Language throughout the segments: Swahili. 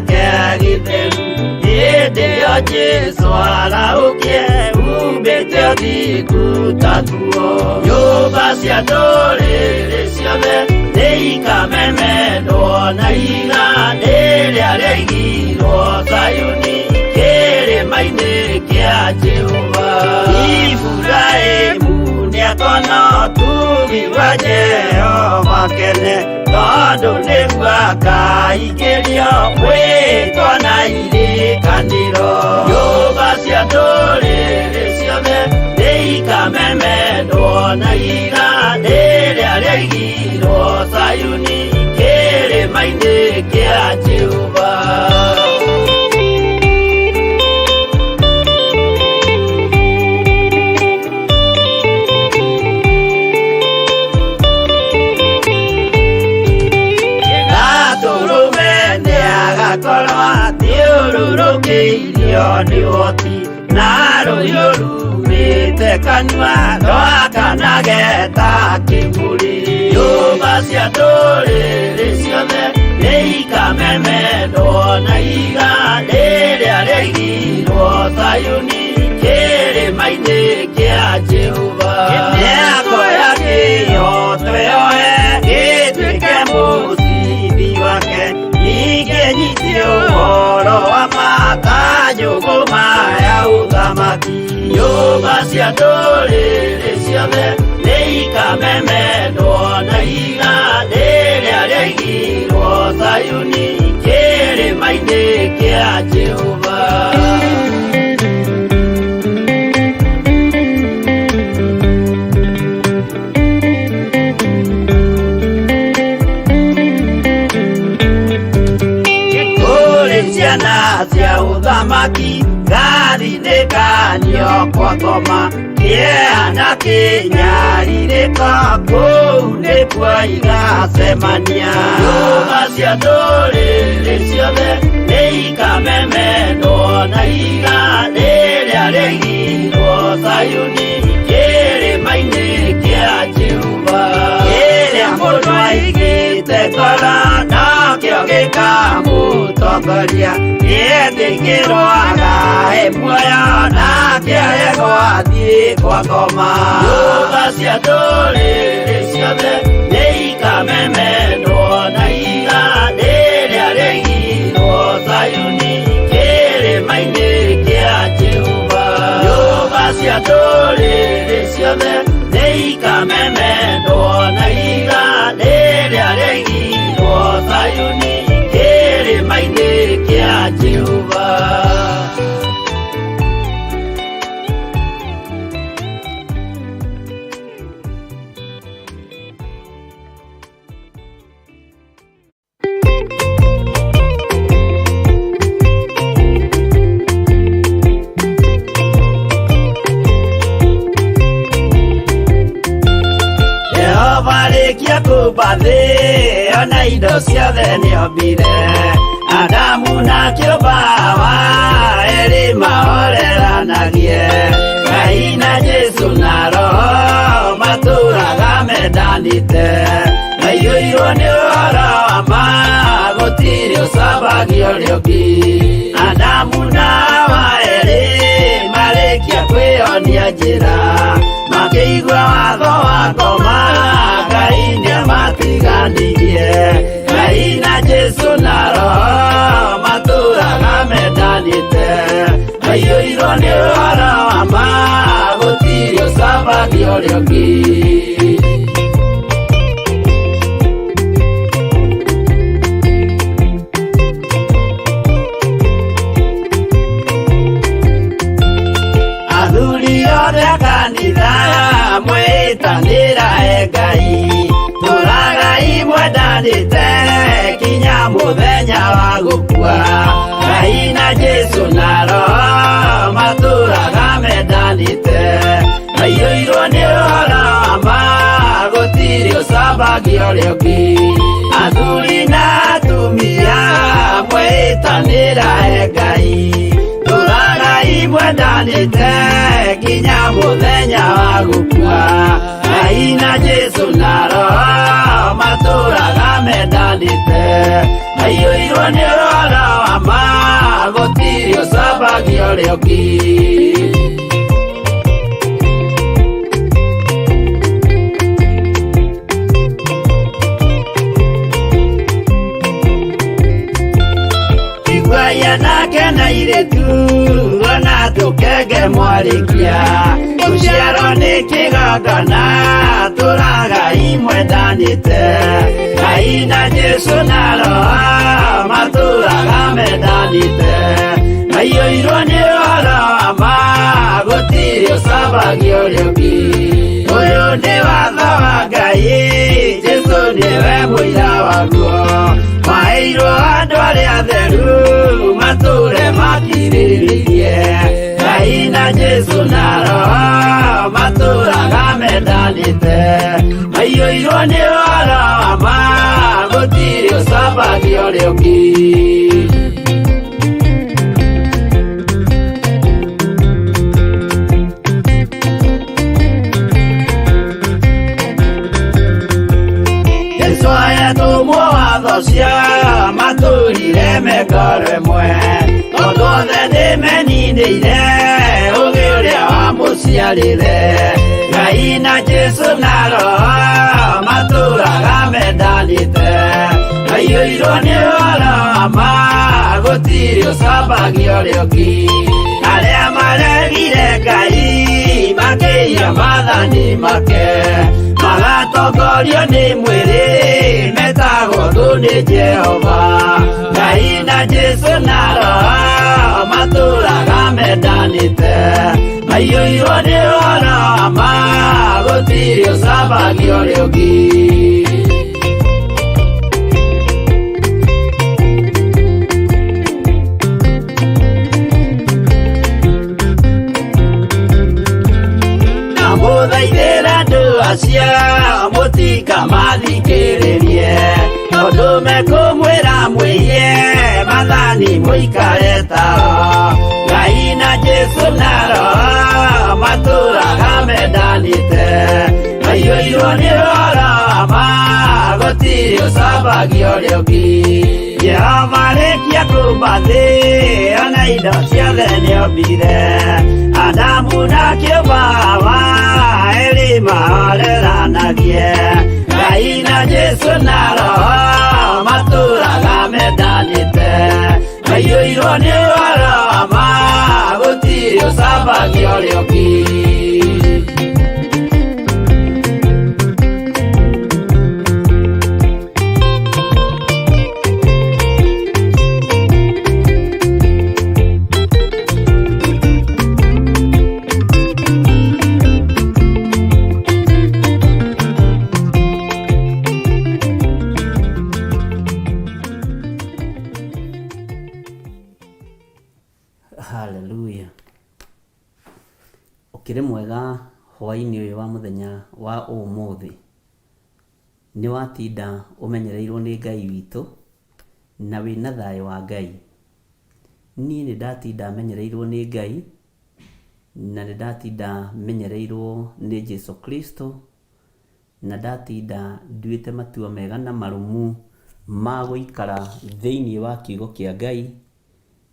giake githeru hĩndĩ ĩyo Jesũ araũkie umbĩte ũthingu ta tuo. Nyũmba cia ndũrĩrĩ ciothe nĩikamemendwo na igandĩ rĩrĩa rĩaigirwo Zayuni kĩrĩma-inĩ kĩa Jehova. Iburahĩmu nĩakona ũtugi wa Jehova kene, tondũ nĩguo akaingĩrio mwĩtwo na irĩkanĩro. Nyũmba cia ndũrĩrĩ ciothe nĩikamemendwo na igandĩ rĩrĩa rĩaigirwo Zayuni kĩrĩma-inĩ kĩa Jehova. Thiũrũrũkĩirio nĩ ũhoti na rũhiũ rumĩte kanua rwakanageta kĩmũrĩ. Nyũmba cia ndũrĩrĩ ciothe nĩikamemendwo na igandĩ rĩrĩa rĩaigirwo Zayuni kĩrĩma-inĩ kĩa Jehova. Mĩako ya kĩhooto yoe gĩtuĩke mũcibi wake, ningĩ nyitio ũhoro wa makanjũgũ maya ũthamaki. Nyũmba cia ndũrĩrĩ ciothe nĩikamemendwo na igandĩ rĩrĩa rĩaigirwo Zayuni kĩrĩma-inĩ kĩa Jehova. Ciana cia ũthamaki gathinĩkanio kwa ngoma, kĩeha na kĩnyarirĩko kũu nĩkuo igacemania. Nyũmba cia ndũrĩrĩ ciothe nĩikamemendwo na igandĩ rĩrĩa rĩaigirwo Zayuni kĩrĩma-inĩ kĩa Jehova. Kĩrĩa mũndũ aigĩte ngoro nakĩo gĩkamũtongoria, nĩetĩkĩrwaga he muoyo nake aregwo athiĩ kwa ngoma. Nyũmba cia ndũrĩrĩ ciothe nĩikamemendwo na igandĩ rĩrĩa rĩaigirwo Zayuni kĩrĩma-inĩ kĩa Jehova. Nyũmba cia ndũrĩrĩ ciothe nĩikamemendwo na igandĩ rĩrĩa rĩaigirwo Zayuni kĩrĩma-inĩ kĩa Jehova. Jehova rĩkia kũmba thĩ ona indo ciothe nĩombire, Adamu na kĩũmba wa erĩ mahoreranagie. Ngai na Jesũ na Roho matũũraga mendanĩte, maiyũirwo nĩ ũhoro wa ma gũtirĩ ũcambagio ũrĩa ũngĩ. Adamu na Hawa erĩ marĩkia kwĩyonia njĩra, makĩigua watho wa ngoma, Ngai nĩamatiganirie. Ngai na Jesũ na Roho matũũraga mendanĩte, maiyũirwo nĩ ũhoro wa ma gũtirĩ ũcambagio ũrĩa ũngĩ. Athuri othe a kanitha mwĩtanĩra he Ngai, tũũragai mwendanĩte kinya mũthenya wa gũkua. Ngai na Jesũ na Roho matũũraga mendanĩte, maiyũirwo nĩ ũhoro wa ma gũtirĩ ũcambagio ũrĩa ũngĩ. Athuri na atumia mwĩtanĩra he Ngai, tũũragai mwendanĩte kinya mũthenya wa gũkua. Ngai na Jesũ na Roho matũũraga mendanĩte, maiyũirwo nĩ ũhoro wa ama gũtirĩ ũcambagio rĩũki. Igwaya nake na irĩtu ona tũkenge mwarĩkia, gũciarwo nĩ kĩgongona tũragai mwendanĩte, Ngai na Jesũ na Roho matũraga mendanĩte, maiyũirwo nĩ ũhoro wa ma gũtirĩ ũcambagio rĩũki. Ũyũ nĩ watho wa Ngai, Jesũ nĩwe mũira waguo, maheirwo andũ arĩa atheru matũre makirĩrĩirie, Ngai na Jesũ na Roho matũraga mendanĩte, maiyũirwo nĩ ũhoro wa ma gũtirĩ ũcambagio rĩũki. Jesũ ayatũmwo watho cia matũrire mekoro ĩmwe, tondũ othe nĩmeninĩire ũgĩ ũrĩa wamũciarire, Ngai na Jesũ na Roho matũraga mendanĩte, maiyũirwo nĩ ũhoro wa ma gũtirĩ ũcambagio rĩũki. Arĩa maregire Ngai makĩiya maathani make, magatongorio nĩ mwĩrĩ metagwo thũ nĩ Jehova, Ngai na Jesũ na Roho matũraga mendanĩte, maiyũirwo nĩ ũhoro wa ma gũtirĩ ũcambagio rĩũki. Mũthaithĩra andũ acio mũtikamathikĩrĩrie, tondũ mekũmwĩra mwĩhie maathani mũikare tao, Ngai na Jesũ na Roho matũraga mendanĩte, maiyũirwo nĩ ũhoro wa ma gũtirĩ ũcambagio rĩũki. Jehova arĩkia kũmba thĩ ona indo ciothe nĩombire, Adamu na kĩũmba Hawa erĩ mahoreranagie, Ngai na Jesũ na Roho matũraga mendanĩte, maiyũirwo nĩ ũhoro wa ma gũtirĩ ũcambagio rĩũki. Hallelujah. Ũkĩrĩ mwega hwaĩ-inĩ ũyũ wa mũthenya wa ũmũthĩ, nĩ watinda ũmenyereirwo nĩ Ngai witũ na wĩna thayũ wa Ngai. Niĩ nĩ ndatinda menyereirwo nĩ Ngai na nĩ ndatinda menyereirwo nĩ Jesũ Kristo, na ndatinda nduĩte matua mega na marũmu ma gũikara thĩinĩ wa kiugo kĩa Ngai,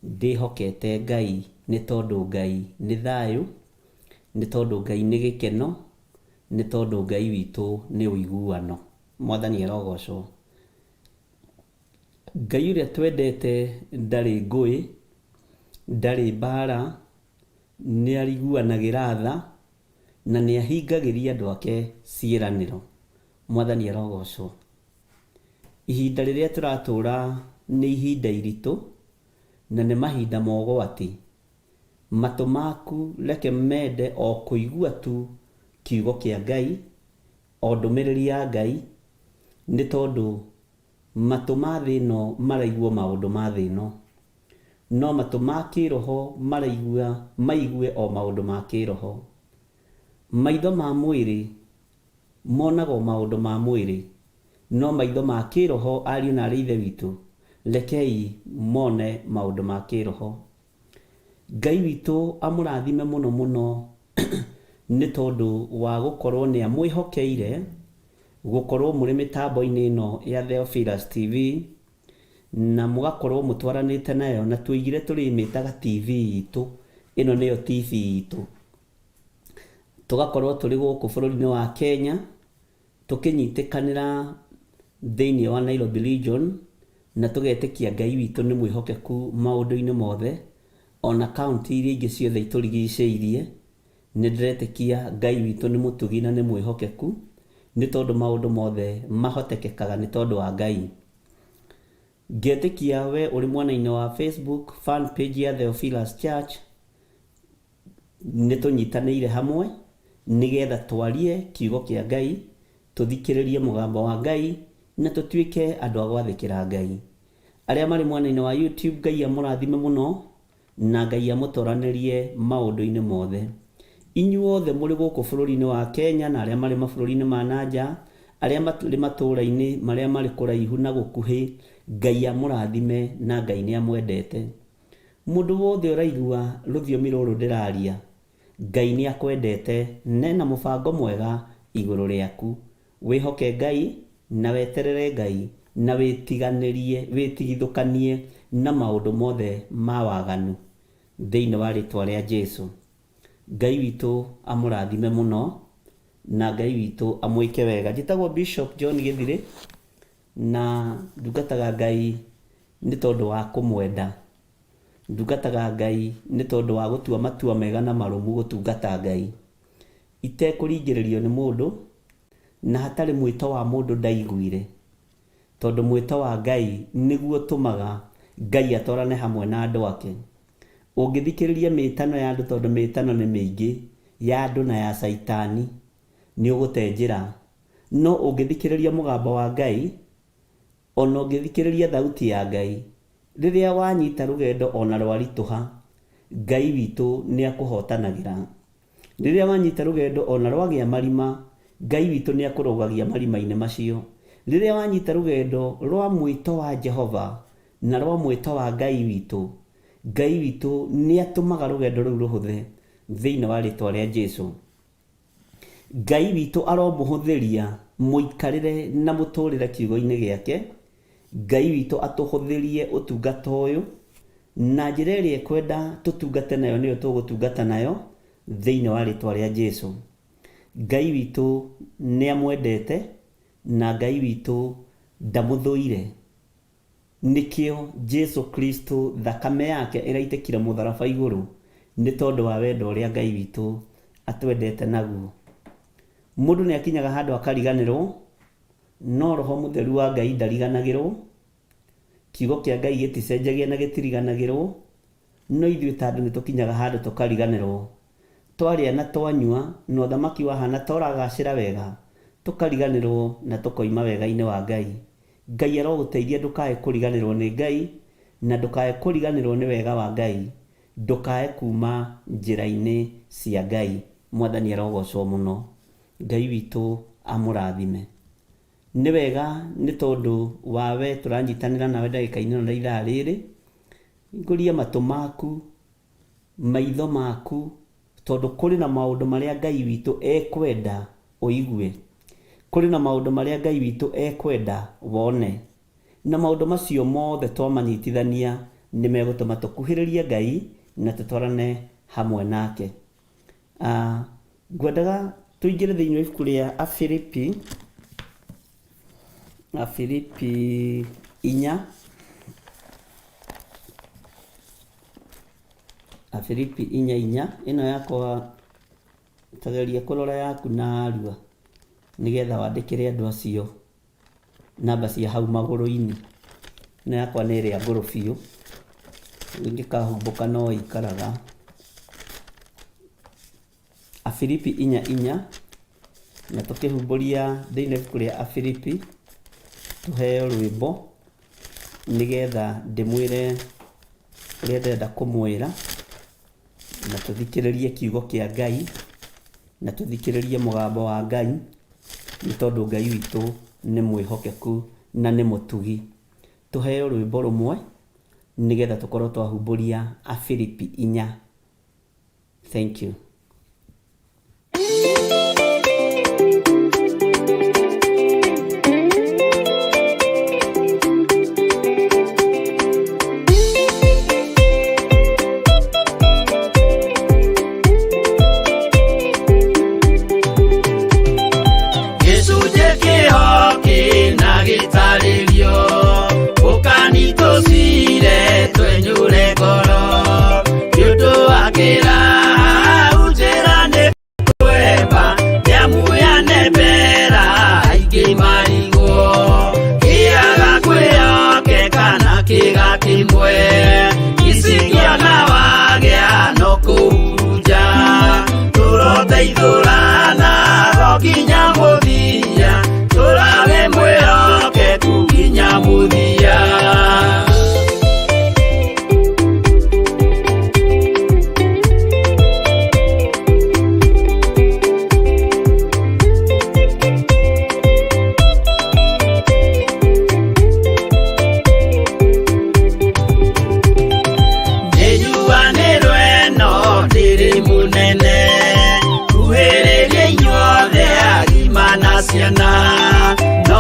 ndĩhokete Ngai nĩ tondũ Ngai nĩ thayũ, nĩ tondũ Ngai nĩ gĩkeno, nĩ tondũ Ngai witũ nĩ ũiguano. Mwathani arogocwo. Ngai ũrĩa twendete ndarĩ ngũĩ, ndarĩ mbara, nĩ ariguanagĩra tha na nĩ ahingagĩria andũ ake ciĩranĩro. Mwathani arogocwo. Ihinda rĩrĩa tũratũra nĩ ihinda iritũ na nĩ mahinda mogwati. Matũ maku reke mende o kũigua tu kiugo kĩa Ngai, o ndũmĩrĩri ya Ngai, nĩ tondũ matũ ma thĩ ĩno maraigua maũndũ ma thĩ ĩno, no matũ ma kĩroho maigue o maũndũ ma kĩroho. Maitho ma mwĩrĩ monaga o maũndũ ma mwĩrĩ, no maitho ma kĩroho, ariũ na aarĩ a Ithe witũ, rekei mone maũndũ ma kĩroho. Ngai witũ amũrathime mũno mũno nĩ tondũ wa gũkorwo nĩ amwĩhokeire, gũkorwo mũrĩ mĩtambo-inĩ ĩno ya Theophilus TV, na mugakorwo mutwaranite nayo na tuigire turimitaga TV itu ino niyo TV itu tugakorwo turi guku bururi-ini wa Kenya tukinyitikanira thiini wa Nairobi region na tugetikia Ngai witu ni mwihokeku maundu-ini mothe ona county iria ingi ciothe iturigicĩirie ni ndiretikia Ngai witu ni mutugi na ni mwihokeku ni tondu maundu mothe mahotekekaga ni tondu wa Ngai. Ngetikia we uri mwena-ini wa Facebook fan page ya Theophilus Church ni tunyitaniire hamwe nigetha twarie kiugo kia Ngai tuthikiririe mugambo wa Ngai na tutuike andu a gwathikira Ngai. Aria mari mwena-ini wa YouTube Ngai amurathime muno na Ngai amutoranirie maundu-ini mothe. Inyuothe muri guku bururi-ini wa Kenya na aria mari mabũrũri-inĩ ma nanja aria mari matũra-inĩ maria mari kuraihu na gukuhi Ngai amurathime na Ngai ni amwendete. Mundu wothe uraigua rũthiomi rũrũ ndĩraria Ngai ni akwendete nena mũbango mwega igũrũ rĩaku. Wihoke Ngai na weterere Ngai na witigithũkanie na maundu mothe ma waganu thiini wa ritwa ria Jesu. Ngai witu amurathime muno na Ngai witu amwike wega. Njitagwo Bishop John Githiri na ndungataga Ngai ni tondu wa kumwenda. Ndungataga Ngai ni tondu wa gutua matua mega na marumu gutungata Ngai itekuringiririo ni mundu na hatari mwito wa mundu ndaiguire tondu mwito wa Ngai niguo tumaga Ngai atorane hamwe na andu ake. Ungithikiriria mitano ya andu tondu mitano ni miingi ya andu na ya saitani ni ugute njira, no ungithikiriria mugambo wa Ngai ona ungithikiriria thauti ya Ngai riria wanyita rugendo ona rwarituha Ngai witu ni akuhotanagira. Riria wanyita rugendo ona rwagia marima Ngai witu ni akurugagia marima-ini macio. Riria wanyita rugendo rwa mwito wa Jehova na rwa mwito wa Ngai witu ni atumaga rugendo ruu ruhuthe thiini wa ritwa ria Jesu. Ngai witu aromuhuthiria muikarire na muturire kiugo-ini giake. Ngai witu atuhuthirie utungata uyu na njira iria ekwenda tutungate nayo niyo tugutungata nayo thiini wa ritwa ria Jesu. Ngai witu ni amwendete na Ngai witu ndamuthuire. Nikio Jesu Kristo thakame yake iraitikire mutharaba iguru ni tondu wa wendo uria Ngai witu atwendete naguo. Mundu ni akinyaga handu akariganirwo no roho mutheru wa Ngai ndariganagirwo. Kiugo kia Ngai giticenjagia na gitiriganagirwo no ithuĩ tandu ni tukinyaga handu tukariganirwo. Twaria na twanyua no thamaki wahana toragacira wega tukariganirwo na tukoima wega-ini wa Ngai. Ngai aroguteithia ndukae kuriganirwo ni Ngai na ndukae kuriganirwo ni wega wa Ngai. Ndukae kuma njira-ini cia Ngai. Mwathani arogocwo muno. Ngai witu amurathime. Ni wega ni tondu wawe turanyitanira nawe ndagika-ini na ithaa riri. Nguria matu maku maitho maku tondu kuri na maundu maria Ngai witu ekwenda uigue. Kuri na maundu maria Ngai witu ekwenda wone na maundu macio mothe twamanyitithania ni megutuma tukuhiririe Ngai na tutwarane hamwe nake. Ngwendaga tuingire thiini wa ibuku ria Afilipi 4 Afilipi 4:4 ino yakwa tageria kurora yaku na arua nigetha wandikire andu acio namba cia hau maguru-ini. Ino yakwa ni ria nguru biu ingikahumbuka no ikaraga. Afilipi 4:4 na tukihumburia thiini wa ibuku ria Afilipi tuheo rwimbo nigetha ndimwire uria ndenda kumwira na tuthikiririe kiugo kia Ngai na tuthikiririe mugambo wa Ngai ni tondu Ngai witu ni mwihokeku na ni mutugi. Tuheo rwimbo rumwe nigetha tukorwo twahumburia Afilipi 4. Thank you.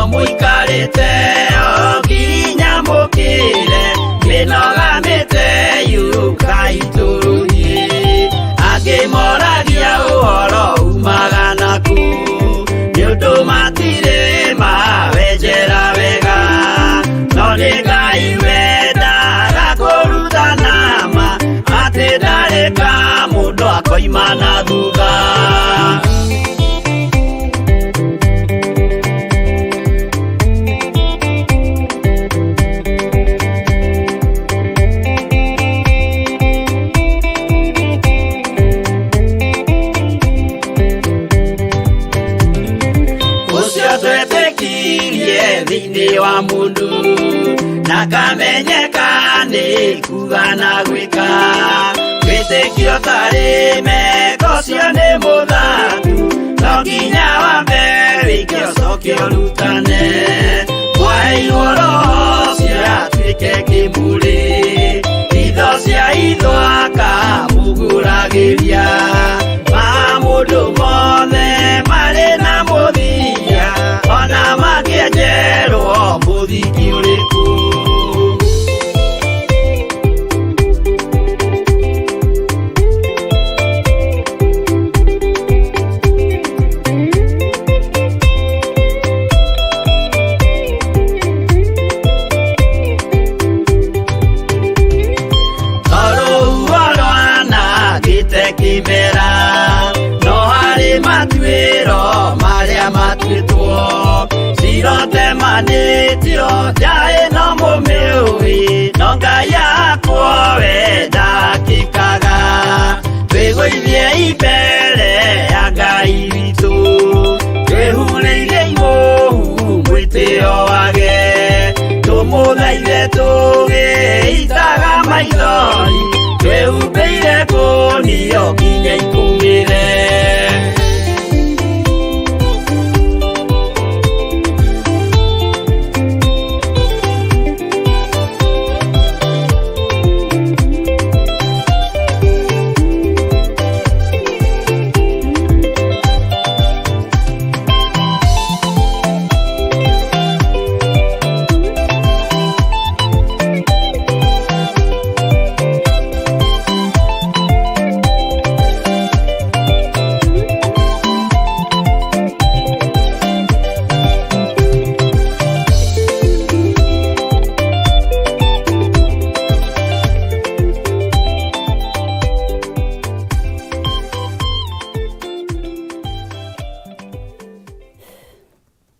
no muikarite oginya mukire minogamite yuka ituruhi angimoragia uhoro umaga naku niundu matire mawenjera wega no ni Ngai wendaga kuruta nama ati ndareka mundu akoima na thutha. Thini wa mundu nakamenyeka ni kuga na gwika witikio tari meko cio ni muthatu no nginya wambe wikio cokio rutane waiywo roho ciatuike kimuri itho cia ithwaka muguragiria ma mundu mothe mari na muthia ona makienjerwo muthiki uriku. Sirote manitio jae no mumiui no Ngai yakwa wenda kikaga twiguithie ibere ya Ngai witu twihuriire imuhu mwitio wage tumuthaithe tugiitaga maithori twihumbiire kunio nginya ikumire.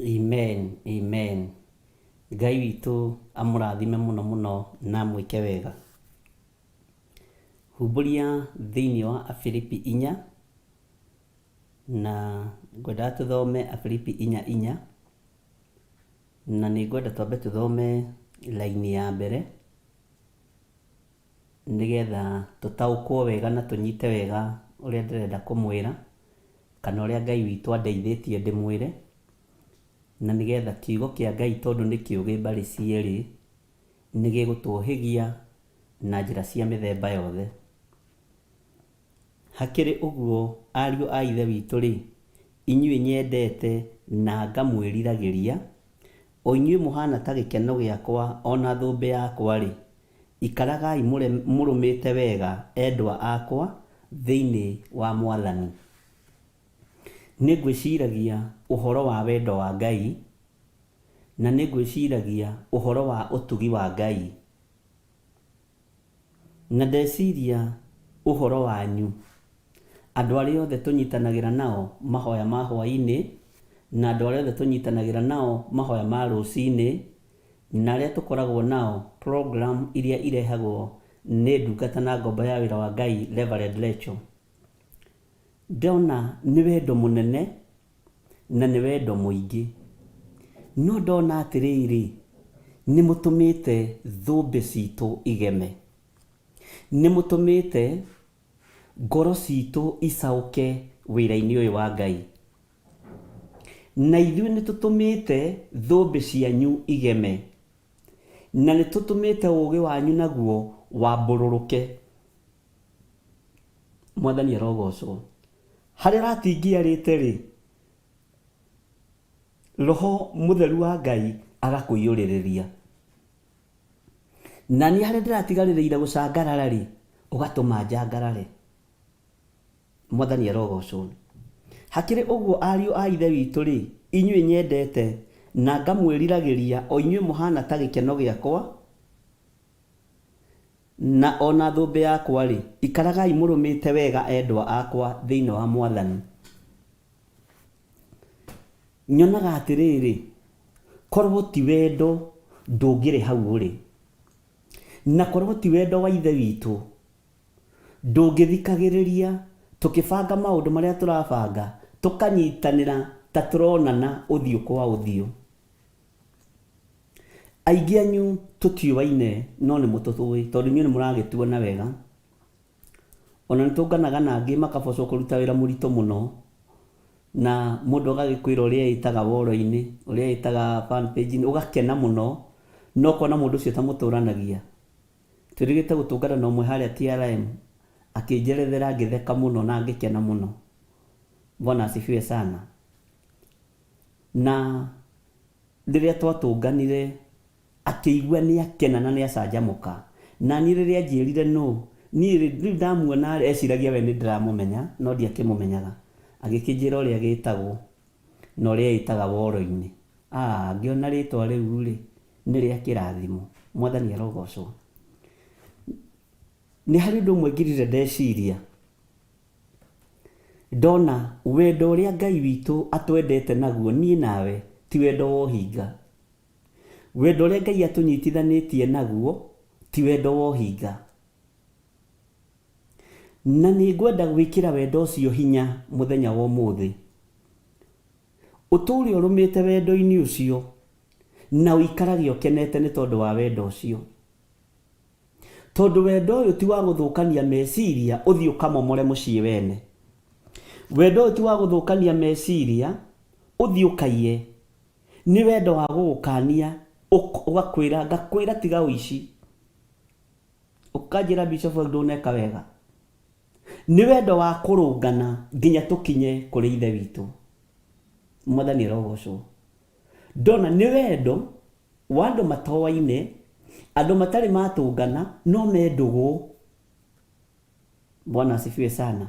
Amen, amen. Ngai witu amurathime muno muno na mwike wega. Humburia thiini wa Afilipi 4 na ngwenda tuthome Afilipi 4:4 na ni ngwenda twambe tuthome laini ya mbere nigetha tutaukwo wega na tunyite wega uria ndirenda kumwira kana uria Ngai witu andeithitie ndimwire na nigetha kiugo kia Ngai tondu ni kiugi mbari cieri nigigutuhigia na njira cia mithemba yothe. Hakiri uguo ariu a ithe witu ri inyui nyendete na ngamwiriragiria o inyui muhana ta gikeno giakwa ona thumbe yakwa ri ikaragai murumite wega endwa akwa thiini wa Mwathani. Nigwiciragia uhoro wa wendo wa Ngai na nigwiciragia uhoro wa utugi wa Ngai na ndeciria uhoro wanyu andu aria othe tunyitanagira nao mahoya ma hwaini na andu aria othe tunyitanagira nao mahoya ma rucini na aria tukoragwo nao program iria irehagwo ni ndungata na ngombo ya wira wa Ngai Reverend Rachel. Ndona ni wendo munene na ni wendo muingi no ndona atiriri ni mutumite thumbe citu igeme, ni mutumite ngoro citu icauke wira-ini uyu wa Ngai na ithui ni tutumite thumbe cianyu igeme na ni tutumite ugi wanyu naguo wambururuke. Mwathani arogocwo. Haria ratingia rite ri roho mutheru wa Ngai agakuiyũrĩrĩria. Na nĩ harĩa ndĩratigarĩrĩire gũcangarara rĩ, ũgatũma njangarare. Mwathani arogocwo. Hakĩrĩ ũguo ariũ a ithe witũ rĩ, inyuĩ nyendete na ngamwĩriragĩria o inyuĩ mũhana ta gĩkeno gĩakwa, na ona thũmbĩ yakwa rĩ, ikaragai mũrũmĩte wega endwa akwa thĩinĩ wa Mwathani. Nyonaga atĩrĩrĩ, korwo ti wendo ndũngĩrĩ hau ũrĩ, na korwo ti wendo wa ithe witũ ndũngĩthikagĩrĩria tũkĩbanga maũndũ marĩa tũrabanga, tũkanyitanĩra ta tũronana ũthiũ kwa ũthiũ. Aingĩ anyu tũtiũaine no nĩ mũtũtũĩ, tondũ inyuĩ nĩ mũragĩtuona wega. Ona nĩ tũnganaga na angĩ makabocwo kũruta wĩra mũritũ mũno, na mũndũ agagĩkwĩra ũrĩa yĩtaga woro-inĩ, ũrĩa yĩtaga fan page-inĩ, ũgakena mũno, no kuona mũndũ ũcio ta mũtũranagia. Twĩrĩgĩte gũtũngana na ũmwe harĩa TRM, akĩnjerethera ngĩtheka mũno na ngĩkena mũno. Bwana asifiwe sana. Na rĩrĩa twatũnganire akĩigua nĩ akena na nĩ acanjamũka. Na niĩ rĩrĩa anjĩrire no, niĩ rĩu ndamuona eciragia we nĩ ndĩramũmenya, no ndiakĩmũmenyaga. Agĩkĩnjĩra ũrĩa gĩtagwo na ũrĩa yĩtaga woro-inĩ. Ngĩona rĩtwa rĩu rĩ, nĩ rĩa kĩrathimo. Mwathani arogocwo. Nĩ harĩ ũndũ ũmwe ngirire ndeciria, ndona wendo ũrĩa Ngai witũ atwendete naguo niĩ nawe ti wendo wa ũhinga. Wendo ũrĩa Ngai atũnyitithanĩtie naguo ti wendo wa ũhinga. Na nĩ ngwenda gwĩkĩra wendo ũcio hinya mũthenya wa ũmũthĩ. Ũtũũre ũrũmĩte wendo-inĩ ũcio na ũikarage ũkenete nĩ tondũ wa wendo ũcio. Tondũ wendo ũyũ ti wa gũthũkania meciria ũthiĩ ũkamomore mũciĩ wene. Wendo ũyũ ti wa gũthũkania meciria ũthiĩ ũkaiye. Nĩ wendo wa gũgũkania, ũgakwĩra ngakwĩra tiga ũici, ũkanjĩra Bishop ndũneka wega. Nĩ wendo wa kũrũngana nginya tũkinye kũrĩ ithe witũ. Mwathani arogocwo. Ndona nĩ wendo wa andũ matoaine, andũ matarĩ matũngana no mendũgũ. Bwana asifiwe sana.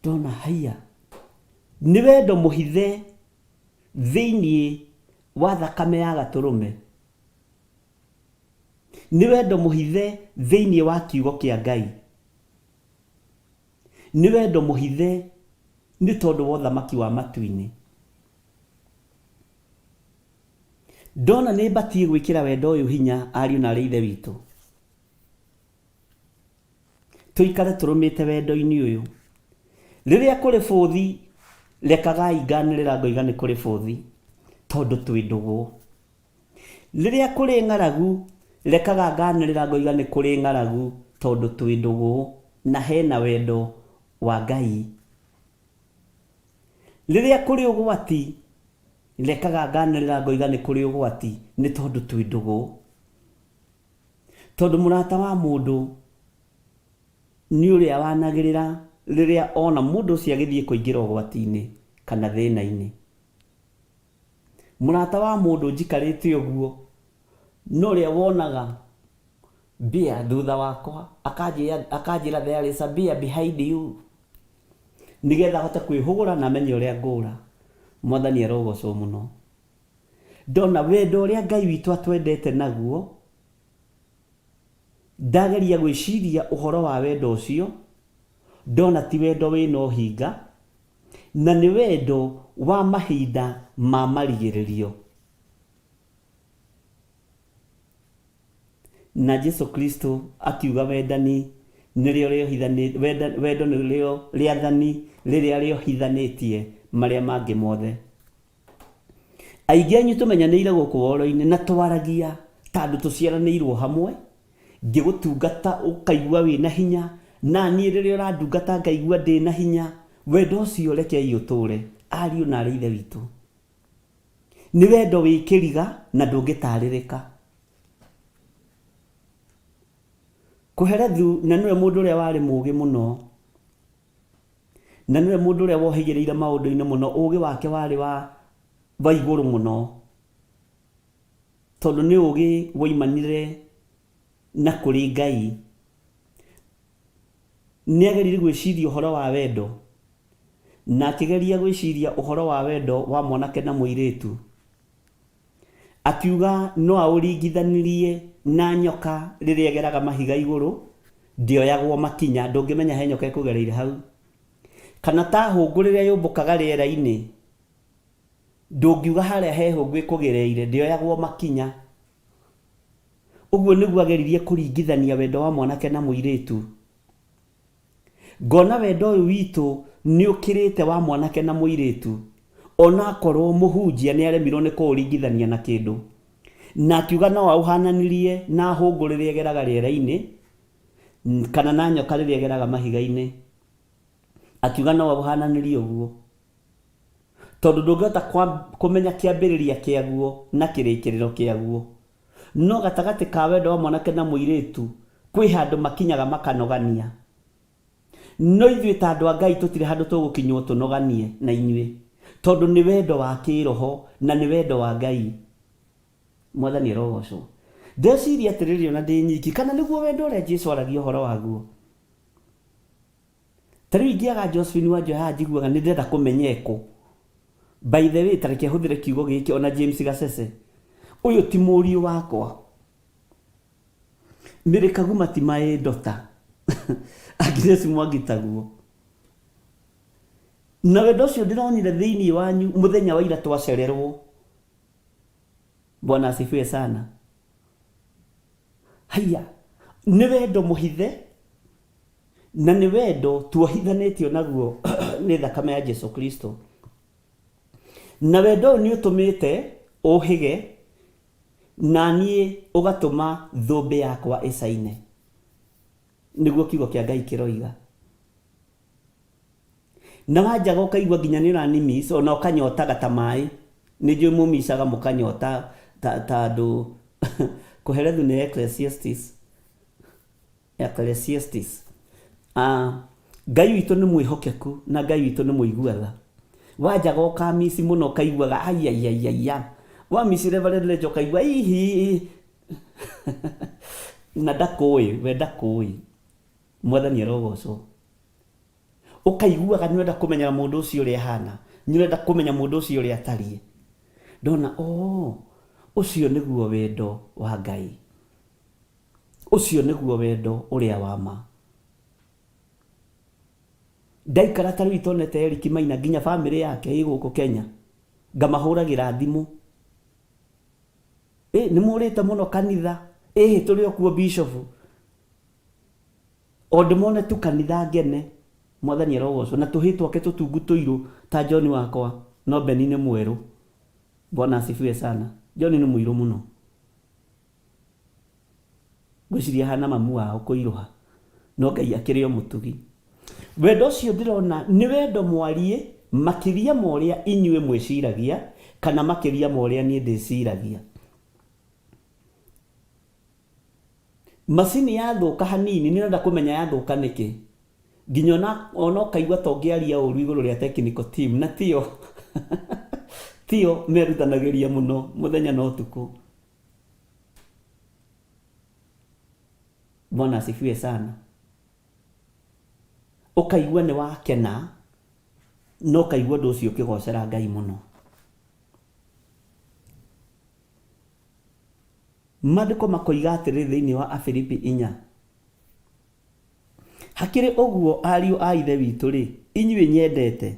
Ndona haya nĩ wendo mũhithe thĩinĩ wa thakame ya gatũrũme. Nĩ wendo mũhithe thĩinĩ wa kiugo kĩa Ngai. Nĩ wendo mũhithe nĩ tondũ wa ũthamaki wa matu-inĩ. Ndona nĩ mbatie gwĩkĩra wendo ũyũ hinya ariũ na arĩ ithe witũ. Tũikare tũrũmĩte wendo-inĩ ũyũ. Rĩrĩa kũrĩ bũthi, rekagai nganĩrĩra ngoiga nĩ kũrĩ bũthi, tondũ twĩ ndũgũ. Rĩrĩa kũrĩ ng'aragu, rekaga nganĩrĩra ngoiga nĩ kũrĩ ng'aragu, tondũ twĩ ndũgũ na hena wendo wa Ngai. Rĩrĩa kũrĩ ũgwati, rekaga nganĩrĩra ngoiga nĩ kũrĩ ũgwati, nĩ tondũ twĩ ndũgũ. Tondũ mũrata wa mũndũ nĩ ũrĩa wanagĩrĩra rĩrĩa ona mũndũ ũcio agĩthiĩ kũingĩra ũgwati-inĩ kana thĩna-inĩ. Mũrata wa mũndũ njikarĩte ũguo no ũrĩa wonaga mbia thutha wakwa, akanjĩra there is a beer behind you, nĩgetha hote kwĩhũgũra na menye ũrĩa ngũra. Mwathani arogocwo mũno. Ndona wendo ũrĩa Ngai witũ atwendete naguo, ndageria gwĩciria ũhoro wa wendo ũcio, ndona ti wendo wĩna ũhinga, na nĩ wendo wa mahinda ma marigĩrĩrio. Na Jesu Kristo akiuga wendani nĩrĩo rĩohithanĩtie, wendo nĩrĩo rĩathani rĩrĩa rĩohithanĩtie marĩa mangĩ mothe. Aingĩ anyu tũmenyanĩire gũkũ woro-inĩ na twaragia ta andũ tũciaranĩirwo hamwe, ngĩgũtungata ũkaigua wĩna hinya, na niĩ rĩrĩa ũrandungata ngaigua ndĩna hinya. Wendo ũcio rekei ũtũũre ariũ na arĩ ithe witũ. Nĩ wendo wĩ kĩriga na ndũngĩtarĩrĩka. Kũherethu na nĩwe mũndũ ũrĩa warĩ mũũgĩ mũno. na niwe mundu uria wohigireire maundu-ini muno, ugi wake wari wa iguru muno, tondu ni ugi woimanire na kuri Ngai. Ni agerire gwiciria uhoro wa wendo, na akigeria gwiciria uhoro wa wendo wa mwanake na muiritu, akiuga no auringithanirie na nyoka riria egeraga mahiga iguru, ndioyagwo makinya. Ndungimenya he nyoka ikugereire hau, kana ta hungu riria yumbukaga riera-ini, ndungiuga haria he hungu ikugereire, ndioyagwo makinya. Uguo niguo ageririe kuringithania wendo wa mwanake na muiritu. Ngona wendo uyu witu ni ukirite wa mwanake na muiritu, ona akorwo muhunjia ni aremirwo ni kuuringithania na kindu, na akiuga no auhananirie na hungu riria egeraga riera-ini, kana na nyoka riria egeraga mahiga-ini. Akiuga no auhananirie uguo, tondu ndungihota kumenya kiambiriria kiaguo na kirikiriro kiaguo. No gatagati ka wendo wa mwanake na muiritu kwi handu makinyaga makanogania. No ithuĩ ta andũ a Ngai tũtirĩ handũ tũgũkinywo tũnoganie na inyuĩ, tondũ nĩ wendo wa kĩroho na nĩ wendo wa Ngai. Mwathani arogocwo. Ndeciria atĩrĩrĩ ona ndĩ nyiki, kana nĩguo wendo ũrĩa Jesũ aragia ũhoro waguo. Ta rĩu ingĩaga Josephine Wanjoya haha njiguaga nĩ ndĩrenda kũmenyekwo. By the way, tareke hũthĩre kiugo gĩkĩ, ona James Gacece, ũyũ ti mũriũ wakwa, Mary Kaguma ti my daughter, Agnes Mwangi taguo. Na wendo ũcio ndĩronire thĩinĩ wanyu mũthenya wa ira twacererwo. Bwana asifiwe sana. Haya, nĩ wendo mũhithe, na nĩ wendo tuohithanĩtio naguo nĩ thakame ya Jesu Kristo. Na wendo ũyũ nĩ ũtũmĩte ũhĩge, na niĩ ũgatũma thũmbĩ yakwa ĩcaine. Niguo kiugo kia Ngai kiroiga. Na wanjaga ukaigua nginya ni uranimis, ona ukanyotaga ta mai. Ni njui mumicaga mukanyota ta andu kuherethu ni Ecclesiastes. Ngai witũ nĩ mwĩhokeku na Ngai witũ nĩ mũiguatha. Wanjaga ukamisi muno ukaiguaga ayayayaya. Wamisi Reverend ukaigua ihi na ndakũĩ, we ndakũĩ. Mwathani arogocwo. Ukaiguaga nĩwenda kũmenya mũndũ ũcio ũrĩa ahana, nĩwenda kũmenya mũndũ ũcio ũrĩa atariĩ. Ndona ũcio nĩguo wendo wa Ngai. Ũcio nĩguo wendo ũrĩa wa ma. Ndaikara ta rĩu itonete Eric Maina nginya family yake ĩ gũkũ Kenya, ngamahũragĩra thimũ. Nĩ mũrĩte mũno kanitha, tũrĩ okuo bishop. O ndĩmone tu kanitha ngene. Mwathani arogocwo. Na tũhĩ twake tũtungu tũirũ ta John wakwa, no Beni nĩ mwerũ. Bwana asifiwe sana. John nĩ mũirũ mũno. Ngwĩciria hana mamu wao kũirũha, no Ngai akĩrĩ o mũtugi. Wendo ũcio ndĩrona nĩ wendo mwariĩ makĩria ma ũrĩa inyuĩ mwĩciragia, kana makĩria ma ũrĩa niĩ ndĩciragia. Macini yathũka hanini, nĩrenda kũmenya yathũka nĩkĩ. Nginya ona ũkaigua ta ũngĩaria ũru igũrũ rĩa technical team, na tio merutanagĩria mũno mũthenya na ũtukũ. Bwana asifiwe sana. Ũkaigua nĩ wakena, no ũkaigua ũndũ ũcio ũkĩgocera Ngai mũno. Maandĩko makoiga atĩrĩ thĩinĩ wa Afilipi 4. Hakĩrĩ ũguo ariũ a ithe witũ rĩ, inyuĩ nyendete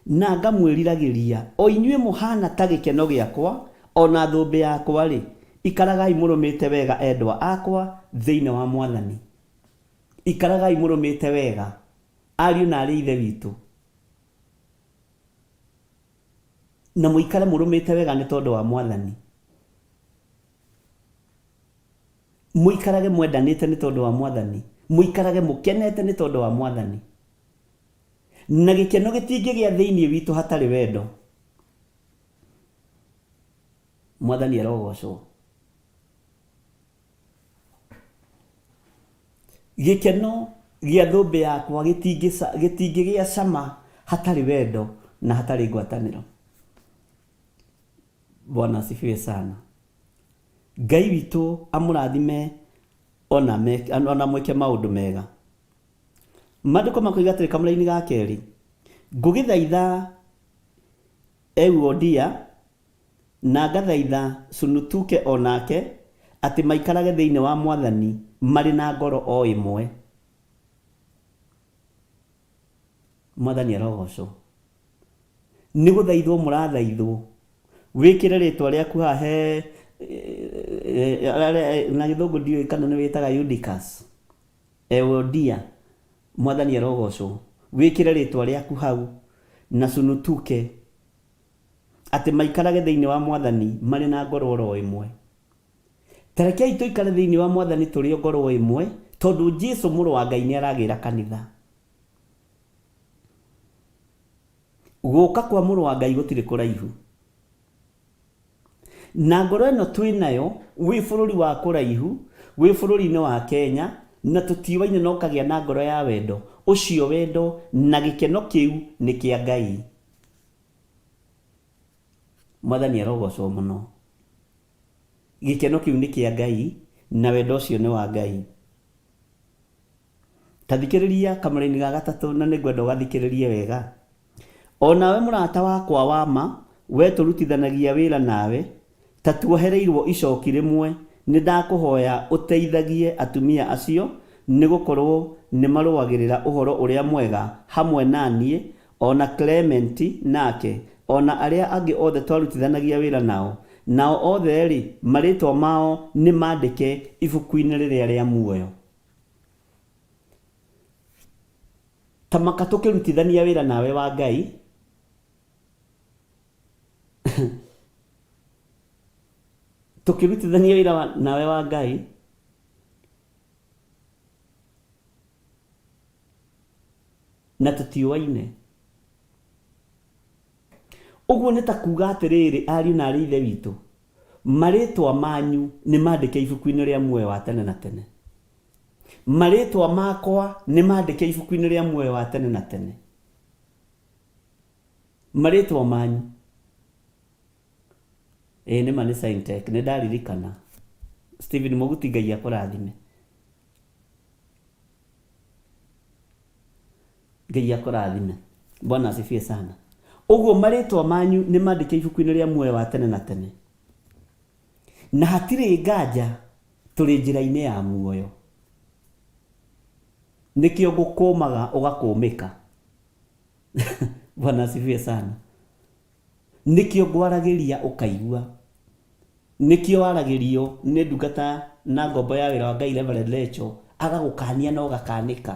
na ngamwĩriragĩria, o inyuĩ mũhana ta gĩkeno gĩakwa, ona thũmbĩ yakwa rĩ, ikaragai mũrũmĩte wega endwa akwa thĩinĩ wa Mwathani. Ikaragai mũrũmĩte wega ariũ na arĩ ithe witũ, na mũikare mũrũmĩte wega nĩ tondũ wa Mwathani. Mũikarage mwendanĩte nĩ tondũ wa Mwathani. Mũikarage mũkenete nĩ tondũ wa Mwathani. Na gĩkeno gĩtingĩgĩa thĩinĩ witũ hatarĩ wendo. Mwathani arogocwo. Gĩkeno gĩa thũmbĩ yakwa gĩtingĩgĩa cama hatarĩ wendo na hatarĩ ngwatanĩro. Bwana asifiwe sana. Ngai witũ amũrathime ona mwĩke maũndũ mega. Maandĩko makoiga atĩrĩ kamũra-inĩ ga kerĩ, ngũgĩthaitha Euodia na ngathaitha Sunutuke onake atĩ maikarage thĩinĩ wa Mwathani marĩ na ngoro o ĩmwe. Mwathani arogocwo. Nĩ gũthaithwo mũrathaithwo. Wĩkĩre rĩtwa rĩaku haha na gĩthũngũ ndiũĩ kana nĩ wĩtaga Eutychus, Euodia. Mwathani arogocwo. Wĩkĩre rĩtwa rĩaku hau na Sunutuke atĩ maikarage thĩinĩ wa Mwathani marĩ na ngoro oro ĩmwe. Tarekei tũikare thĩinĩ wa Mwathani tũrĩ ngoro ĩmwe, tondũ Jesũ mũrũ wa Ngai nĩ aragĩra kanitha. Gũka kwa mũrũ wa Ngai gũtirĩ kũraihu. Na ngoro ĩno twĩnayo wĩ bũrũri wa kũraihu, wĩ bũrũri-inĩ wa Kenya, na tũtiũwaine no kagĩa na ngoro ya wendo. Ũcio wendo na gĩkeno kĩu nĩ kĩa Ngai. Mwathani arogocwo mũno. Gĩkeno kĩu nĩ kĩa Ngai na wendo ũcio nĩ wa Ngai. Tathikĩrĩria kamũra-inĩ ga gatatũ na nĩngwenda ũgathikĩrĩrie wega. Onawe mũrata wakwa wa ma, we tũrutithanagia wĩra nawe, ta tuohereirwo icoki rĩmwe, nĩ ndakũhoya ũteithagie atumia acio, nĩ gũkorwo nĩ marũagĩrĩra ũhoro ũrĩa mwega hamwe naniĩ, ona Clement nake, ona arĩa angĩ othe twarutithanagia wĩra nao. Nao othe rĩ, marĩtwa mao nĩ maandĩke ibuku-inĩ rĩrĩa rĩa muoyo. Tamaka tũkĩrutithania wĩra nawe wa Ngai, tũkĩrutithania wĩra nawe wa Ngai, na tũtiũwaine. Ũguo nĩ ta kuuga atĩrĩrĩ, ariũ na aarĩ ithe witũ, marĩtwa manyu nĩ maandĩke ibuku-inĩ rĩa muoyo wa tene na tene. Marĩtwa makwa nĩ maandĩke ibuku-inĩ rĩa muoyo wa tene na tene. Marĩtwa manyu. Nĩ ma nĩ Saintech, nĩ ndaririkana. Stephen Mũguti, Ngai akũrathime. Ngai akũrathime. Bwana asifiwe sana. Ũguo marĩtwa manyu nĩ maandĩke ibuku-inĩ rĩa muoyo wa tene na tene. Na hatirĩ nganja tũrĩ njĩra-inĩ ya muoyo. Nĩkĩo ngũkũmaga ũgakũmĩka. Bwana asifiwe sana. Nĩkĩo ngwaragĩria ũkaigua. Nĩkĩo waragĩrio nĩ ndungata na ngombo ya wĩra wa Ngai Reverend Lecho, agagũkania na ũgakanĩka.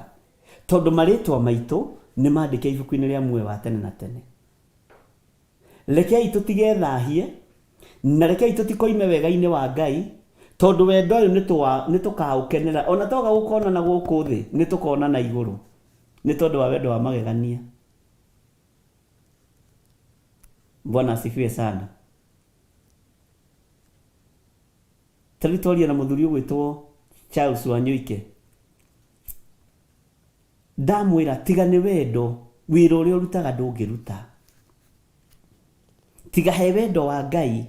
Tondũ marĩtwa maitũ nĩ maandĩke ibuku-inĩ rĩa muoyo wa tene na tene. Rekei tũtigethahie, na rekei tũtikoime wega-inĩ wa Ngai, tondũ wendo ũyũ nĩ tũkaũkenera. Ona toga gũkona na gũkũ thĩ, nĩ tũkona na igũrũ. Nĩ tondũ wa wendo wa magegania. Bwana asifiwe sana. Tũritoria na mũthuri ũgwĩtwo Charles Wanyuike. Ndamwĩra tiga nĩ wendo, wĩra ũrĩa ũrutaga ndũngĩruta. Tiga he wendo wa Ngai,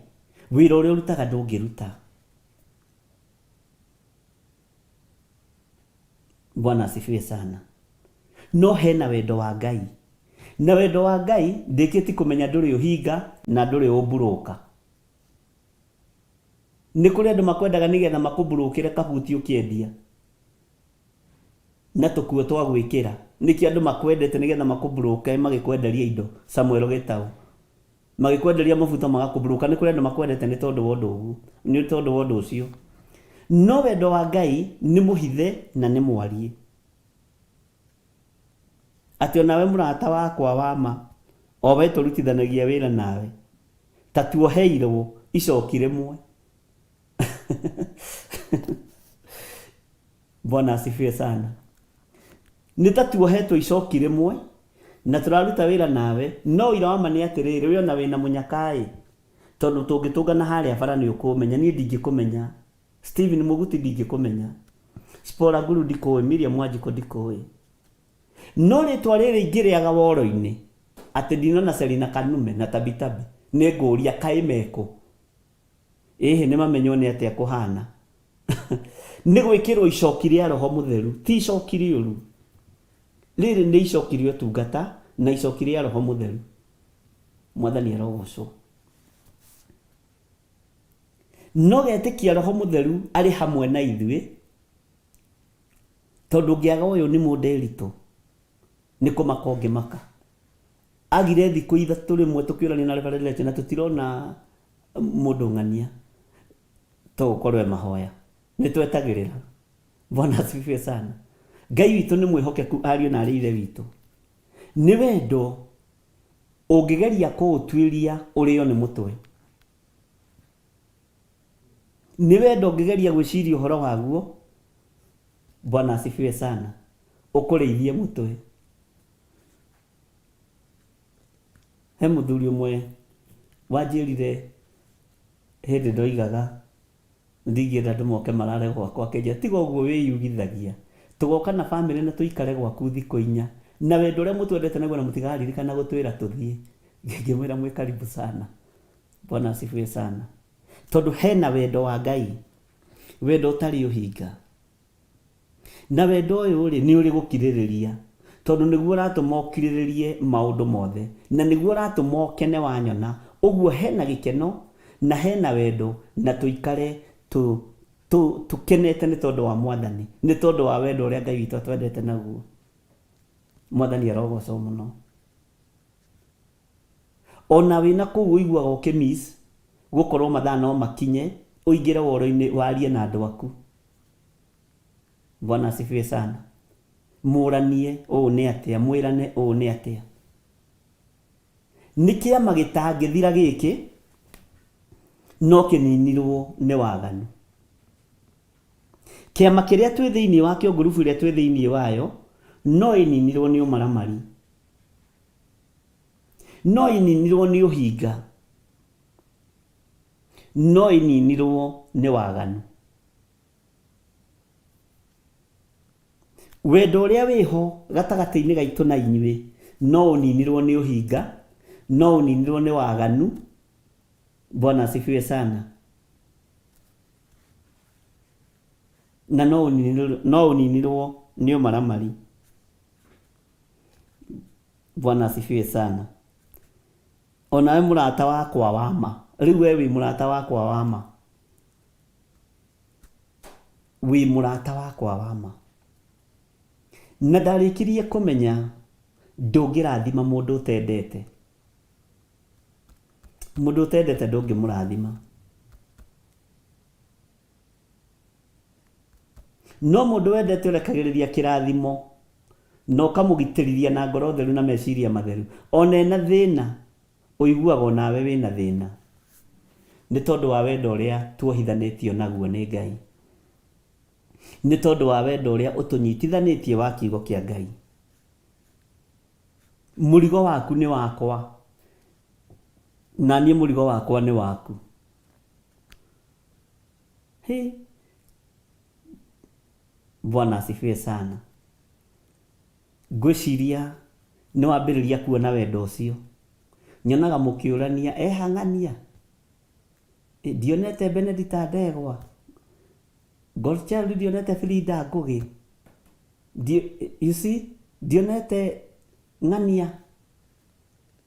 wĩra ũrĩa ũrutaga ndũngĩruta. Bwana asifiwe sana. No hena wendo wa Ngai. Na wendo wa Ngai ndĩkĩti kũmenya ndũrĩ ũhinga na ndũrĩ ũmburũka. Nĩ kũrĩ andũ makwendaga nĩgetha makũmburũkĩre kabuti ũkĩendia. Na tũkuo twa gwĩkĩra. Nĩkĩ andũ makwendete nĩgetha makũmburũke magĩkwenderia indo. Samuel Gĩtaũ. Magĩkwenderia mabuta magakũmburũka. Nĩ kũrĩ andũ makwendete nĩ tondũ wa ũndũ ũguo. Nĩ tondũ wa ũndũ ũcio. No wendo wa Ngai nĩ mũhithe na nĩ mwarie. Atĩ onawe mũrata wakwa wa ma, o we tũrutithanagia wĩra nawe, ta tuoheirwo icoki rĩmwe. Bwana asifiwe sana. Nĩ ta tuohetwo icoki rĩmwe na tũraruta wĩra nawe, no ira wa ma nĩ atĩrĩrĩ, we ona wĩna mũnyakaĩ, tondũ tũngĩtũngana harĩa bara nĩ ũkũmenya. Niĩ ndingĩkũmenya. Stephen Mũguti ndingĩkũmenya. Spora Nguru ndikũĩ, Miriam Wanjikũ ndikũĩ. No rĩtwa rĩrĩ ingĩrĩaga woro-inĩ atĩ ndinona Selina Kanume na Tabitabi nĩ ngũria kaĩ mekũ. Ĩhĩ nĩ mamenywo nĩ atĩa kũhana. Nĩ gwĩkĩrwo icoki rĩa Roho Mũtheru, ti icoki rĩũru. Rĩrĩ nĩ icoki rĩa ũtungata na icoki rĩa Roho Mũtheru. Mwathani arogocwo. No getĩkia Roho Mũtheru arĩ hamwe na ithuĩ, tondũ ngĩaga ũyũ nĩ mũndĩritũ, nĩ kũmaka ũngĩmaka. Agire thikũ ithatũ rĩmwe tũkĩũrania na Reverend Leche na tũtirona mũndũ ng'ania, tũgũkorwo mahoya, nĩ twetagĩrĩra. Bwana asifiwe sana. Ngai witũ nĩ mwĩhokeku, ariũ na arĩ ithe witũ. Nĩ wendo ũngĩgeria kũũtuĩria ũrĩo nĩ mũtwe. Nĩ wendo ũngĩgeria gwĩciria ũhoro waguo, Bwana asifiwe sana, ũkũrĩithie mũtwe. He mũthuri ũmwe wanjĩrire hĩndĩ ndoigaga ndingĩenda andũ moke marare gwakwa, akĩnjĩra tiga ũguo wĩyugithagia, tũgoka na bamĩrĩ na tũikare gwaku thikũ 4, na wendo ũrĩa mũtwendete naguo na mũtigaririkana gũtwĩra tũthiĩ. Ngĩmwĩra mwĩ karibu sana. Bwana asifiwe sana. Tondũ hena wendo wa Ngai, wendo ũtarĩ ũhinga. Na wendo ũyũ rĩ nĩ ũrĩ gũkirĩrĩria, tondũ nĩguo ũratũma ũkirĩrĩrie maũndũ mothe, na nĩguo ũratũma ũkene wanyona. Ũguo hena gĩkeno na hena wendo, na tũikare tũkenete nĩ tondũ wa Mwathani, nĩ tondũ wa wendo ũrĩa Ngai witũ atwendete naguo. Mwathani arogocwo mũno. Ona wĩna kũu ũiguaga ũkĩmiss gũkorwo mathaa no makinye ũingĩre woro-inĩ warie na andũ aku. Bwana asifiwe sana. Mũranie ũũ nĩ atĩa, mwĩrane ũũ nĩ atĩa. Nĩ kĩama gĩtangĩthira gĩkĩ, no kĩninirwo nĩ waganu. Kĩama kĩrĩa twĩ thĩinĩ wakĩo, ngurubu ĩrĩa twĩ thĩinĩ wayo, no ĩninirwo nĩ ũmaramari, no ĩninirwo nĩ ũhinga, no ĩninirwo nĩ waganu. Wendo ũrĩa wĩho gatagatĩ-inĩ gaitũ na inyuĩ no ũninirwo nĩ ũhinga, no ũninirwo nĩ waganu. Bwana asifiwe sana. Na no ũninirwo nĩ ũmaramari. Bwana asifiwe sana. Onawe mũrata wakwa wama, rĩu we wĩ mũrata wakwa wama, wĩ mũrata wakwa wama. Na ndarĩkirie kũmenya ndũngĩrathima mũndũ ũtendete. Mũndũ ũtendete ndũngĩmũrathima. No mũndũ wendete ũrekagĩrĩria kĩrathimo, no kamũgitĩrithia na ngoro theru na meciria matheru. Ona ena thĩna ũiguaga onawe wĩna thĩna, nĩ tondũ wa wendo ũrĩa tuohithanĩtio naguo nĩ Ngai, nĩ tondũ wa wendo ũrĩa ũtũnyitithanĩtie wa kiugo kĩa Ngai. Mũrigo waku nĩ wakwa, na niĩ mũrigo wakwa nĩ waku. Bwana asifiwe sana. Ngwĩciria nĩ wambĩrĩria kuona wendo ũcio. Nyonaga mũkĩũrania ehang'ania, ndionete Benedita Ndegwa, Godchild ndionete Frida Ngugi, you see, ndionete Ng'ania,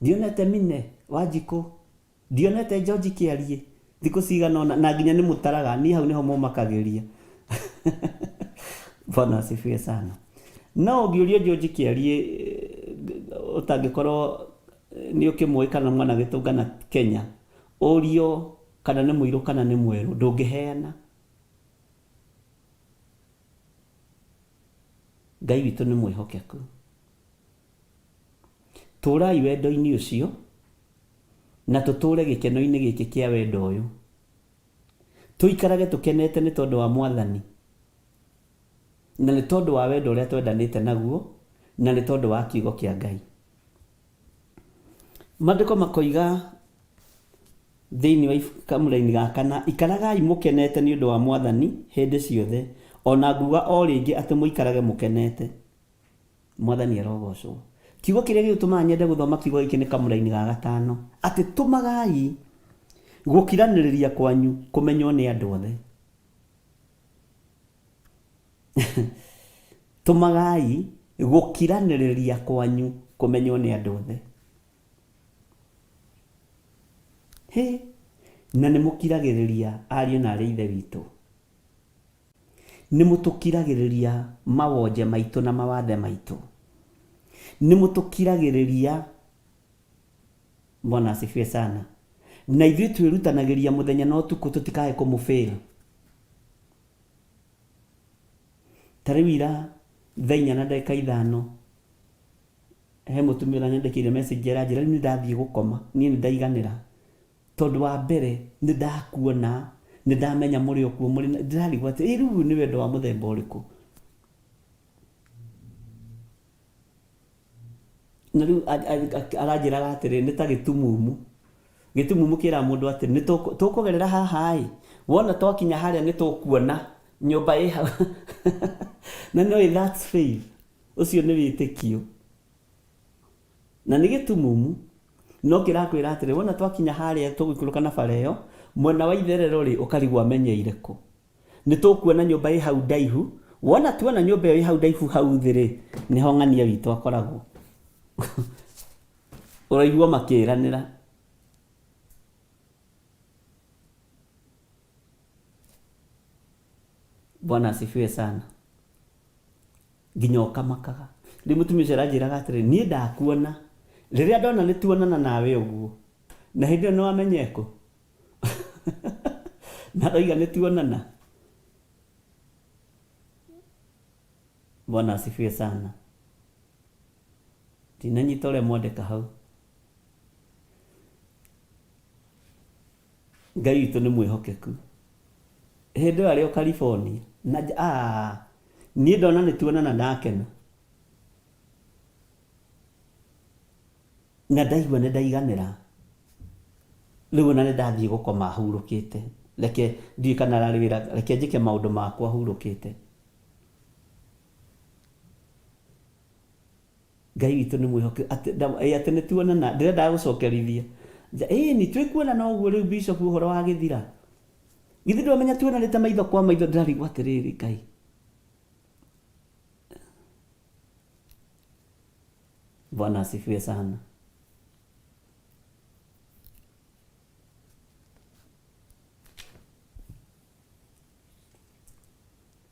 ndionete Mine Wanjikũ, ndionete George Kĩarie. Thikũ cigana ona na nginya nĩ mũtaraga, niĩ hau nĩho mũmakagĩria. Bwana asifiwe sana. No ũngĩũrio George Kĩarie ũtangĩkorwo nĩ ũkĩmũĩ kana mwana gĩtũngana Kenya, ũrio kana nĩ mũirũ kana nĩ mwerũ, ndũngĩheana. Ngai witũ nĩ mwĩhokeku. Tũrai wendo-inĩ ũcio na tũtũre gĩkeno-inĩ gĩkĩ kĩa wendo ũyũ. Tũikarage tũkenete nĩ tondũ wa Mwathani, na nĩ tondũ wa wendo ũrĩa twendanĩte naguo, na nĩ tondũ wa kiugo kĩa Ngai. Maandĩko makoiga thĩinĩ wa kamũra-inĩ gaka, na ikaragai mũkenete nĩ ũndũ wa Mwathani hĩndĩ ciothe. ona nguga o rĩngĩ atĩ mũikarage mũkenete. Mwathani arogocwo. Kiugo kĩrĩa gĩtũmaga nyende gũthoma kiugo gĩkĩ nĩ Kamũra-inĩ ga 5 atĩ tũmagai gũkiranĩrĩria kwanyu kũmenywo nĩ andũ othe. Tũmagai gũkiranĩrĩria kwanyu kũmenywo nĩ andũ othe. Na nĩ mũkiragĩrĩria ariũ na arĩ ithe witũ. Nĩ mũtũkiragĩrĩria mawonje maitũ na mawathe maitũ. Nĩ mũtũkiragĩrĩria. Bwana asifiwe sana. Na ithuĩ twĩrutanagĩria mũthenya na ũtukũ tũtikae kũmũfail. Tarĩu ira 4:05 he mũtumia ũranyandĩkĩire message njĩra nĩ ndathiĩ gũkoma, niĩ nĩ ndaiganĩra. Tondũ wa mbere nĩ ndakuona, nĩ ndamenya mũrĩ o kuo mũrĩ ndĩrarigwo atĩ rĩu nĩ wendo wa mũthemba ũrĩkũ. Na rĩu aranjĩraga atĩrĩ nĩ ta gĩtumumu. Gĩtumumu kĩra mũndũ atĩ nĩ tũkũgerera haha wona twakinya harĩa nĩ tũkuona nyũmba ĩ hau. Na no that's faith. Ũcio nĩ wĩtĩkio. Na nĩ gĩtumumu no kĩrakwĩra atĩrĩ wona twakinya harĩa tũgũikũrũka na bara ĩyo mwena wa itherero rĩ ũkarigwo amenyeire kũ. Nĩ tũkuona nyũmba ĩ hau ndaihu, wona tuona nyũmba ĩyo ĩ hau ndaihu hau thĩ rĩ nĩho ng'ania witũ akoragwo. Ũraigua makĩranĩra. Bwana asifiwe sana. Nginya ũkamakaga. Rĩu mũtumia ũcio aranjĩraga atĩrĩ niĩ ndakuona. Rĩrĩa ndona nĩ tuonana nawe ũguo. Na hĩndĩ ĩyo nĩ wamenyeko. Na roiga nĩ tuonana. Bwana asifiwe sana. Tinanyita ũrĩa mwandĩka hau. Ngai witũ nĩ mwĩhokeku. Hĩndĩ ĩyo arĩ o California. Niĩ ndona nĩ tuonana ndakena. Na ndaigua nĩ ndaiganĩra. Rĩu ona nĩ ndathiĩ gũkoma hurũkĩte. Reke ndiĩ kana ararĩ wĩra, reke njĩke maũndũ makwa hurũkĩte. Ngai witũ nĩ mwĩhokeku atĩ nĩ tuonana ndĩrenda gũcokerithia. Nĩ twĩkuonana ũguo rĩu Bishop ũhoro wa gĩthira. Githĩ ndwamenya tuonanĩte maitho kwa maitho ndĩrarigwo atĩrĩrĩ Ngai. Bwana asifiwe sana.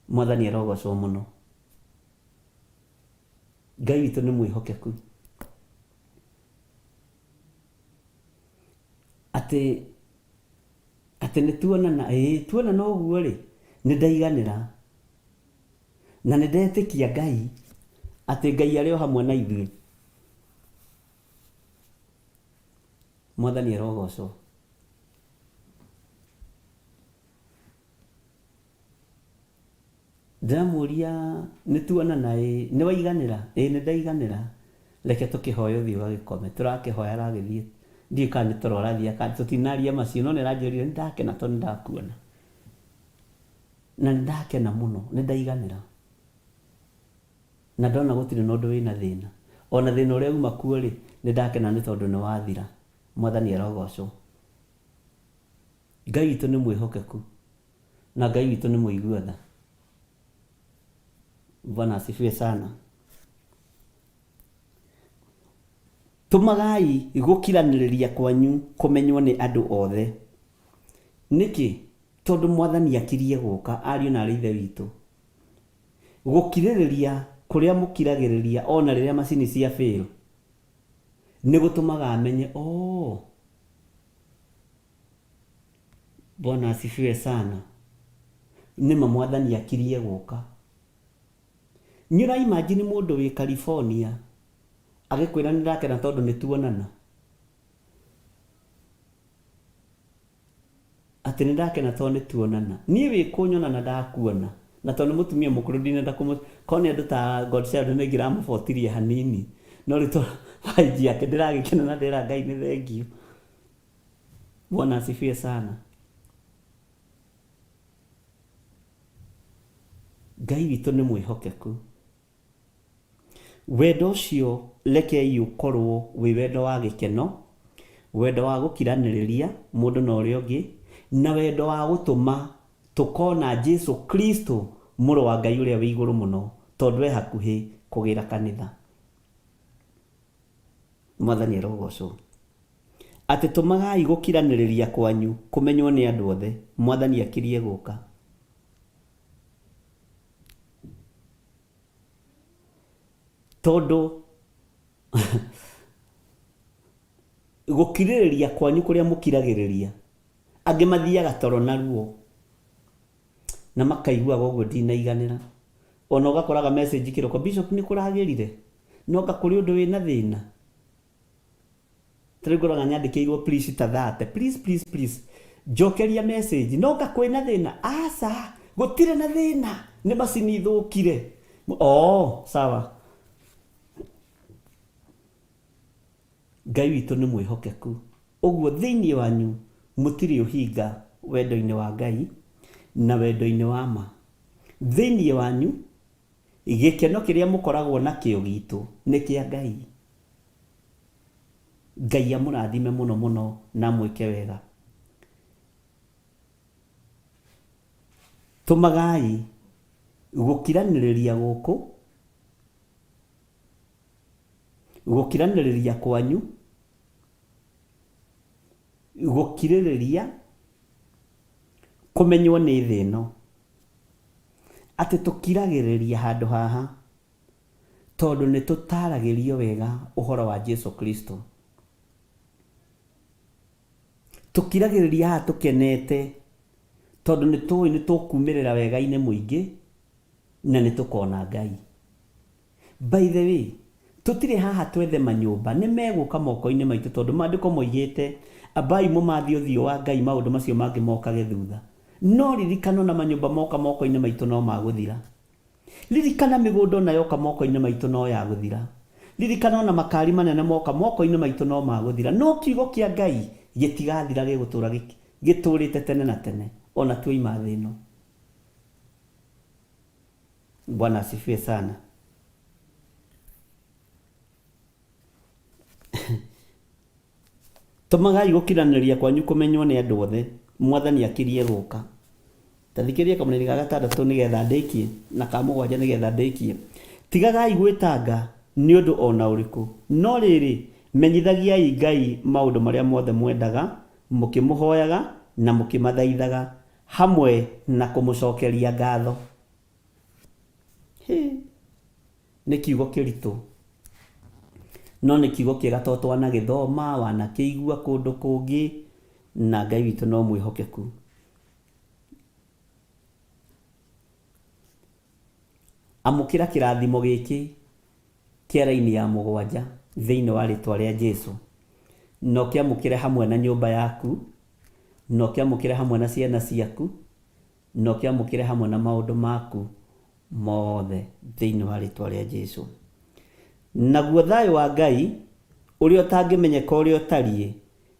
Mwathani arogocwo mũno. Ngai witũ nĩ mwĩhokeku. Atĩ nĩ tuonana, tuonana ũguo rĩ nĩ ndaiganĩra. Na nĩ ndetĩkia Ngai atĩ Ngai arĩ o hamwe na ithuĩ. Mwathani arogocwo. Ndamũria nĩ tuonana nĩ waiganĩra? Nĩ ndaiganĩra. Reke tũkĩhoya ũthiĩ ũgagĩkome. Tũrakĩhoya ragĩthiĩ. Ndiĩ kana nĩ toro ũrathiĩ kana tũtinaria macio no nĩ ranjĩrire nĩ ndakena tondũ nĩ ndakuona. Na nĩ ndakena mũno, nĩ ndaiganĩra. Na ndona gũtirĩ na ũndũ wĩna thĩna. Ona thĩna ũrĩa uma kuo rĩ nĩ ndakena nĩ tondũ nĩ wathira. Mwathani arogocwo. Ngai witũ nĩ mwĩhokeku. Na Ngai witũ nĩ mũigua tha. Bwana asifiwe sana. Tũmagai gũkiranĩrĩria kwanyu kũmenywo nĩ andũ othe. Nĩkĩ? Tondũ Mwathani akirie gũka ariũ na arĩ ithe witũ. Gũkirĩrĩria kũrĩa mũkiragĩrĩria ona rĩrĩa macini cia fail. Nĩ gũtũmaga amenye Bwana asifiwe sana. Nĩma Mwathani akirie gũka. Nyũra imagine mũndũ wĩ California agĩkwĩra nĩ ndakena tondũ nĩ tuonana. Atĩ nĩ ndakena tondũ nĩ tuonana. Niĩ wĩ kũnyona na ndakuona. Na tondũ nĩ mũtumia mũkũrũ ndinenda kone andũ ta Godchild nĩ ngĩramũbotirie hanini. No rĩtwa haiji yake ndĩragĩkena na ndĩra Ngai nĩ thengio. Bwana asifiwe sana. Ngai witũ nĩ mwĩhokeku. Wendo ũcio rekei ũkorwo wĩ wendo wa gĩkeno, wendo wa gũkiranĩrĩria mũndũ na ũrĩa ũngĩ, na wendo wa gũtũma tũkona Jesu Kristo mũrũ wa Ngai ũrĩa wĩ igũrũ mũno, tondũ e hakuhĩ kũgĩra kanitha. Mwathani arogocwo. Atĩ tũmagai gũkiranĩrĩria kwanyu kũmenywo nĩ andũ othe, Mwathani akirie gũka. Tondũ gũkirĩrĩria kwanyu kũrĩa mũkiragĩrĩria, angĩ mathiaga toro na ruo na makaiguaga ũguo ndinaiganĩra. Ona ũgakoraga message kĩroko, Bishop nĩ kũragĩrire, no ngakũrĩ ũndũ wĩna thĩna. Tarĩu ngoraga nyandĩkĩirwo please ta thate, please njokeria message, no ngakwĩ na thĩna. Aca, gũtirĩ na thĩna, nĩ macini ithũkire. Sawa. Ngai witũ nĩ mwĩhokeku. Ũguo thĩinĩ wanyu mũtirĩ ũhinga wendo-inĩ wa Ngai na wendo-inĩ wa ma. Thĩinĩ wanyu gĩkeno kĩrĩa mũkoragwo nakĩo gitũ nĩ kĩa Ngai. Ngai amũrathime mũno mũno na mwĩke wega. Tũmagai gũkiranĩrĩria gũkũ, gũkiranĩrĩria kwanyu, gũkirĩrĩria kũmenywo nĩ thĩ ĩno. Atĩ tũkiragĩrĩria handũ haha tondũ nĩ tũtaragĩrio wega ũhoro wa Jesu Kristo. Tũkiragĩrĩria haha tũkenete tondũ nĩ tũĩ nĩ tũkumĩrĩra wega-inĩ mũingĩ na nĩ tũkona Ngai. By the way, tũtirĩ haha twethe manyũmba, nĩ megũka moko-inĩ maitũ tondũ maandĩko moigĩte ambai mũmathiĩ ũthiũ wa Ngai maũndũ macio mangĩ mokage thutha. No ririkano na manyũmba moka moko-inĩ maitũ no magũthira. Ririkana mĩgũnda ona yoka moko-inĩ maitũ no ya gũthira. Ririkana ona makari manene moka moko-inĩ maitũ no magũthira. No kiugo kĩa Ngai gĩtigathira, gĩgũtũra gĩtũrĩte tene na tene ona tuoima thĩ ĩno. Bwana asifiwe sana. Tũmagai gũkiranĩria kwanyu kũmenywo nĩ andũ othe, Mwathani akirie gũka. Tathikĩria kamũnini ga gatandatũ nĩgetha ndĩkie na ka mũgwanja nĩgetha ndĩkie. Tigagai gwĩtanga nĩ ũndũ ona ũrĩkũ, no rĩrĩ menyithagiai Ngai maũndũ marĩa mothe mwendaga, mũkĩmũhoyaga na mũkĩmathaithaga hamwe na kũmũcokeria ngatho. Nĩ kiugo kĩritũ, no nĩ kiugo kĩega tondũ twanagĩthoma, wanakĩigua kũndũ kũngĩ, na Ngai witũ no mwĩhokeku. Amũkĩra kĩrathimo gĩkĩ kĩa raini ya mũgwanja thĩinĩ wa rĩtwa rĩa Jesu. No kĩamũkĩre hamwe na nyũmba yaku, no kĩamũkĩre hamwe na ciana ciaku, no kĩamũkĩre hamwe na maũndũ maku mothe thĩinĩ wa rĩtwa rĩa Jesu. Naguo thayũ wa Ngai ũrĩa ũtangĩmenyeka ũrĩa ũtariĩ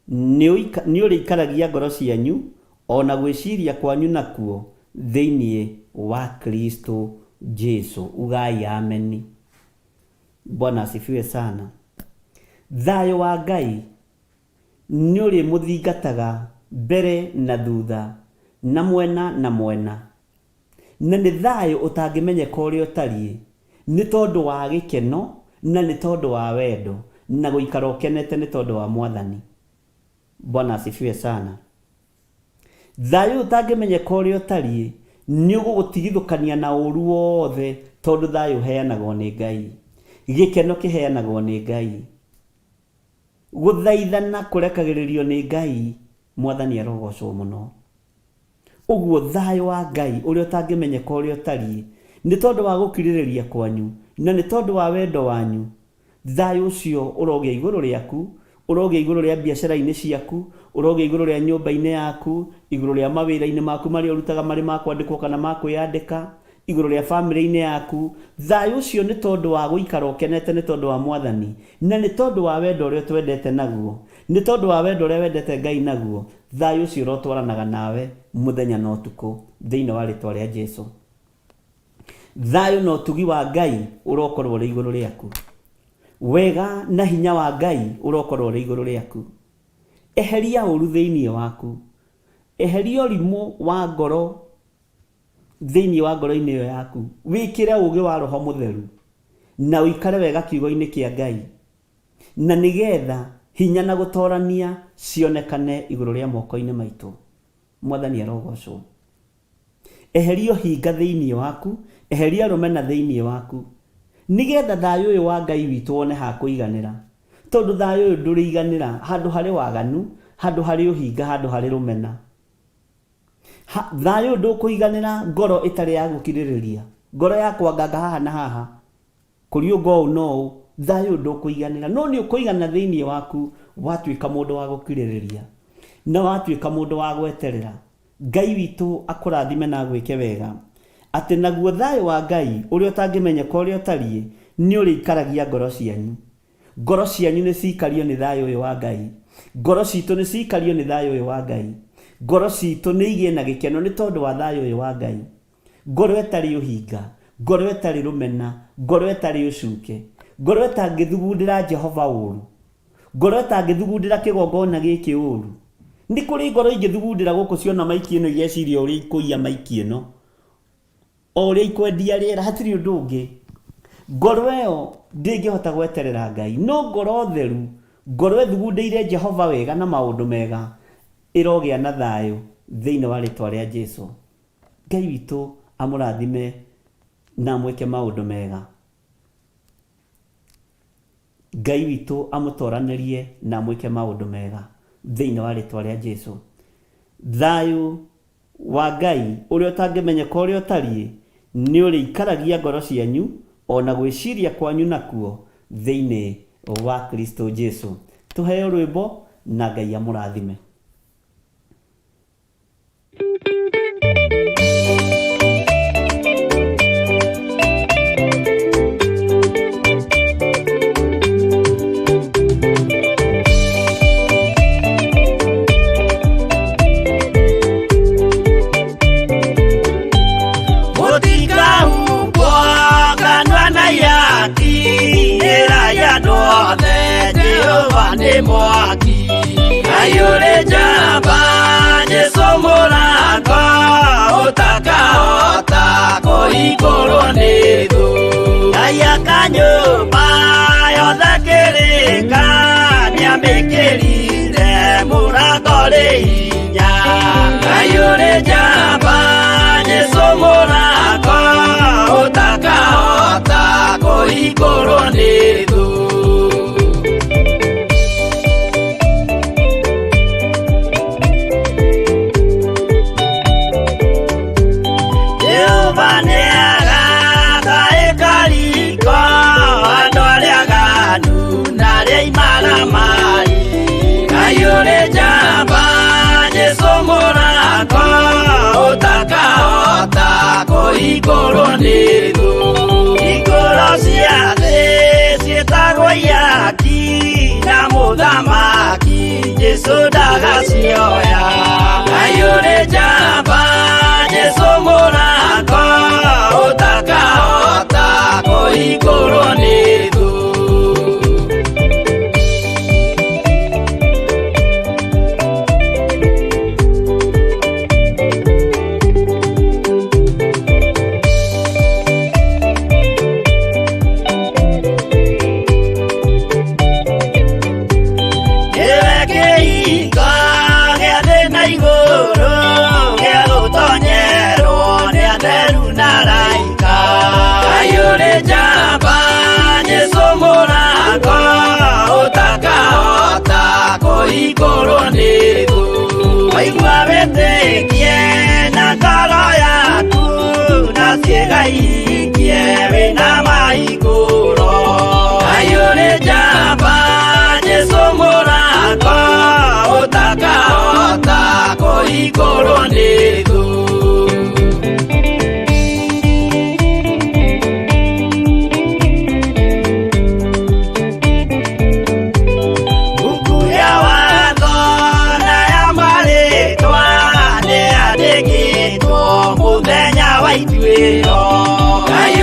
nĩ ũrĩikaragia ngoro cianyu ona gwĩciria kwanyu nakuo thĩinĩ wa Kristo Jesu. Ugai ameni. Bwana asifiwe sana. Thayũ wa Ngai nĩ ũrĩ mũthingataga mbere na thutha na mwena na mwena, na nĩ thayũ ũtangĩmenyeka ũrĩa ũtariĩ, nĩ tondũ wa gĩkeno na nĩ tondũ wa wendo na gũikara ũkenete nĩ tondũ wa Mwathani. Bwana asifiwe sana. Thayũ ũtangĩmenyeka ũrĩa ũtariĩ nĩ ũgũgũtigithũkania na ũru wothe tondũ thayũ ũheanagwo nĩ Ngai, gĩkeno kĩheanagwo nĩ Ngai, gũthaithana kũrekagĩrĩrio nĩ Ngai. Mwathani arogocwo mũno. Ũguo thayũ wa Ngai ũrĩa ũtangĩmenyeka ũrĩa ũtariĩ nĩ tondũ wa gũkirĩrĩria kwanyu na nĩ tondũ wa wendo wanyu. Thayũ ũcio ũrogĩa igũrũ rĩaku, ũrogĩa igũrũ rĩa biacara-inĩ ciaku, ũrogĩa igũrũ rĩa nyũmba-inĩ yaku, igũrũ rĩa mawĩra-inĩ maku marĩa ũrutaga marĩ ma kwandĩkwo kana ma kwĩyandĩka, igũrũ rĩa bamĩrĩ-inĩ yaku. Thayũ ũcio nĩ tondũ wa gũikara ũkenete nĩ tondũ wa Mwathani na nĩ tondũ wa wendo ũrĩa twendete naguo, nĩ tondũ wa wendo ũrĩa wendete Ngai naguo. Thayũ ũcio ũrotwaranaga nawe mũthenya na ũtukũ thĩinĩ wa rĩtwa rĩa Jesu. thayo na utugi wa Ngai urokorwo ri iguru riaku. Wega na hinya wa Ngai urokorwo ri iguru riaku. Eheria uru thiini waku. Eheria urimu wa ngoro thiini wa ngoro-ini yo yaku. Wikire ugi wa Roho Mutheru na uikare wega kiugo-ini kia Ngai, na nigetha hinya na gutorania cionekane iguru ria moko-ini maitu. Mwathani arogocwo. Eheria hinga thiini waku, eheria rumena thiini waku, nigetha thayo uyu wa Ngai witu wone ha kuiganira. Tondu thayo uyu nduriiganira handu hari waganu, handu hari uhinga, handu hari rumena. Thayo ndukuiganira ngoro itari ya gukiririria. Ngoro yakwa nganga haha na haha kuriungo no thayo ndukuiganira, no ni ukuigana thiini waku watuika mundu wa gukiririria na watuika mundu wa gweterera. Ngai witu akurathime na gwike wega, ati naguo thayo wa Ngai uria utangimenyeka uria utarie ni uri ikaragia ngoro cianyu. Ngoro cianyu ni cikario ni thayo uyu wa Ngai. Ngoro citu ni cikario ni thayo uyu wa Ngai. Ngoro citu ni igie na gikeno ni tondu wa thayo uyu wa Ngai. Ngoro etari uhinga, ngoro etari rumena, ngoro etari ucuke, ngoro etangithugundira Jehova uru, ngoro etangithugundira kigongona giki uru. Ni kuri ngoro ingithugundira guku ciona maiki ino igeciria uri ikuia maiki ino, uri ikwendia riera, hatiri undu ungi. Ngoro eyo ndingihota gweterera Ngai, no ngoro theru, ngoro ethugundeire Jehova wega na maundu mega irogia na thayo thiini wa ritwa ria Jesu. Ngai witu amurathime na mweke maundu mega. Ngai witu amutoranirie na mweke maundu mega thiini wa ritwa ria Jesu. Thayo wa Ngai uria utangimenyeka uria utarie ni uri ikaragia ngoro cianyu ona gwiciria kwanyu nakuo thiini wa Kristo Jesu. Tuheo rwimbo na Ngai amurathime. Mwaki ayure jamba Jesu murango utakaota kuigurwo ni thu aya kanyumba yothe kirika niamikirire murango ri hinya ayure jamba Jesu murango utakaota kuigurwo ni thu. Ayure jamba Jesu murango utakaota kuigurwo ni thu iguru cia thi cietagwo iaki na muthamaki Jesu ndagacioya. Ayure jamba Jesu murango utakaota kuigurwo ni thu. Iguru ni thu waigua witikie na ngoro yaku na ciĩga ikie wĩna maigũro. Ayure jamba Jesu murango utakaota kuigurwo ni thu. Ayure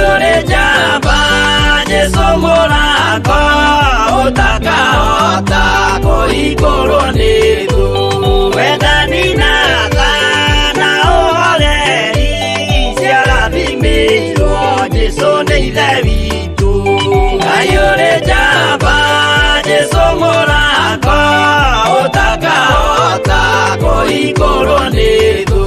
utakahota kũhingũrwo nĩ thũ. Wendani na tha na ũhoreri ciarathimĩirwo Jesũ nĩ ithe witũ. Ngai ũrĩ njamba, Jesũ mũrango, ũtakahota kũhingũrwo nĩ thũ.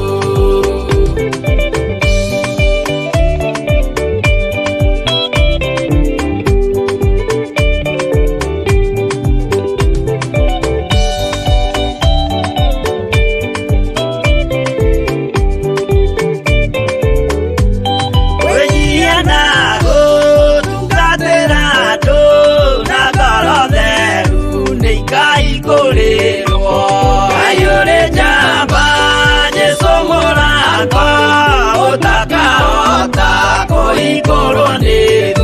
Kũhingũrwo nĩ thũ.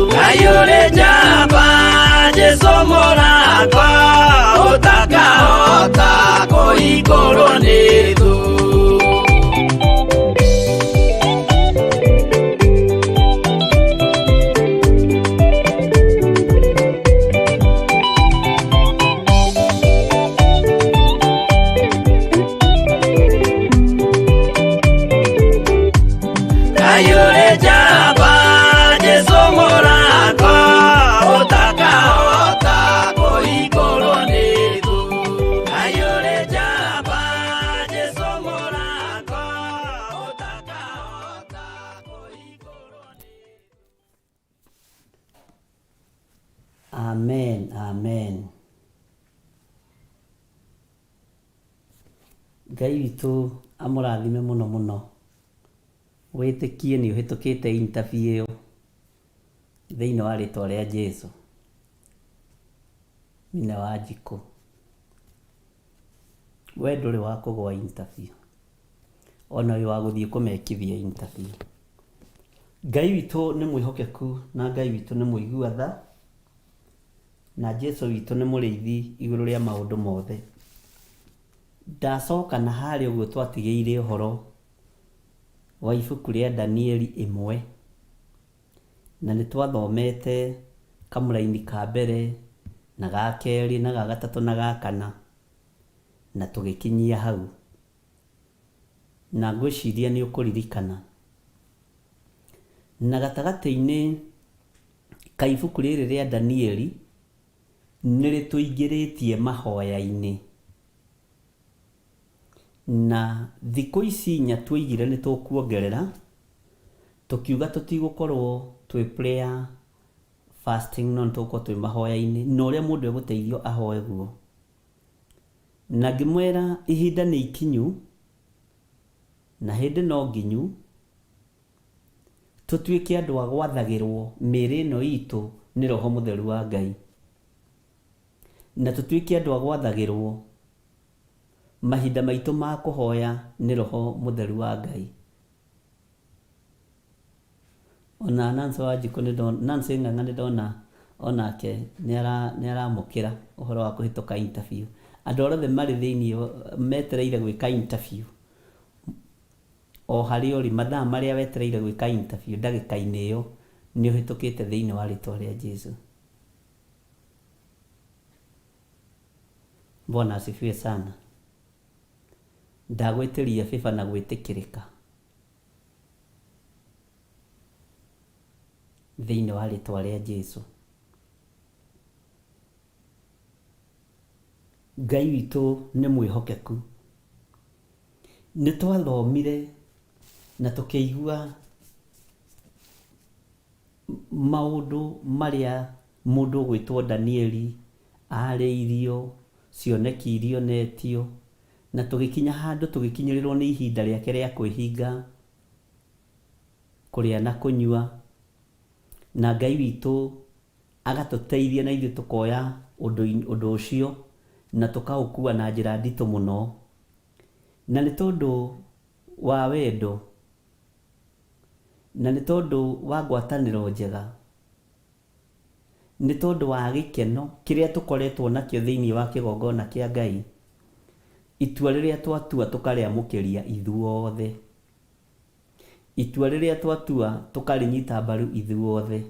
Ngai ũrĩ njamba, Jesũ mũrango, ũtakahota kũhingũrwo nĩ thũ. Ngai ũrĩ njamba, Jesũ mũrango, ũtakahota kũhingũrwo nĩ thũ. Ngai ũrĩ njamba, Jesũ mũrango, ũtakahota kũhingũrwo nĩ thũ. Amen, amen. Ngai witũ amũrathime mũno mũno. Wĩtĩkie nĩ ũhĩtũkĩte interview thĩinĩ wa rĩtwa rĩa Jesũ. Nyina wa Njikũ, we ndũrĩ wa kũgũa interview, ona wĩ wa gũthiĩ kũmekithia interview. Ngai witũ nĩ mwĩhokeku na Ngai witũ nĩ mũigua tha, na Jesũ witũ nĩ mũrĩithi igũrũ rĩa maũndũ mothe. Ndacoka na harĩa ũguo twatigĩire ũhoro wa ibuku rĩa Danieli 1, na nĩ twathomete kamũraini ka mbere na ga kerĩ na ga gatatũ na ga kana, na tũgĩkinyia hau. Na ngwĩciria nĩ ũkũririkana. Na gatagatĩ-inĩ ka ibuku rĩrĩ rĩa Danieli nĩ rĩtũingĩrĩtie mahoya-inĩ. Na thikũ ici inya tuoigire nĩ tũkuongerera, tũkiuga tũtigũkorwo twĩ prayer fasting, no nĩtũgũkorwo twĩ mahoya-inĩ, na ũrĩa mũndũ egũteithio ahoe guo. Na ngĩmwĩra ihinda nĩ ikinyu na hĩndĩ no nginyu tũtuĩke andũ a gwathagĩrwo mĩĩrĩ ĩno itũ nĩ Roho Mũtheru wa Ngai, na tũtuĩke andũ a gwathagĩrwo mahinda maitũ ma kũhoya nĩ Roho Mũtheru wa Ngai. Ona Nancy wa Njikũ Nancy Ng'ang'a nĩ ndona onake nĩ aramũkĩra ũhoro wa kũhĩtũka interview. Andũ othe marĩ thĩinĩ metereire gwĩka interview, o harĩ ũrĩ mathaa marĩa wetereire gwĩka interview ndagĩka-inĩ ĩyo nĩ ũhĩtũkĩte thĩinĩ wa rĩtwa rĩa Jesũ. Bwana asifiwe sana. Ndagwĩtĩria bĩba na gwĩtĩkĩrĩka thĩinĩ wa rĩtwa rĩa Jesũ. Ngai witũ nĩ mwĩhokeku. Nĩ twathomire na tũkĩigua maũndũ marĩa mũndũ gwĩtwo Danieli arĩirio, cioneki irionetio, na tũgĩkinya handũ tũgĩkinyĩrĩrwo nĩ ihinda rĩake rĩa kwĩhinga kũrĩa na kũnyua, na Ngai witũ agatũteithia na ithuĩ tũkoya ũndũ ũcio na tũkaũkua na njĩra nditũ mũno. Na nĩ tondũ wa wendo na nĩ tondũ wa ngwatanĩro njega, nĩ tondũ wa gĩkeno kĩrĩa tũkoretwo nakĩo thĩinĩ wa kĩgongona kĩa Ngai, itua rĩrĩa twatua tũkarĩamũkĩria ithuothe, itua rĩrĩa twatua tũkarĩnyita mbaru ithuothe,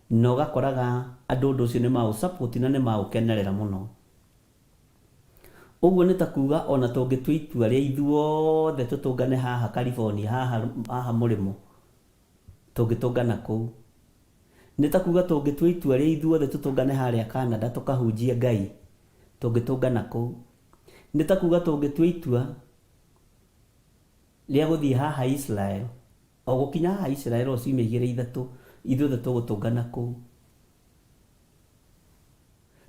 na ũgakoraga andũ ũndũ ũcio nĩ maũ-support na nĩ maũkenerera mũno. Ũguo nĩ ta kuga ona tũngĩtua itua rĩa ithuothe tũtũngane haha California, haha mũrĩmo, tũngĩtũngana kũu. Nĩ ta kuga tũngĩtua itua rĩa ithuothe tũtũngane harĩa Canada tũkahunjie Ngai, tũngĩtũngana kũu. Nĩ ta kuga tũngĩtua itua rĩa gũthiĩ haha Israel, o gũkinya haha Israel o ciumia 2-3 ithuothe tũgũtũngana kũu.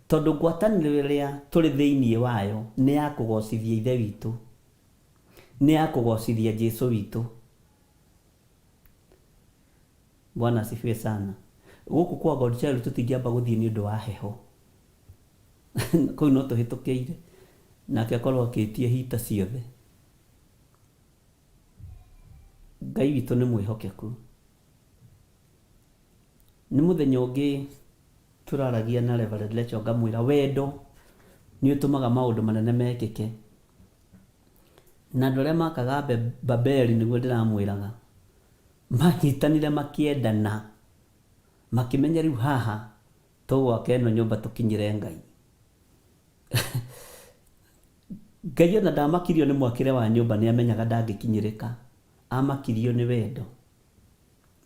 Tondũ ngwatanĩro ĩrĩa tũrĩ thĩinĩ wayo nĩ ya kũgocithia ithe witũ, nĩ ya kũgocithia Jesũ witũ. Bwana asifiwe sana. Gũkũ kwa God Child tũtingĩamba gũthiĩ nĩ ũndũ wa heho. Kũu no tũhĩtũkĩire nake akorwo akĩtie hita ciothe. Ngai witũ nĩ mwĩhokeku. Nĩ mũthenya ũngĩ turaragia na Reverend Lecho ngamwĩra wendo nĩ ũtũmaga maũndũ manene mekĩke. Na andũ arĩa makaga Babeli nĩguo ndĩramwĩraga manyitanire makĩendana, makĩmenya rĩu haha tũgwaka ĩno nyũmba tũkinyĩre Ngai. Ngai ona ndamakirio nĩ mwakĩre wa nyũmba nĩ amenyaga ndangĩkinyĩrĩka, amakirio nĩ wendo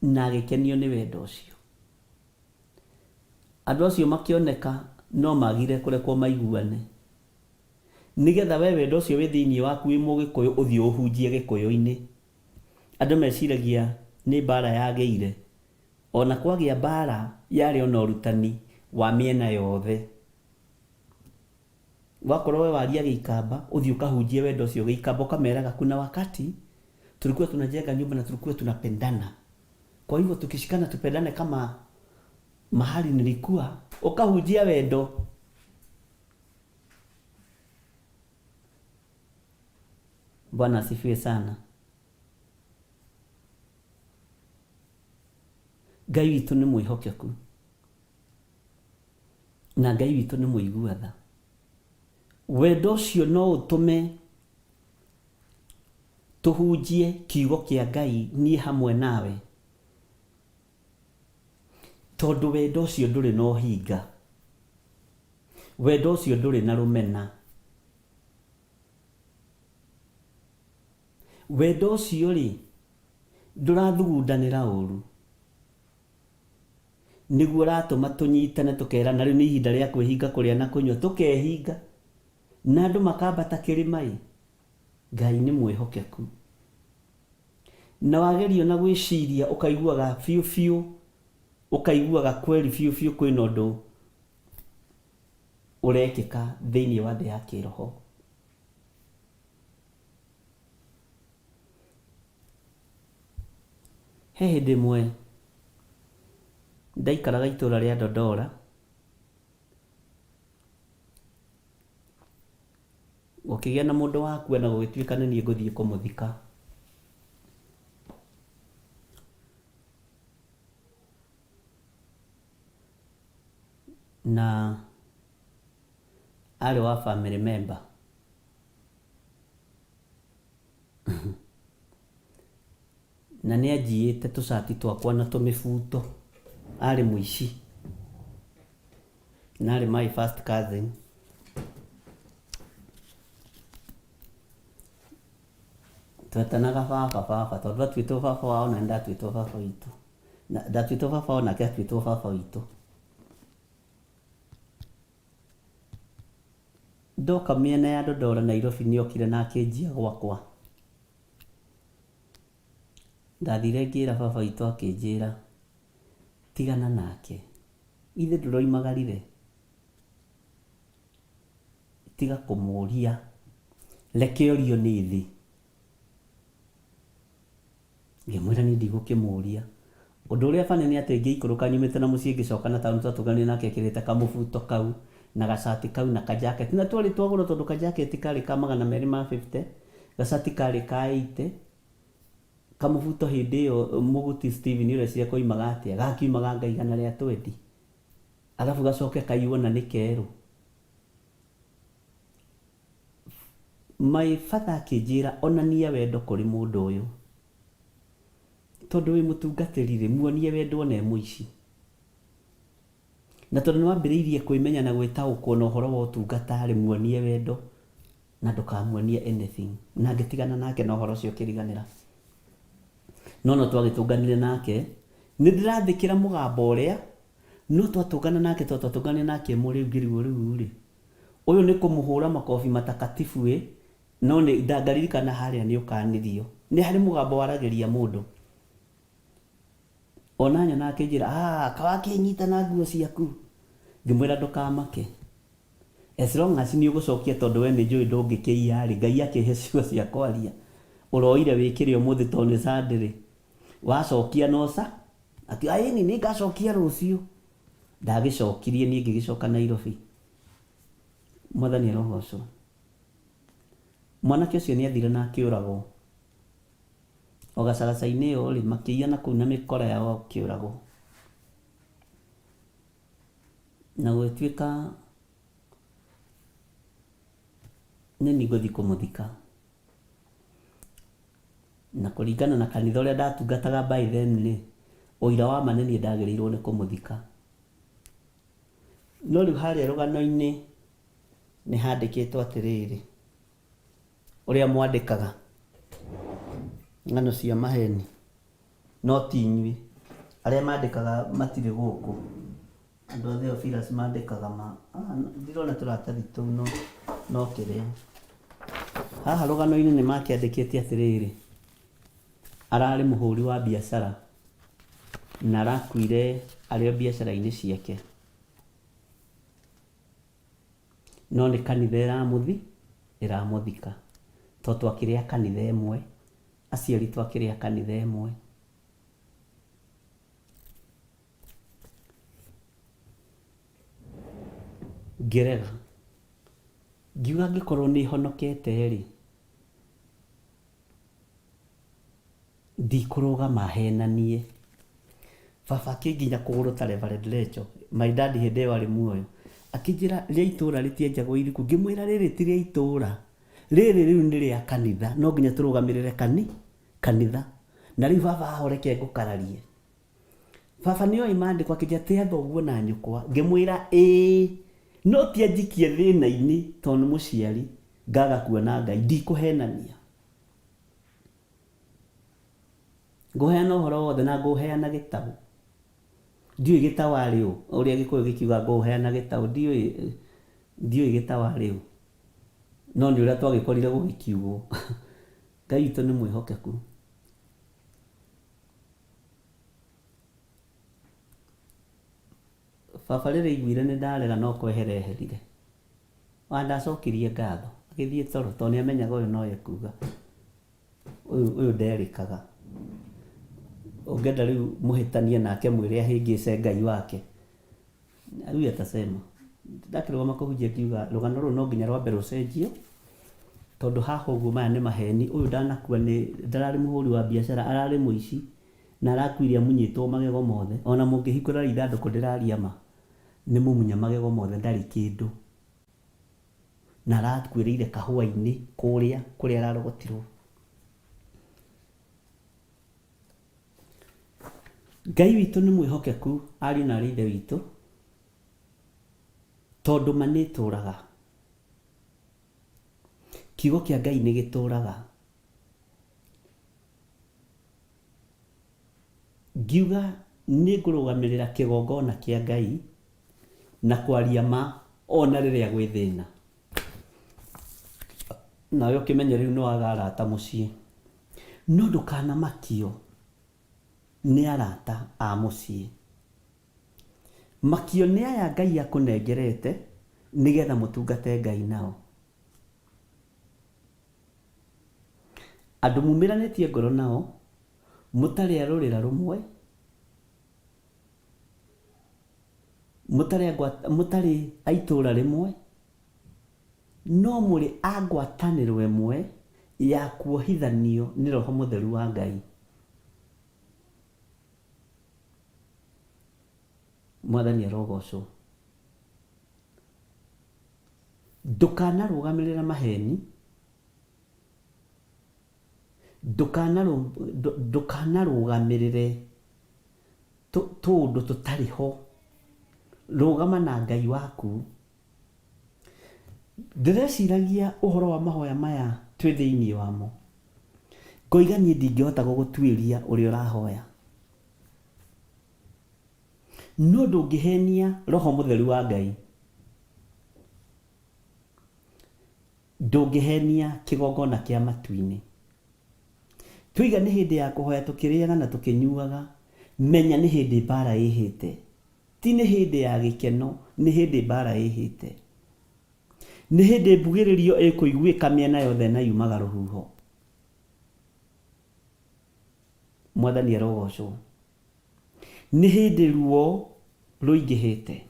na agĩkenio nĩ wendo ũcio. Andũ acio makĩoneka no magire kũrekwo maiguane, nĩgetha we wendo ũcio wĩ thĩinĩ waku wĩ Mũgĩkũyũ ũthiĩ ũhunjie Gĩkũyũ-inĩ. Andũ meciragia nĩ mbara yagĩire, ona kwagĩa mbara yarĩ ona ũrutani wa mĩena yothe. Wakorwo we waria Gĩikamba ũthiĩ ũkahunjie wendo ũcio Gĩikamba, ũkameraga kuna wakati tulikuwa tunajenga nyumba na tulikuwa tunapendana, kwa hivyo tukishikana tupendane kama mahali nilikuwa, ukahujia wendo. Bwana asifiwe sana. Ngai witũ nĩ mwĩhokeku na Ngai witũ nĩ mũiguatha. Wendo ũcio no ũtũme tuhunjie kiugo kĩa Ngai niĩ hamwe nawe, tondũ wendo ũcio ndũrĩ na ũhinga, wendo ũcio ndũrĩ na rũmena, wendo ũcio rĩ ndũrathugundanĩra ũru, nĩguo ũratũma tũnyitane tũkerana rĩu nĩ ihinda rĩa kwĩhinga kũrĩa na kũnyua, tũkehinga na andũ makambata kĩrĩma. Ngai nĩ mwĩhokeku, na wagerio na gwĩciria ũkaiguaga biũ biũ, ũkaiguaga kweli biũ biũ kwĩna ũndũ ũrekĩka thĩinĩ wa thĩ ya kĩroho. He hĩndĩ ĩmwe ndaikaraga itũũra rĩa Dodora, gũkĩgĩa na mũndũ wakua na gũgĩtuĩka nĩ niĩ ngũthiĩ kũmũthika. Na arĩ wa family member. Na nĩ anjiĩte tũcati twakwa na tũmĩbuto, arĩ mũici na arĩ my first cousin. Twetanaga baba tondũ atuĩtwo baba wao na ndatuĩtwo baba witũ, na ndatuĩtwo baba wao nake atuĩtwo baba witũ. Ndoka mĩena ya Dodora Nairobi nĩokire na akĩnjia gwakwa. Ndathire ngĩra baba witũ akĩnjĩra tigana nake, ithe ndũroimagarire, tiga kũmũria, reke orio nĩ thĩ. Ngĩmwĩra niĩ ndigũkĩmũria. Ũndũ ũrĩa bane nĩ atĩ ngĩikũrũka nyumĩte na mũciĩ ngĩcoka na taũni twatũnganire nake ekĩrĩte kamũbuto kau na gacati kau na kajaketi, na twarĩ twagũra tondũ kajaketi karĩ ka 250, gacati karĩ ka 80, kamũbuto hĩndĩ ĩyo mũguti Steven ũrĩa ciakwa oimaga atĩa, gakiumaga Ngai 120, arabu gacoke kaiywo na nĩ kerũ. My father akĩnjĩra onania wendo kũrĩ mũndũ ũyũ, tondũ wĩ mũtungatĩri rĩ muonie wendo na mũici. na tondũ nĩwambĩrĩirie kwĩmenya na gwĩtaũkwo na ũhoro wa ũtungata rĩ, muonie wendo na ndũkamuonie anything, na ngĩtigana nake na ũhoro ũcio ũkĩriganĩra. No twagĩtũnganire nake, nĩndĩrathĩkĩra mũgambo ũrĩa, no twatũngana nake twatũnganire nake mũrĩ ngĩrigwo rĩu rĩ, ũyũ nĩ kũmũhũra makobi matakatifu no nĩ ndangaririkana harĩa nĩ ũkanirio, nĩ harĩ mũgambo waragĩria mũndũ. Ona nyona akĩnjĩra kawakĩnyita na nguo ciaku, ngĩmwĩra ndũkamake, as long as nĩ ũgũcokia tondũ we nĩ njũĩ ndũngĩkĩia rĩ, Ngai akĩhe ciugo cia kwaria. Ũroire wĩkĩre ũmũthĩ tondũ nĩ Sunday rĩ, wacokia noca ĩni nĩ ngacokia rũciũ. Ndagĩcokirie, niĩ ngĩgĩcoka Nairobi. Mwathani arogocwo. Mwanake ũcio nĩ athire na akĩũragwo. O gacaraca-inĩ ĩyo rĩ, makĩiya na kũu na mĩkora yao akĩũragwo. Na gũgĩtuĩka nĩ niĩ ngũthiĩ kũmũthika. Na kũringana na kanitha ũrĩa ndatungataga by then rĩ, ũira wa ma nĩ niĩ ndagĩrĩirwo nĩ kũmũthika. No rĩu harĩa rũgano-inĩ nĩ handĩkĩtwo atĩrĩrĩ, ũrĩa mwandĩkaga ng'ano cia maheni, no ti inyuĩ. Arĩa mandĩkaga matirĩ gũkũ, andũ a Theophilus mandĩkaga ndirona tũratathi tũu no kĩrĩa. Haha rũgano-inĩ nĩ makĩandĩkĩte atĩrĩrĩ, ararĩ mũhũri wa biacara na arakuire arĩ o biacara-inĩ ciake, no nĩ kanitha ĩramũthika, to twakĩrĩ a kanitha ĩmwe, aciari twakĩrĩ a kanitha ĩmwe. Ngĩrega ngiuga angĩkorwo nĩ honokete rĩ, ndikũrũgama henanie. Baba akĩnginya kũgũrũ ta Reverend Rachel, my dad hĩndĩ ĩyo arĩ muoyo, akĩnjĩra rĩa itũũra rĩtienjagwo iriku. Ngĩmwĩra rĩrĩ ti rĩa itũũra, rĩrĩ rĩu nĩ rĩa kanitha, no nginya tũrũgamĩrĩre kanitha. Na rĩu baba ahoreke ngũkararie. Baba nĩoĩ maandĩko, akĩnjĩra tĩa thoguo na nyũkwa. Ngĩmwĩra no ti anjikie thĩna-inĩ tondũ nĩ mũciari, ngaga kuona Ngai, ndikũhenania. Ngũheana ũhoro wothe na ngũheana gĩtabu. Ndiũĩ gĩtabu arĩ ũ, ũrĩa Gĩkũyũ gĩkiuga ngũheana gĩtabu, ndiũĩ gĩtabu arĩ ũ, no nĩ ũrĩa twagĩkorire gũgĩkiugwo. Ngai witũ nĩ mwĩhokeku. Baba rĩrĩa aiguire nĩ ndarega no kwehera eherire, ndacokirie ngatho agĩthiĩ toro, tondũ nĩ amenyaga ũyũ no ekuga ũyũ nderĩkaga. Ũngĩenda rĩu mũhĩtanie nake mwĩre ahĩngĩce Ngai wake, rĩu atasema. Ndakĩrũgama kũhunjia akiuga rũgano rũrũ no nginya rwambe rũcenjio, tondũ haha ũguo maya nĩ maheni. Ũyũ ndanakua ndararĩ mũhũri wa biacara, ararĩ mũici na arakuire amunyĩtwo magego mothe. Ona mũngĩhingũra ithandũkũ ndĩraria ma, nĩ mũmunye magego mothe, ndarĩ kĩndũ, na arakuĩrĩire kahũa-inĩ kũrĩa ararogotirwo. Ngai witũ nĩ mwĩhokeku, ariũ na aarĩ a Ithe witũ, tondũ ma nĩ ĩtũũraga. Kiugo kĩa Ngai nĩ gĩtũũraga. Ngiuga nĩ ngũrũgamĩrĩra kĩgongona kĩa Ngai na kwaria ma ona rĩrĩa gwĩ thĩna. Nawe ũkĩmenya rĩu nĩ waga arata mũciĩ, no ndũkanamakio nĩ arata a mũciĩ. Makio nĩ aya Ngai akũnengerete nĩgetha mũtungate Ngai nao. Andũ mumĩranĩtie ngoro nao, mũtarĩ a rũrĩra rũmwe, mũtarĩ a itũũra rĩmwe, no mũrĩ a ngwatanĩro ĩmwe ya kuohithanio nĩ Roho Mũtheru wa Ngai. Mwathani arogocwo. Ndũkanarũgamĩrĩra maheni, ndũkanarũgamĩrĩre tũũndũ tũtarĩ ho, rũgama na Ngai waku. Ndĩreciragia ũhoro wa mahoya maya twĩ thĩinĩ wamo, ngoiga niĩ ndingĩhota gũgũtuĩria ũrĩa ũrahoya, no ndũngĩhenia Roho Mũtheru wa Ngai, ndũngĩhenia kĩgongona kĩa matu-inĩ. Twiga nĩ hĩndĩ ya kũhoya tũkĩrĩaga na tũkĩnyuaga, menya nĩ hĩndĩ mbara ĩhĩte, ti nĩ hĩndĩ ya gĩkeno, nĩ hĩndĩ mbara ĩhĩte, nĩ hĩndĩ mbugĩrĩrio ĩkũiguĩka mĩena yothe na yumaga rũhuho. Mwathani arogocwo. Nĩ hĩndĩ ruo rũingĩhĩte.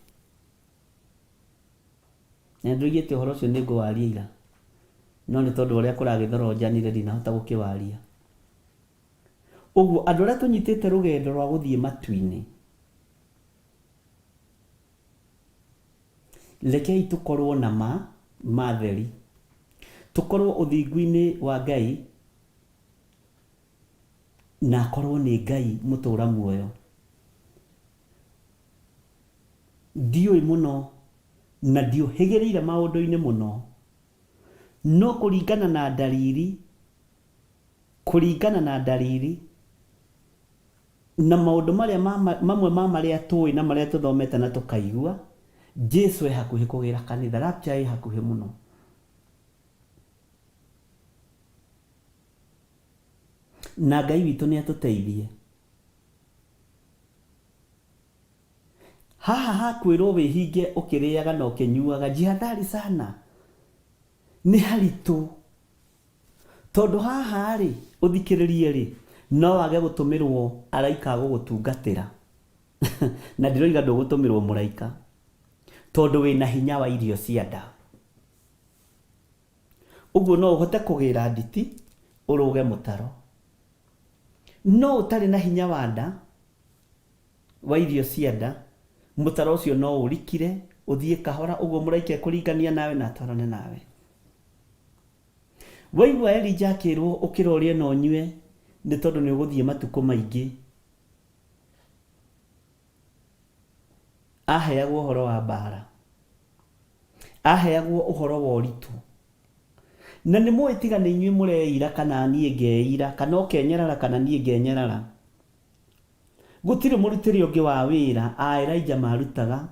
Na ndũigĩte ũhoro ũcio nĩ ngũwaria ira, no nĩ tondũ ũrĩa kũragĩthorojanire ndinahota gũkĩwaria. Ũguo andũ arĩa tũnyitĩte rũgendo rwa gũthiĩ matu-inĩ, rekei tũkorwo na matheri, tũkorwo ũthingu-inĩ wa Ngai, na akorwo nĩ Ngai mũtũra muoyo. Ndiũĩ mũno na ndiũhĩgĩrĩire maũndũ-inĩ mũno, no kũringana na ndariri na maũndũ marĩa mamwe ma marĩa tũĩ na marĩa tũthomete na tũkaigua, Jesu e hakuhĩ kũgĩra kanitha, rapture e hakuhĩ mũno. Na Ngai witũ nĩ atũteithie. Haha hakwĩrwo wĩhinge ũkĩrĩaga na ũkĩnyuaga, jihadhari sana, nĩ haritũ, tondũ haha rĩ, ũthikĩrĩrie rĩ, no wage gũtũmĩrwo araika gũgũtungatĩra. Na ndiroiga ndũgũtũmĩrwo mũraika, tondũ wĩna hinya wa irio cia nda. Ũguo no ũhote kũgĩra nditi ũrũge mũtaro, no ũtarĩ na hinya wa nda wa irio cia nda, mũtaro ũcio no ũrikire ũthiĩ kahora. Ũguo mũraika ekũringania nawe na atwarane nawe. Waigua Elija akĩrwo ũkĩra ũrĩe na ũnyue, nĩ tondũ nĩ ũgũthiĩ matukũ maingĩ. Aheagwo ũhoro wa mbara, aheagwo ũhoro wa ũritũ, na nĩ mũĩ tiga nĩ inyuĩ mũreira kana niĩ ngeira, kana ũkenyerara kana niĩ ngenyerara. Gũtirĩ mũrutĩre ũngĩ wa wĩra Elijah marutaga,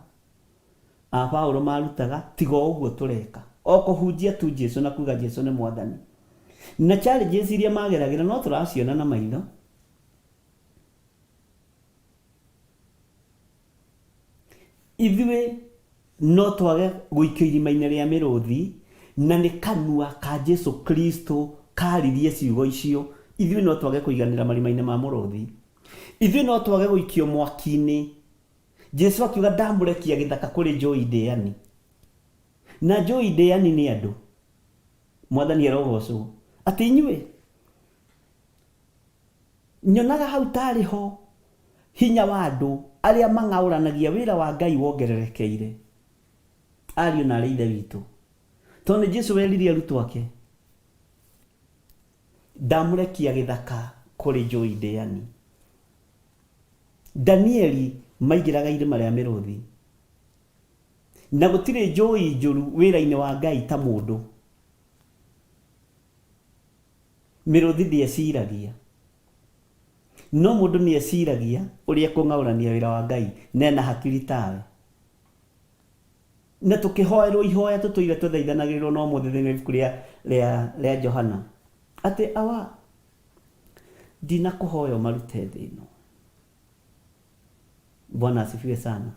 Paulo marutaga, tiga ũguo tũreka, o kũhunjia tu Jesu na kuga Jesu nĩ Mwathani. Na challenges iria mageragĩra no tũraciona na maitho. Ithuĩ no twage gũikio irima-inĩ rĩa mĩrũthi, na nĩ kanua ka Jesu Kristo karirie ciugo icio. Ithuĩ no twage kũiganĩra marima-inĩ ma mũrũthi. Ithuĩ no twage gũikio mwaki-inĩ. Jesu akiuga ndamũrekia gĩthaka kũrĩ njũĩ ndĩani. Na njũĩ ndĩani nĩ andũ. Mwathani arogocwo. Atĩ inyuĩ nyonaga hau tarĩ ho hinya wa andũ arĩa mang'aũranagia wĩra wa Ngai wongererekeire. Ariũ na arĩ ithe witũ, tondũ nĩ Jesu weririe arutwo ake, ndamũrekia gĩthaka kũrĩ njũĩ ndĩani. Danieli maigĩraga irima rĩa mĩrũthi, na gũtirĩ njũĩ njũru wĩra-inĩ wa Ngai ta mũndũ. Mĩrũthi ndĩeciragia, no mũndũ nĩ eciragia ũrĩa kũng'aũrania wĩra wa Ngai, nena hakiri tawe. Na tũkĩhoerwo ihoya tũtũire tũthaithanagĩrĩrwo no mũthĩ thĩinĩ wa ibuku rĩa Johana, atĩ awa ndinakũhoya ũmarute thĩ ĩno. Bwana asifiwe sana.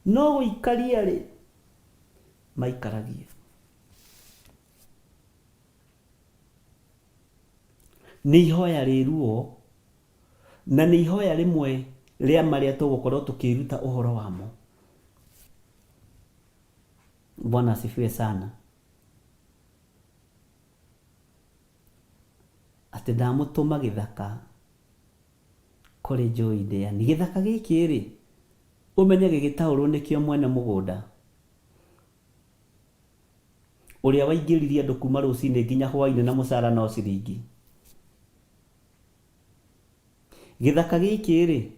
No gũikaria rĩ, maikaragie. Nĩ ihoya rĩruo, na nĩ ihoya rĩmwe rĩa marĩa tũgũkorwo tũkĩruta ũhoro wamo. Bwana asifiwe sana. Atĩ ndamũtũma gĩthaka kũrĩ njũĩ ndĩani. Gĩthaka gĩkĩ rĩ, ũmenye gĩgĩtaũrwo nĩkĩo mwene mũgũnda, ũrĩa waingĩririe andũ kuma rũcinĩ nginya hwainĩ na mũcara no ciringi. Gĩthaka gĩkĩ rĩ,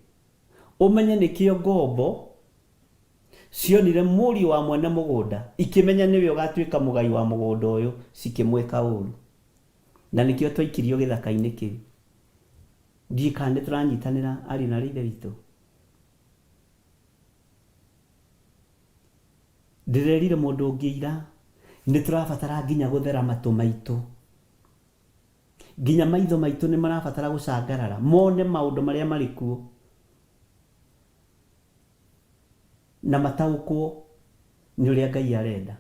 ũmenye nĩkĩo ngombo cionire mũriũ wa mwene mũgũnda ikĩmenya nĩwe ũgatuĩka mũgai wa mũgũnda ũyũ cikĩmwĩka ũru, na nĩkĩo twaikirio gĩthaka-inĩ kĩu. Ndiĩ kana nĩ tũranyitanĩra ariũ na ithe witũ. Ndĩrerire mũndũ ũngĩ ira nĩ tũrabatara nginya gũthera matũ maitũ, nginya maitho maitũ nĩ marabatara gũcangarara mone maũndũ marĩa marĩ kuo na mataũkwo nĩ ũrĩa Ngai arenda.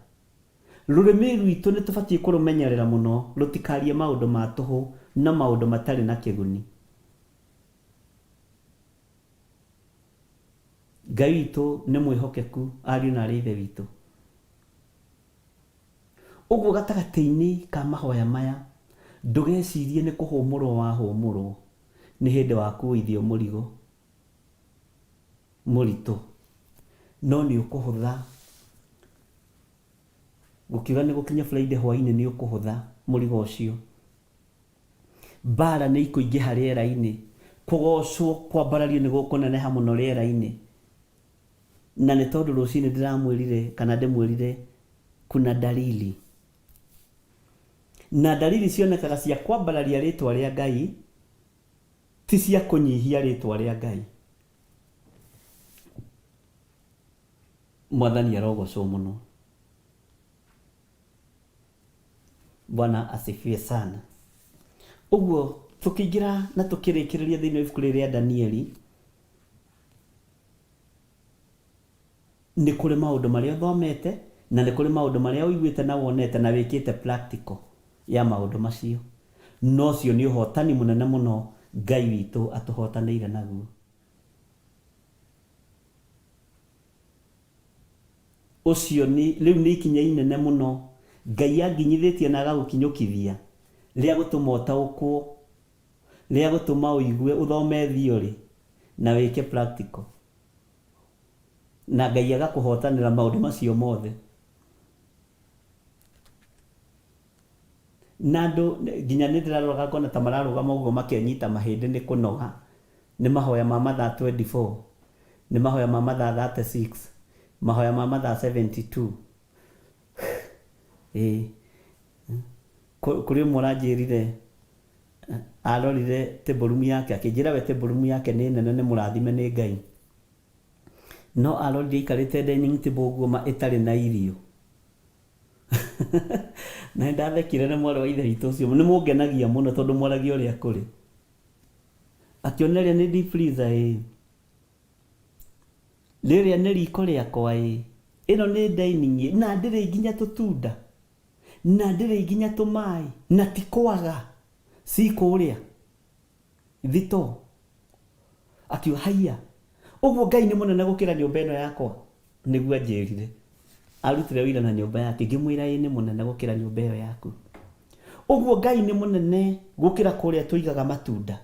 Rũrĩmĩ rwitũ nĩ tũbatiĩ kũrũmenyerera mũno rũtikarie maũndũ ma tũhũ na maũndũ matarĩ na kĩguni. Ngai witũ nĩ mwĩhokeku, ariũ na arĩ ithe witũ. Ũguo gatagatĩ-inĩ ka mahoya maya ndũgecirie nĩ kũhũmũrwo wahũmũrwo nĩ hĩndĩ wa kũigithio mũrigo mũritũ, no nĩ ũkũhũtha. Gũkiuga nĩ gũkinya Friday hwaĩ-inĩ nĩ ũkũhũtha mũrigo ũcio. Mbara nĩ ikũingĩha rĩera-inĩ, kũgocwo kwambarario nĩ gũkũneneha mũno rĩera-inĩ. Na nĩ tondũ rũcinĩ ndĩramwĩrire kana ndĩmwĩrire kuna dalili, na dalili cionekaga cia kwambararia rĩtwa rĩa Ngai, ti cia kũnyihia rĩtwa rĩa Ngai. Mwathani arogocwo mũno. Bwana asifiwe sana. Ũguo tũkĩingĩra na tũkĩrĩkĩrĩria thĩinĩ wa ibuku rĩa Danieli, nĩ kũrĩ maũndũ marĩa ũthomete na nĩ kũrĩ maũndũ marĩa ũiguĩte na wonete na wĩkĩte practical ya maũndũ macio, no cio nĩ ũhotani mũnene mũno Ngai witũ atũhotanĩire naguo. Ũcio rĩu nĩ ikinya inene mũno Ngai anginyithĩtie na agagũkinyũkithia rĩa gũtũma ũtaũkwo, rĩa gũtũma ũigue ũthome theory na wĩke practical, na Ngai agakũhotanĩra maũndũ macio mothe. Na andũ nginya nĩ ndĩrarora ngona ta mararũgama ũguo makenyita mahĩndĩ nĩ kũnoga. Nĩ mahoya ma mathaa 24, nĩ mahoya ma mathaa 36, mahoya ma mathaa 72. Kũrĩ ũmwe ũranjĩrire arorire tembũrumu yake, akĩnjĩra we tembũrumu yake nĩ nene, nĩ mũrathime nĩ Ngai, no arorire ikarĩte dining table ũguo ĩtarĩ na irio. Na ndathekire nĩ mwarĩ wa ithe witũ ũcio, nĩ mũngenagia mũno tondũ mwaragia ũrĩa kũrĩ. Akĩoneria nĩ deep freezer rĩrĩa nĩ riko rĩakwa ĩno nĩ dining, na ndĩrĩ nginya tũtunda, na ndĩrĩ nginya tũmaĩ, na ti kwaga ci kũrĩa thito. Akiuga haiya, ũguo Ngai nĩ mũnene gũkĩra nyũmba ĩno yakwa, nĩguo anjĩrire. Arutire wĩra na nyũmba yake, ngĩmwĩra nĩ mũnene gũkĩra nyũmba ĩyo yaku. Ũguo Ngai nĩ mũnene gũkĩra kũrĩa tũigaga matunda.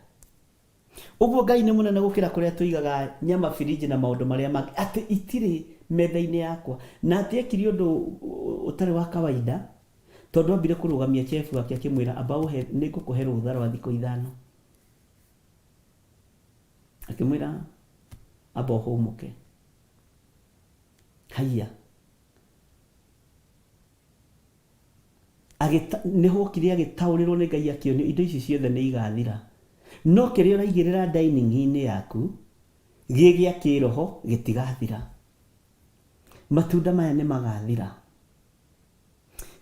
Ũguo Ngai nĩ mũnene gũkĩra kũrĩa tũigaga nyama firiji na maũndũ marĩa mangĩ, atĩ itirĩ metha-inĩ yakwa. Na atĩ ekire ũndũ ũtarĩ wa kawaida, tondũ ambire kũrũgamia chef wake akĩmwĩra amba nĩ ngũkũhe rũtha rwa thikũ 5. Akĩmwĩra amba ũhũmũke. Haiya, nĩ hokire agĩtaũrĩrwo nĩ Ngai akĩonio indo ici ciothe nĩ igathira, no kĩrĩa ũraigĩrĩra dining-inĩ yaku gĩ gĩa kĩroho gĩtigathira. Matunda maya nĩ magathira,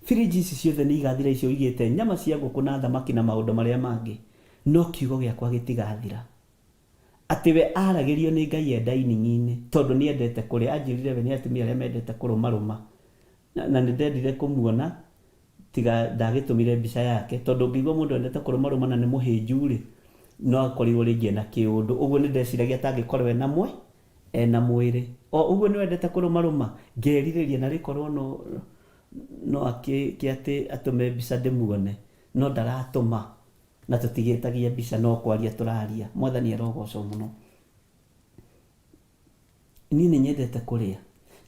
firiji ici ciothe nĩ igathira, icio igĩte nyama cia ngũkũ na thamaki na maũndũ marĩa mangĩ, no kiugo gĩakwa gĩtigathira. Atĩ we aragĩrio nĩ Ngai e dining-inĩ tondũ nĩ endete kũrĩa. Anjĩrire we nĩ atumia arĩa mendete kũrũmarũma, na nĩ ndendire kũmuona, tiga ndagĩtũmire mbica yake, tondũ ngĩigua mũndũ endete kũrũmarũma na nĩ mũhĩnju no akorirwo rĩngĩ ena kĩũndũ. Ũguo nĩ ndeciragia atangĩkorwo ena mwĩrĩ. O ũguo nĩ wendete kũrũmarũma, ngerirĩria na rĩkorwo no atĩ atũme mbica ndĩmuone, no ndaratũma, na tũtigĩtagia mbica, no kwaria tũraria. Mwathani arogocwo mũno. Niĩ nĩ nyendete kũrĩa,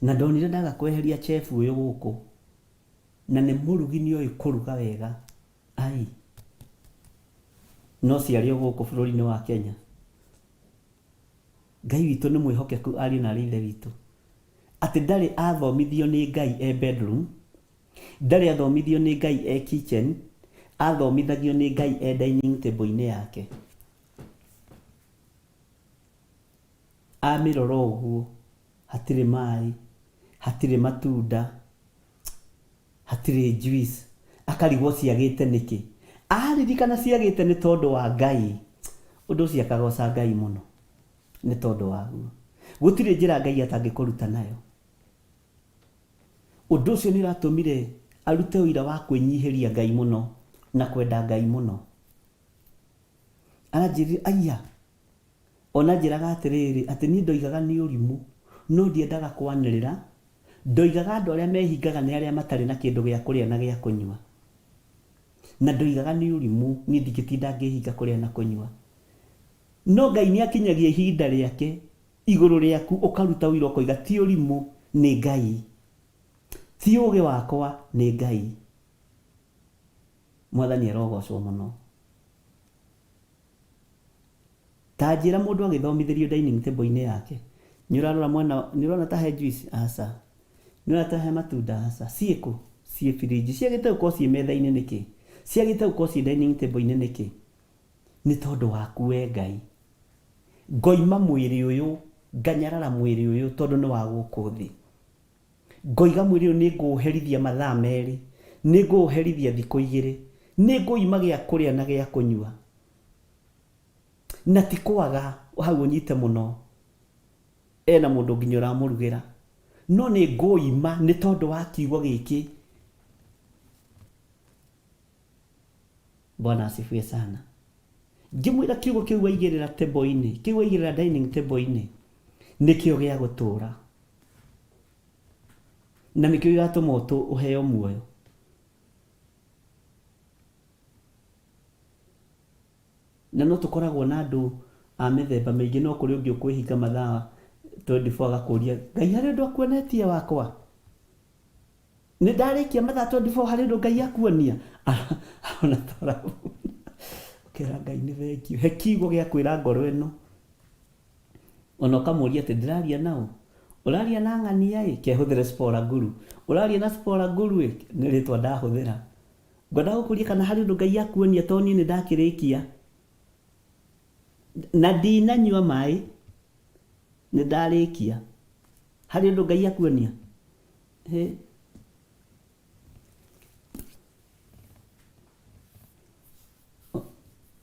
na ndonire ndaga kweheria chef ũyũ gũkũ, na nĩ mũrugi nĩ oĩ kũruga wega. No ciarĩ gũkũ bũrũri-inĩ wa Kenya. Ngai witũ nĩ mwĩhokeku, ariũ na arĩ ithe witũ. Atĩ ndarĩ athomithio nĩ Ngai e bedroom, ndarĩ athomithio nĩ Ngai e kitchen, athomithagio nĩ Ngai e dining table-inĩ yake. Amĩrora ũguo, hatirĩ maĩ, hatirĩ matunda, hatirĩ juice, akarigwo ciagĩte nĩkĩ. Aririkana ciagĩte nĩ tondũ wa Ngai. Ũndũ ũcio akagoca Ngai mũno nĩ tondũ waguo. Gũtirĩ njĩra Ngai atangĩkũruta nayo. Ũndũ ũcio nĩ ũratũmire arute ũira wa kwĩnyihĩria Ngai mũno na kwenda Ngai mũno. Aranjĩrire aya, ona njĩraga atĩrĩrĩ, atĩ niĩ ndoigaga nĩ ũrimũ, no ndiendaga kwanĩrĩra. Ndoigaga andũ arĩa mehingaga nĩ arĩa matarĩ na kĩndũ gĩa kũrĩa na gĩa kũnyua. Na ndoigaga nĩ ũrimũ, niĩ ndingĩtinda ngĩhinga kũrĩa na kũnyua. No Ngai nĩ akinyagia ihinda rĩake igũrũ rĩaku, ũkaruta ũira ũkoiga ti ũrimũ, nĩ Ngai. Ti ũũgĩ wakwa, nĩ Ngai. Mwathani arogocwo mũno. Ta njĩra mũndũ agĩthomithĩrio dining table-inĩ yake. Nĩ ũrarora mwena, nĩ ũrona ta he juice, aca. Nĩ ũrona ta he matunda, aca. Ciĩkũ? Ciĩ fridge. Ciagĩte gũkorwo ciĩ metha-inĩ nĩkĩ? Ciagĩte gũkorwo ciĩ dining table-inĩ nĩkĩ? Nĩ tondũ waku we Ngai. Ngoima mwĩrĩ ũyũ, nganyarara mwĩrĩ ũyũ tondũ nĩ wa gũkũ thĩ. Ngoiga mwĩrĩ ũyũ nĩ ngũũherithia mathaa merĩ, nĩ ngũũherithia thikũ igĩrĩ, nĩ ngũima gĩa kũrĩa na gĩa kũnyua. Na ti kwaga hau ũnyite mũno, ena mũndũ nginya ũramũrugĩra, no nĩ ngũima nĩ tondũ wa kiugo gĩkĩ. Bwana asifiwe sana. Ngĩmwĩra kiugo kĩu waigĩrĩra table-inĩ, kĩu waigĩrĩra dining table-inĩ, nĩkĩo gĩa gũtũũra. Na nĩkĩo gĩgatũma ũheo muoyo. Na no tũkoragwo na andũ a mĩthemba mĩingĩ, no kũrĩ ũngĩ ũkwĩhinga mathaa 24 agakũria, Ngai harĩ ũndũ akuonetie wakwa? Nĩ ndarĩkia mathaa 24 harĩ ũndũ Ngai akuonia? Ona tora kĩra Ngai nĩ thengio. He kiugo gĩa kwĩra ngoro ĩno. Ona ũkamũria atĩ ndĩraria nao. Ũraria na ng'ania ĩ, kehũthĩre Spora Guru. Ũraria na Spora Guru ĩ, nĩ rĩtwa ndahũthĩra. Ngwenda gũkũria kana harĩ ũndũ Ngai akuonia, to niĩ nĩ ndakĩrĩkia. Na ndinanyua maĩ, nĩ ndarĩkia. Harĩ ũndũ Ngai akuonia?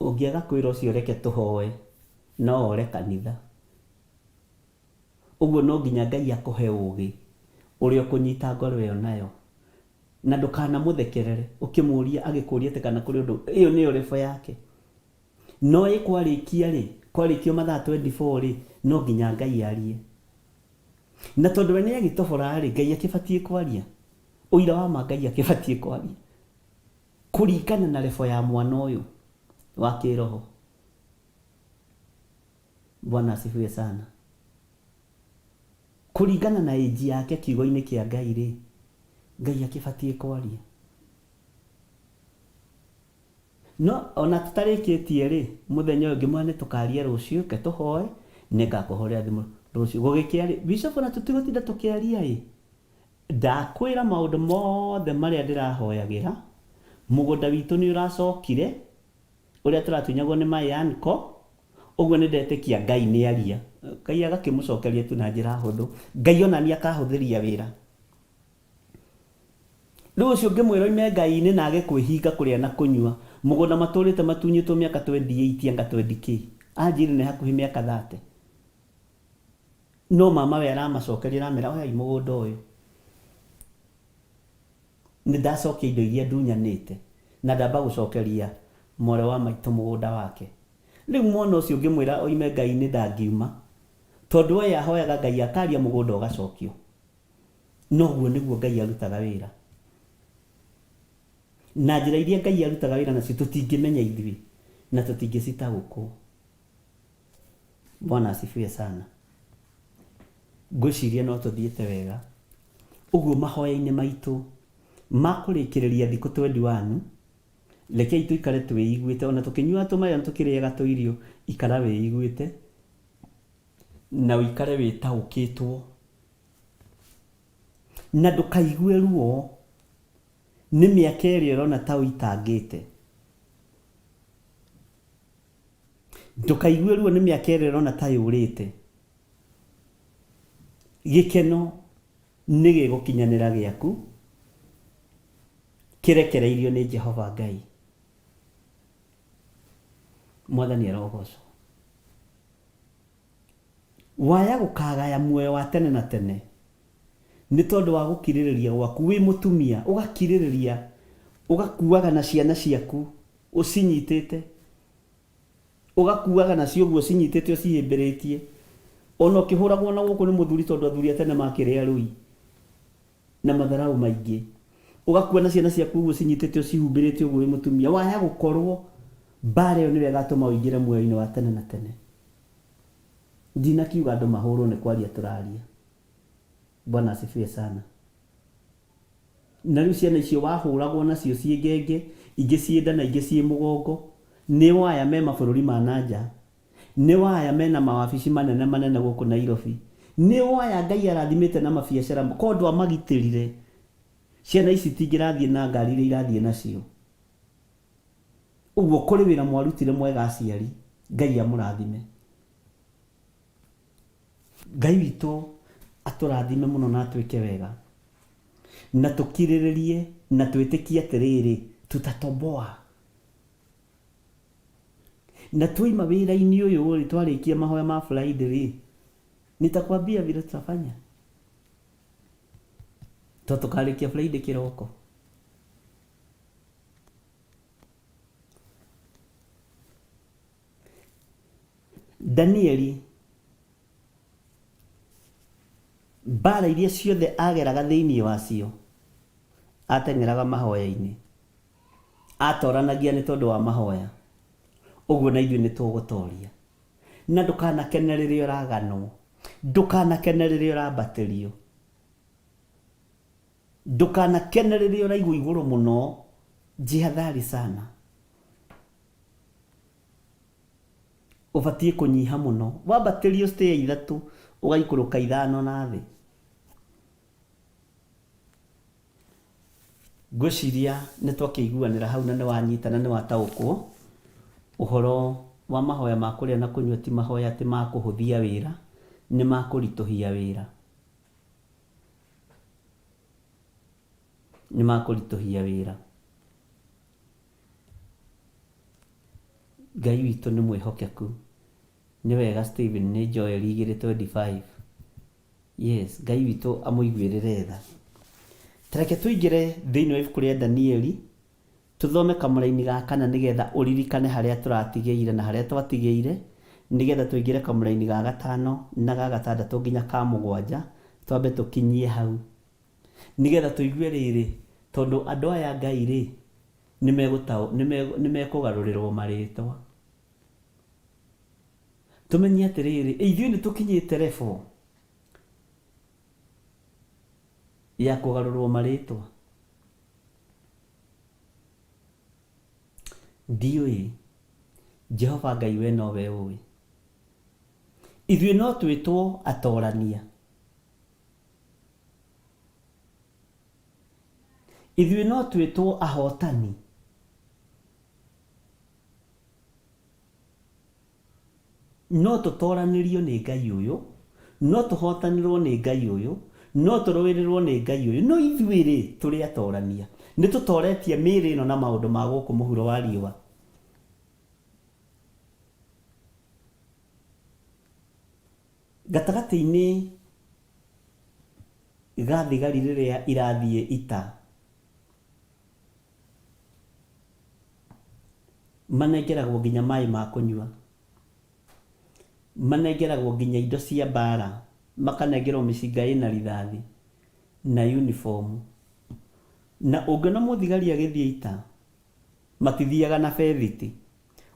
Ũngĩaga kwĩra ũcio reke tũhoe, no ore kanitha. Ũguo no nginya Ngai akũhe ũũgĩ ũrĩa ũkũnyita ngoro ĩyo nayo. Na ndũkanamũthekerere ũkĩmũria agĩkũria atĩ kana kũrĩ ũndũ, ĩyo nĩyo rebo yake. No ĩkwarĩkia rĩ, kwarĩkio mathaa 24 rĩ, no nginya Ngai arie. Na tondũ we nĩ agĩtobora rĩ, Ngai akĩbatiĩ kwaria. Ũira wa ma Ngai akĩbatiĩ kwaria. Kũringana na rebo ya mwana ũyũ wa kĩroho. Bwana asifiwe sana. Kũringana na age yake kiugo-inĩ kĩa Ngai rĩ, Ngai akĩbatiĩ kwaria. No ona tũtarĩkĩtie rĩ, mũthenya ũyũ ũngĩ mwana tũkaria rũciũ, ke tũhoe, nĩngakũhũrĩra thimũ rũciũ. Gũgĩkĩa rĩ, Bishop ona tũtigũtinda tũkĩaria ĩ. Ndakwĩra maũndũ mothe marĩa ndĩrahoyagĩra, mũgũnda witũ nĩ ũracokire, ũrĩa tũratunyagwo nĩ mayanko, ũguo nĩ ndetĩkia Ngai nĩ aria. Ngai agakĩmũcokeria tu na njĩra hũthũ. Ngai ona nĩ akahũthĩria wĩra. Rĩu ũcio ngĩmwĩra oime Ngai-inĩ na age kwĩhinga kũrĩa na kũnyua. Mũgũnda matũrĩte matunyĩtwo mĩaka 28 anga 20k. Anjĩrĩ nĩ hakuhĩ mĩaka 30. No mama we aramacokeria aramera oyai mũgũnda ũyũ. Nĩ ndacokia indo iria ndunyanĩte na ndamba gũcokeria mwarĩ wa maitũ mũgũnda wake. Rĩu mwana ũcio ngĩmwĩra oime Ngai-inĩ ndangiuma, tondũ we ahoyaga Ngai akaria mũgũnda ũgacokio. No guo nĩguo Ngai arutaga wĩra. Na njĩra iria Ngai arutaga wĩra nacio tũtingĩmenya ithuĩ na tũtingĩcitaũkwo. Bwana asifiwe sana. Ngwĩciria no tũthiĩte wega. Ũguo mahoya-inĩ maitũ makũrĩkĩrĩria thikũ 21, rekei tũikare twĩiguĩte, ona tũkĩnyua tũmaĩ na tũkĩrĩaga tũirio, ikara wĩiguĩte na ũikare wĩtaũkĩtwo na ndũkaigue ruo nĩ mĩaka ĩrĩa ũrona ta ũitangĩte. Ndũkaigue ruo nĩ mĩaka ĩrĩa ũrona ta yũrĩte. Gĩkeno nĩ gĩgũkinyanĩra gĩaku kĩrekereirio nĩ Jehova Ngai. Mwathani arogocwo. Waya gũkagaya muoyo wa tene na tene nĩ tondũ wa gũkirĩrĩria gwaku wĩ mũtumia, ũgakirĩrĩria, ũgakuaga na ciana ciaku ũcinyitĩte, ũgakuaga nacio ũguo ũcinyitĩte ũcihĩmbĩrĩtie, ona ũkĩhũragwo na gũkũ nĩ mũthuri tondũ athuri a tene makĩrĩa rũi na matharaũ maingĩ, ũgakua na ciana ciaku ũguo ũcinyitĩte ũcihumbĩrĩte ũguo wĩ mũtumia. Waya gũkorwo mbara ĩyo nĩwe ĩgatũma ũingĩre muoyo-inĩ wa tene na tene. Ndinakiuga andũ mahũrwo nĩ kwaria tũraria. Bwana asifiwe sana. Na rĩu ciana icio wahũragwo nacio ciĩ ngenge, ingĩ ciĩ nda na ingĩ ciĩ mũgongo, nĩ waya me mabũrũri ma nanja, nĩ waya mena mawabici manene manene gũkũ Nairobi, nĩ waya Ngai arathimĩte na mabiacara kondo amagitĩrire. Ciana ici tingĩrathiĩ na ngari iria irathiĩ nacio. Ũguo kũrĩ wĩra mwarutire mwega aciari, Ngai amũrathime. Ngai witũ atũrathime mũno na atwĩke wega, na tũkirĩrĩrie na twĩtĩkie atĩrĩrĩ, tutatoboa. Na tuima wĩra-inĩ ũyũ rĩ, twarĩkia mahoya ma Friday rĩ, nitakwambia vile tutafanya. Tukarĩkia Friday kĩroko. Danieli mbara iria ciothe ageraga thĩinĩ wacio ateng'eraga mahoya-inĩ, atoranagia nĩ tondũ wa mahoya. Ũguo na ithuĩ nĩ tũgũtoria. Na ndũkanakene rĩrĩa ũraganwo, ndũkanakene rĩrĩa ũrambatĩrio, ndũkanakene rĩrĩa ũraigua igũrũ mũno. Jihadhari sana. Ũbatiĩ kũnyiha mũno. Wambatĩrio stay 3 ũgaikũrũka 5 na thĩ. Ngwĩciria nĩ twakĩiguanĩra hau na nĩ wanyita na nĩ wataũkwo ũhoro wa mahoya ma kũrĩa na kũnyua ti mahoya atĩ ma kũhũthia wĩra, nĩ ma kũritũhia wĩra, nĩ ma kũritũhia wĩra. Ngai witũ nĩ mwĩhokeku. Nĩ wega Stephen nĩ Joel 2:25. Yes, Ngai witũ amũiguĩrĩre tha. Tareke tũingĩre thĩinĩ wa ibuku rĩa Danieli, tũthome kamũra-inĩ ga 4 nĩgetha ũririkane harĩa tũratigĩire na harĩa twatigĩire, nĩgetha tũingĩre kamũra-inĩ ga 5 na ga 6 nginya ka 7 twambe tũkinyie hau, nĩgetha tũigue rĩrĩ, tondũ andũ aya Ngai rĩ nĩ mekũgarũrĩrwo marĩtwa. Tũmenye atĩrĩrĩ, ithuĩ nĩ tũkinyĩte level ya kũgarũrwo marĩtwa. Ndiũĩ Jehova Ngai we nowe ũĩ. Ithuĩ no twĩtwo atorania, ithuĩ no twĩtwo ahotani, no tũtoranĩrio nĩ Ngai ũyũ, no tũhotanĩrwo nĩ Ngai ũyũ, no tũrũĩrĩrwo nĩ Ngai ũyũ. No ithuĩ rĩ tũrĩ atorania, nĩ tũtoretie mĩĩrĩ ĩno na maũndũ ma gũkũ mũhuro wa riũa. Gatagatĩ-inĩ ga thigari rĩrĩa irathiĩ ita, manengeragwo nginya maĩ ma kũnyua, manengeragwo nginya indo cia mbara, makanengerwo mĩcinga ĩna rithathi na uniform. Na ũngĩona mũthigari agĩthiĩ ita, matithiaga na bethiti.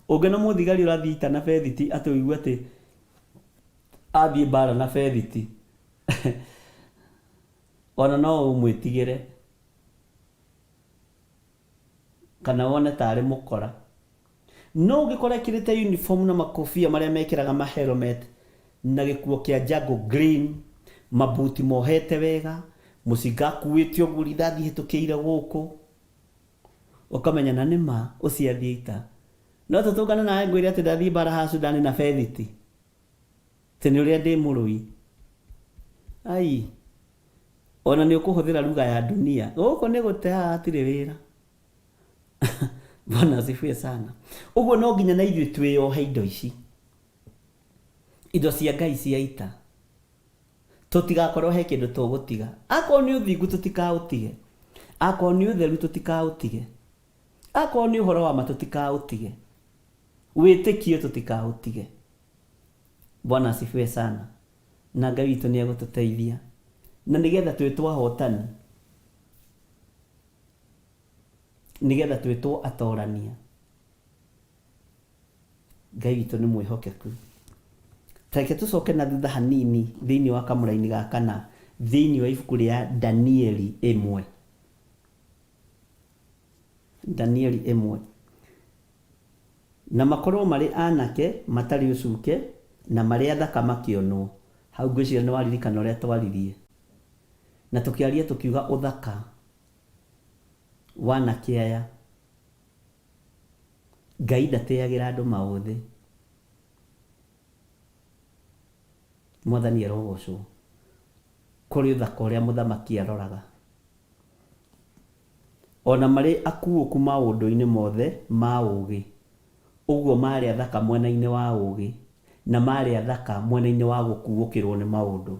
Ũngĩona mũthigari ũrathiĩ ita na bethiti, atĩ ũigua atĩ athiĩ mbara na bethiti, ona no ũmwĩtigĩre kana wone tarĩ mũkora. No ũngĩkora ekĩrĩte uniform na makobia marĩa mekĩraga ma helmet na gĩkuo kĩa Jago green, mabuti mohete wega, mũcinga akuĩte ũguo rithathi hĩtũkĩire gũkũ ũkamenya na nĩma ũciathiĩ ita no tũtũngana nawe ngwĩre atĩ ndathiĩ mbara haha Sudan na bethiti tĩ nĩ ũrĩa ndĩ mũrũi ai ona nĩ ũkũhũthĩra lugha ya dunia gũkũ nĩ gũte haha hatirĩ wĩra Bwana asifiwe sana ũguo no nginya na ithuĩ twĩyohe indo ici indo cia Ngai cia ita tũtigakorwo he kĩndũ tũgũtiga akorwo nĩ ũthingu tũtikaũtige akorwo nĩ ũtheru tũtikaũtige akorwo nĩ ũhoro wa ma tũtikaũtige wĩtĩkio tũtikaũtige Bwana asifiwe sana na Ngai witũ nĩ egũtũteithia na nĩgetha twĩtwo ahotani nĩgetha twĩtwo atorania Ngai witũ nĩ mwĩhokeku Take tũcoke na thutha hanini thĩinĩ wa kamũra-inĩ ga kana thĩinĩ wa ibuku rĩa Danieli 1 Danieli 1 na makorwo marĩ anake matarĩ ũcuke na marĩ athaka makĩonwo hau ngwĩciria nĩ waririkana ũrĩa twaririe na tũkĩaria tũkiuga ũthaka wanake aya Ngai ndateagĩra andũ maũthĩ Mwathani arogocwo kũrĩ ũthaka ũrĩa mũthamaki aroraga ona marĩ akuũku maũndũ-inĩ mothe ma ũũgĩ ũguo marĩ athaka mwena-inĩ wa ũũgĩ na marĩ athaka mwena-inĩ wa gũkuũkĩrwo nĩ maũndũ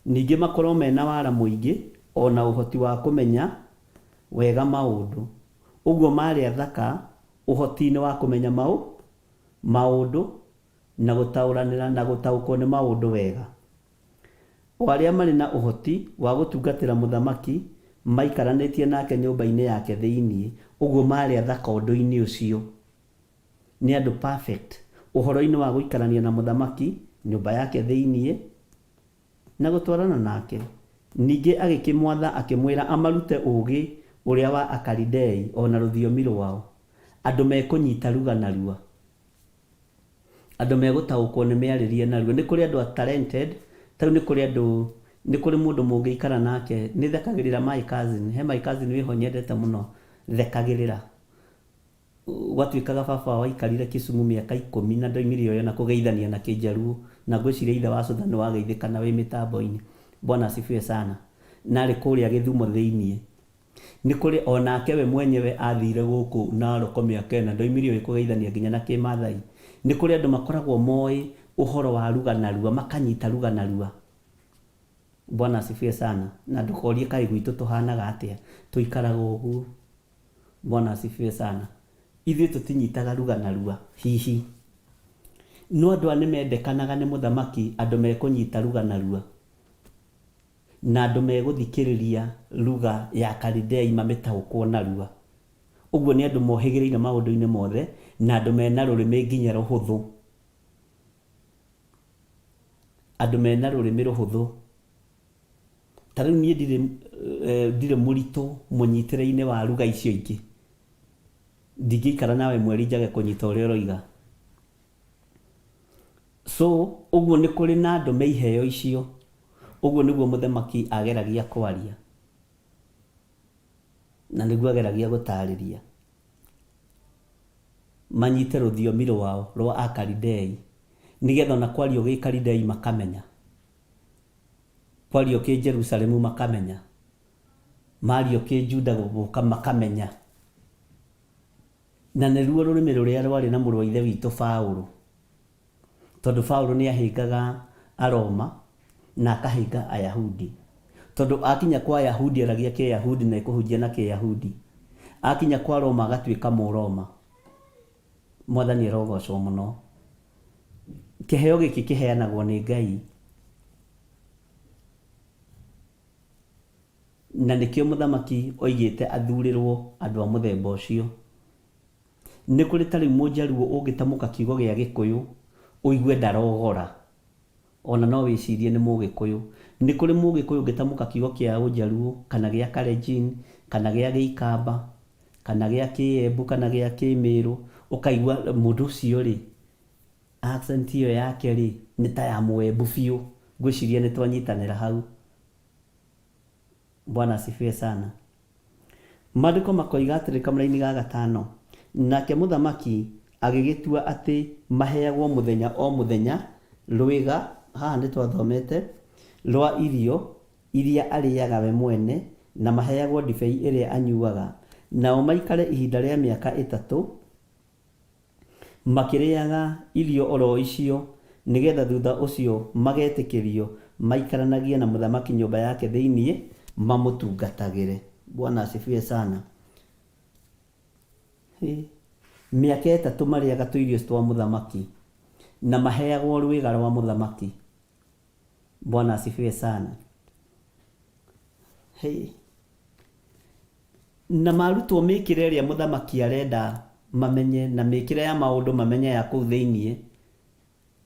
ningĩ makorwo mena wara mũingĩ ona ũhoti wa kũmenya wega maũndũ ũguo marĩ athaka ũhoti-inĩ wa kũmenya maũndũ na gũtaũranĩra na gũtaũkwo nĩ maũndũ wega o arĩa marĩ na ũhoti wa gũtungatĩra mũthamaki maikaranĩtie nake nyũmba-inĩ yake thĩinĩ ũguo marĩ athaka ũndũ-inĩ ũcio nĩ andũ perfect ũhoro-inĩ wa gũikarania na mũthamaki nyũmba yake thĩinĩ na gũtwarana nake ningĩ agĩkĩmwatha akĩmwĩra amarute ũũgĩ ũrĩa wa Akalidei ona rũthiomi rwao andũ mekũnyita ruga narua andũ megũtaũkwo nĩ mĩarĩrie narua nĩ kũrĩ andũ talented tau nĩ kũrĩ andũ nĩ kũrĩ mũndũ mũngĩikara nake nĩ thekagĩrĩra my cousin he my cousin wĩho nyendete mũno thekagĩrĩra gwatuĩkaga baba waikarire Kisumu mĩaka 10 na ndoimire oyo na kũgeithania na Kĩnjaruo na ngwĩciria ithe wa Sudan wageithĩkana wĩ mĩtambo-inĩ Bwana asifiwe sana narĩ kũrĩa Gĩthumo thĩinĩ nĩ kũrĩ onake we mwenyewe athire gũkũ Narok mĩaka ĩna ndoimire oyo kũgeithania nginya na Kĩmathai nĩ kũrĩ andũ makoragwo moĩ ũhoro wa ruga narua makanyita ruga narua Bwana asifiwe sana na ndũkorie kaĩ gwitũ tũhanaga atĩa tũikaraga ũguo Bwana asifiwe sana ithuĩ tũtinyitaga ruga narua hihi no andũ nĩ mendekanaga nĩ mũthamaki andũ mekũnyita ruga narua na andũ megũthikĩrĩria ruga ya Kalidei mamĩtaũkwo narua ũguo nĩ andũ mohĩgĩrĩire maũndũ-inĩ mothe na andũ mena rũrĩmĩ nginya rũhũthũ andũ mena rũrĩmĩ rũhũthũ ta rĩu niĩ ndirĩ mũritũ mũnyitĩre-inĩ wa ruga icio ingĩ ndingĩikara nawe mweri njage kũnyita ũrĩa ũroiga so ũguo nĩ kũrĩ na andũ me iheo icio ũguo nĩguo mũthamaki ageragia kwaria na nĩguo ageragia gũtarĩria manyite rũthiomi rwao rwa Akalidei nĩgetha ona kwario gĩ Kalidei makamenya kwario kĩ Jerusalemu makamenya mario kĩ Juda gũka makamenya na nĩruo rũrĩmĩ rũrĩa rwarĩ na mũrũ wa ithe witũ Paũlũ tondũ Paũlũ nĩ ahĩngaga Aroma na akahĩnga Ayahudi tondũ akinya kwa Ayahudi aragia Kĩyahudi na ĩkũhunjia na Kĩyahudi akinya kwa Roma agatuĩka Mũroma Mwathani arogocwo mũno kĩheo gĩkĩ kĩheanagwo nĩ Ngai na nĩkĩo mũthamaki oigĩte athurĩrwo andũ a mũthemba ũcio nĩ kũrĩ tarĩ mũnjaruo ũngĩtamũka kiugo gĩa Gĩkũyũ ũigue ndarogora ona no wĩcirie nĩ Mũgĩkũyũ nĩ kũrĩ Mũgĩkũyũ ũngĩtamũka kiugo kĩa Ũnjaruo kana gĩa Kalenjin kana gĩa Gĩikamba kana gĩa Kĩembu kana gĩa Kĩmĩrũ ũkaigua mũndũ ũcio rĩ accent ĩyo yake rĩ nĩ ta ya Mũembu biũ ngwĩciria nĩ twanyitanĩra hau Bwana asifiwe sana. Maandĩko makoiga atĩrĩ kamũra-inĩ ga 5, nake mũthamaki agĩgĩtua atĩ maheagwo mũthenya o mũthenya rwĩga, haha nĩ twathomete, rwa irio iria arĩaga we mwene, na maheagwo ndibei ĩrĩa anyuaga, nao maikare ihinda rĩa mĩaka 3 makĩrĩaga irio oro icio, nĩgetha thutha ũcio magetĩkĩrio maikaranagie na mũthamaki nyũmba yake thĩinĩ mamũtungatagĩre. Bwana asifiwe sana. Mĩaka 3 marĩaga tũirio twa mũthamaki na maheagwo rwĩga rwa mũthamaki. Bwana asifiwe sana. Na marutwo mĩkĩre ĩrĩa mũthamaki arenda mamenye, na mĩkĩre ya maũndũ mamenye ya kũu thĩinĩ,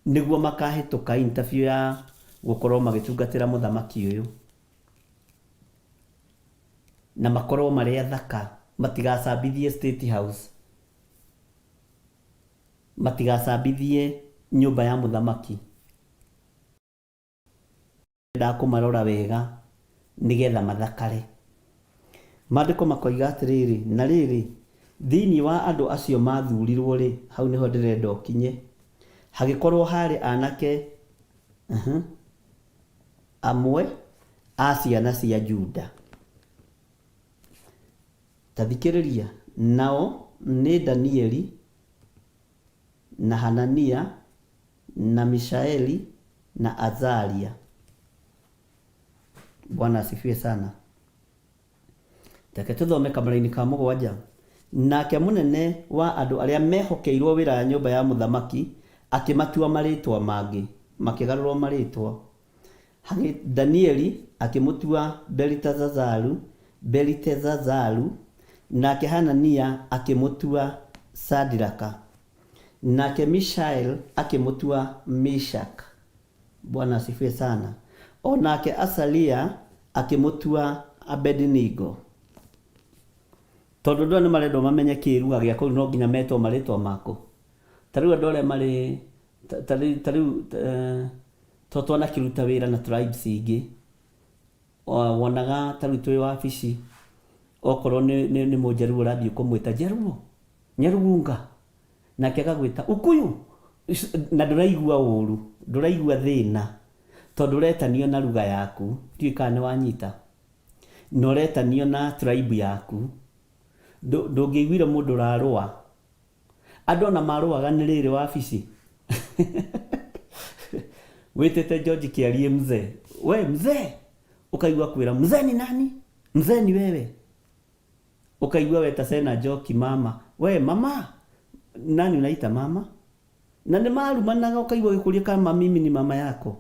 nĩguo makahĩtũka interview ya gũkorwo magĩtungatĩra mũthamaki ũyũ, na makorwo marĩ athaka, matigacambithie State House, matigacambithie nyũmba ya mũthamaki. Kũmarora wega nĩgetha mathakare. Maandĩko makoiga atĩrĩrĩ, na rĩrĩ, thĩinĩ wa andũ acio mathurirwo rĩ, hau nĩho ndĩrenda ũkinye, hagĩkorwo harĩ anake amwe a ciana cia Juda. Tathikĩrĩria, nao nĩ Danieli na Hanania na Mishaeli na Azaria. Bwana asifiwe sana. Take tuthome kamũra-inĩ ka 7. Nake mũnene wa andũ arĩa mehokeirwo wĩra ya nyũmba ya mũthamaki akĩmatua marĩtwa mangĩ, makĩgarũrwo marĩtwa. Danieli akĩmũtua Belitezazaru, nake Hanania akĩmũtua Sadiraka, nake Mishael akĩmũtua Meshach. Bwana asifiwe sana. O nake Asalia akĩmũtua Abednego. Tondũ ndũ nĩ marendwo mamenye kĩĩruga gĩa kũu, no nginya metwo marĩtwa mako. Tarĩu andũ arĩa marĩ tarĩu twanakĩruta wĩra na tribes ingĩ, wonaga tarĩu twĩ wabici, okorwo nĩ mũnjaruo ũrathiĩ kũmwĩta Nyarugunga, nake agagwĩta Ũkũyũ, na ndũraigua ũru, ndũraigua thĩna, tondũ ũretanio na ruga yaku, ndiũĩ kana nĩ wanyita, na ũretanio na tribe yaku. Ndũngĩiguire mũndũ ũrarũa. Andũ ona marũaga nĩ rĩrĩ wabici. Wĩtĩte George Kĩarie mzee, we mzee, ukaigua kwĩra mzee ni nani? Mzee ni wewe. Ukaigua weta Sena Njoki mama, we mama, nani unaita mama? Na nĩ marumanaga, ukaigua gĩkũria kama mimi ni mama yako.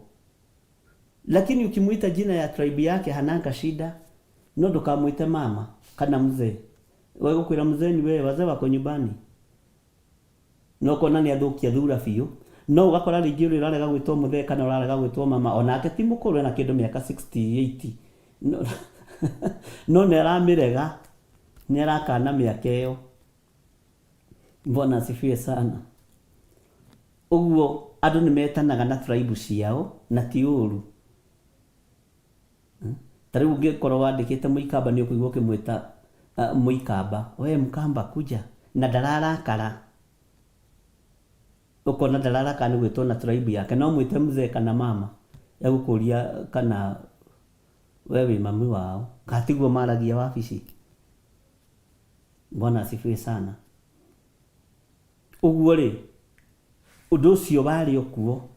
Lakini ukimuita jina ya tribe yake hananga shida, no ndũkamwĩte mama kana mzee. Wewe kwĩra mzee ni wewe, wazee wako nyumbani. No kona nĩ athũkia thura biũ. No ugakora rĩngĩ ũrĩa ũrarega gwĩtwo mũthee kana ũrarega gwĩtwo mama, onake ti mũkũrũ, na kĩndũ mĩaka 60 80. No nĩ aramĩrega, nĩ arakana mĩaka ĩyo. Bwana asifiwe sana. Ũguo andũ nĩ metanaga na tribe ciao, na ti ũru. Tarĩu ũngĩkorwo wandĩkĩte Mũikamba nĩ ũkũigua ũkĩmwĩta Mũikamba, we Mkamba kuja, na ndararakara. Ukona ndarakara nĩ gwĩtwo na tribe yake, no mwĩte mzee kana mama, ya gũkũria kana wewe mami wao, katiguo maragia wabici. Bwana asifiwe sana. Ũguo rĩ, ũndũ ũcio warĩ okuo.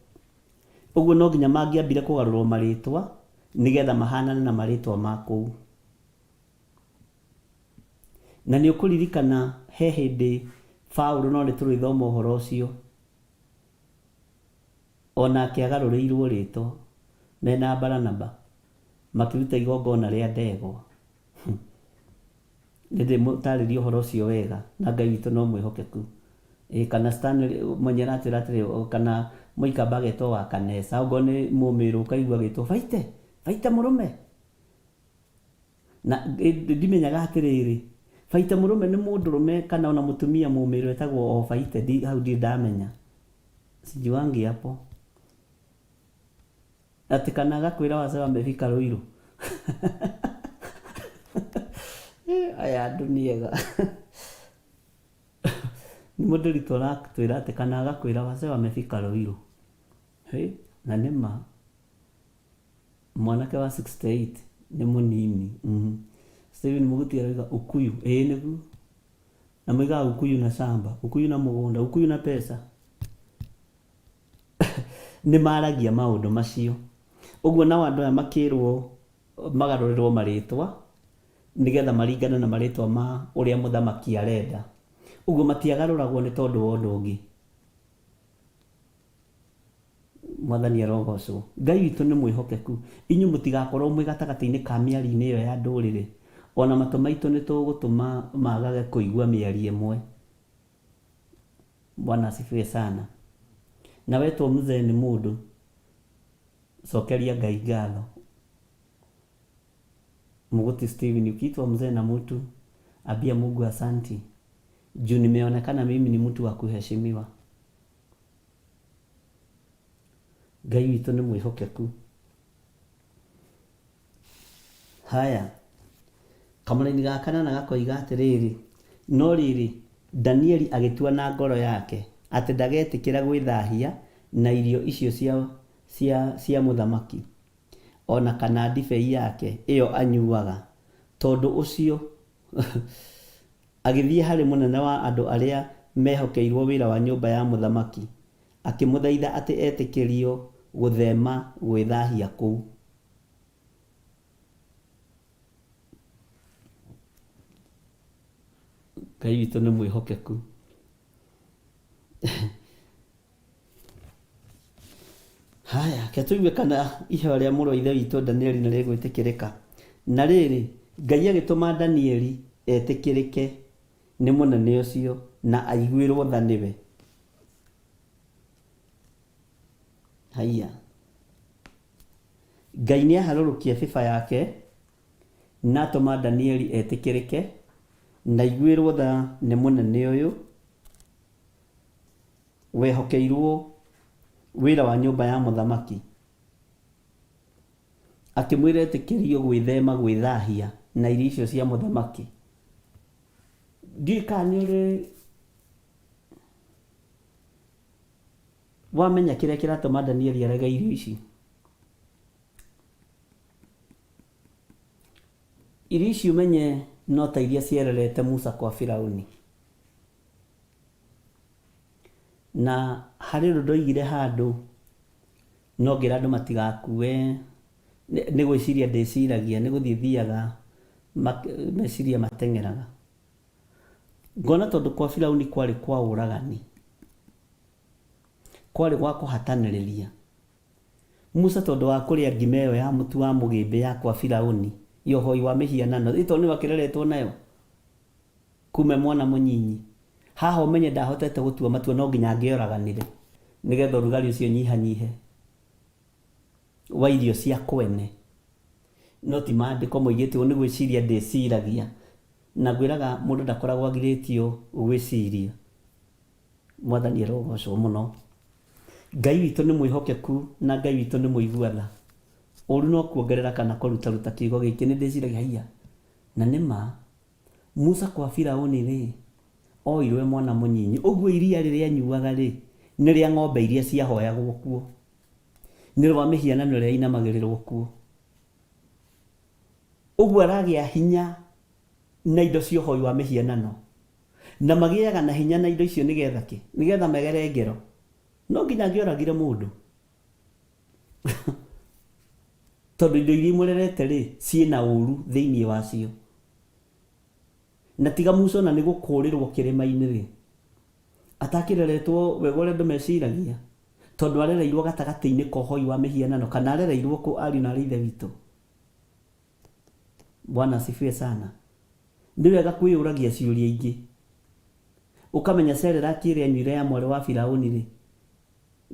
Ũguo no nginya mangĩambire kũgarũrwo marĩtwa nĩgetha mahanane na marĩtwa ma kũu. Na nĩ ũkũririkana he hĩndĩ Paulo, no nĩ tũrĩthoma ũhoro ũcio, onake agarũrĩirwo rĩtwa mena Baranaba, makĩruta igongona rĩa ndegwa. Nĩndĩmũtarĩria ũhoro ũcio wega, na Ngai witũ no mwĩhokeku. Kana Stanley Munyera atĩra atĩrĩ, kana Mũikamba agetwo wa Kanesa, ũguo nĩ mũmĩrũ ũkaigua agĩtwo Faita mũrũme. Na ndimenyaga atĩrĩrĩ, Faita mũrũme nĩ mũndũrũme kana ona mũtumia mũmĩrũ etagwo o Faita, hau ndirĩ ndamenya. Sijuangi hapo. Ati kana agakwĩra wazee wamefika Ruiru. aya andũ nĩega. Nĩ mũndũ ritũ aratwĩra atĩ kana agakwĩra wazee wamefika Ruiru. Na nĩma mwanake wa 68 nĩ mũnini. Steven Muguti arauga Ukuyu, nĩguo. Na mwiga Ukuyu na shamba, Ukuyu na mũgũnda, Ukuyu na pesa. Nĩ maragia maũndũ macio. Ũguo nao andũ aya makĩrwo magarũrĩrwo marĩtwa nĩgetha maringane na marĩtwa ma ũrĩa mũthamaki arenda. Ũguo matiagarũragwo nĩ tondũ wa ũndũ ũngĩ. Mwathani arogocwo. Ngai witũ nĩ mwĩhokeku. Inyuĩ mũtigakorwo mwĩ gatagatĩ-inĩ ka mĩario-inĩ ĩyo ya ndũrĩrĩ. Ona matũ maitũ nĩ tũgũtũma magage kũigua mĩario ĩmwe. Bwana asifiwe sana. Na wetwo mzee nĩ mũndũ. Cokeria Ngai ngatho. Muguti Steven, ukiitwa mzee na mtu, ambia Mungu asanti. Juu nimeonekana mimi ni mtu wa kuheshimiwa. Ngai witũ nĩ mwĩhokeku. Haya. Kamũraini gakana na gakoiga atĩrĩrĩ, no rĩrĩ Danieli agĩtua na ngoro yake atĩ ndagetĩkĩra gwĩthahia na irio icio cia mũthamaki ona kana ndibei yake ĩyo anyuaga. Tondũ ũcio agĩthiĩ harĩ mũnene wa andũ arĩa mehokeirwo wĩra wa nyũmba ya mũthamaki akĩmũthaitha atĩ etĩkĩrio gũthema gwĩthahia kũu. Ngai witũ nĩ mwĩhokeku. Haya, ketũigue kana iheo rĩa mũrũ wa ithe witũ Danieli nĩ rĩgwĩtĩkĩrĩka. Na rĩrĩ, Ngai agĩtũma Danieli etĩkĩrĩke nĩ mũnene ũcio na aiguĩrwo tha nĩwe. Haya. Ngai nĩ aharũrũkia bĩba yake na atũma Danieli etĩkĩrĩke na aiguĩrwo tha nĩ mũnene ũyũ wehokeirwo wĩra wa nyũmba ya mũthamaki. Akĩmwĩra etĩkĩrio gwĩthema gwĩthahia na irio icio cia mũthamaki. Ndiũĩ kana nĩ ũrĩ wamenya kĩrĩa kĩratũma Danieli arega irio ici. Irio ici umenye no ta iria ciererete Musa kwa Firaũni. Na harĩ ũndũ oigire handũ no ngĩra andũ matigakue nĩ gwĩciria ndĩciragia nĩ gũthiĩ thiaga meciria mateng'eraga. Ngona tondũ kwa Firaũni kwarĩ kwa ũragani, kwarĩ gwa kũhatanĩrĩria. Musa tondũ wa kũrĩa ngima ĩyo ya mũtu wa mũgĩmbĩ ya kwa Firaũni, yohoi wa mĩhianano ĩto nĩ wakĩreretwo nayo kume mwana mũnyinyi. Haha ũmenye ndahotete gũtua matua no nginya angĩoraganire nĩgetha ũrugarĩ ũcio nyihanyihe wa irio cia kwene. No ti maandĩko moigĩte nĩ gwĩciria ndĩciragia. Na ngwĩraga mũndũ ndakoragwo agirĩtio gwĩciria. Mwathani arogocwo mũno. Ngai witũ nĩ mwĩhokeku na Ngai witũ nĩ mũigua tha. Ũru no kuongerera kana kũrutaruta kiugo gĩkĩ nĩ ndĩciragia haiya. Na nĩma Musa kwa Firaũni rĩ oirwe mwana mũnyinyi. Ũguo iria rĩrĩa anyuaga rĩ nĩ rĩa ng'ombe iria ciahoyagwo kuo. Nĩ rwa mĩhianano ĩrĩa inamagĩrĩrwo kuo. Ũguo aragĩa hinya na indo cia ũhoi wa mĩhianano. Na magĩaga na hinya na indo icio nĩgetha kĩ? Nĩgetha megere ngero. No nginya angĩoragire mũndũ. Tondũ indo iria imũrerete rĩ ciĩna ũru thĩinĩ wacio. Na tiga Musa na nĩ gũkũrĩrwo kĩrĩma-inĩ rĩ atakĩreretwo wega ũrĩa andũ meciragia. Tondũ arereirwo gatagatĩ-inĩ ka ũhoi wa mĩhianano kana arereirwo kũ ariũ na ithe witũ. Bwana asifiwe sana. Nĩ wega kwĩyũragia ciũria ingĩ. Ũkamenya Serelaki ĩrĩa anyuire ya mwarĩ wa Firaũni rĩ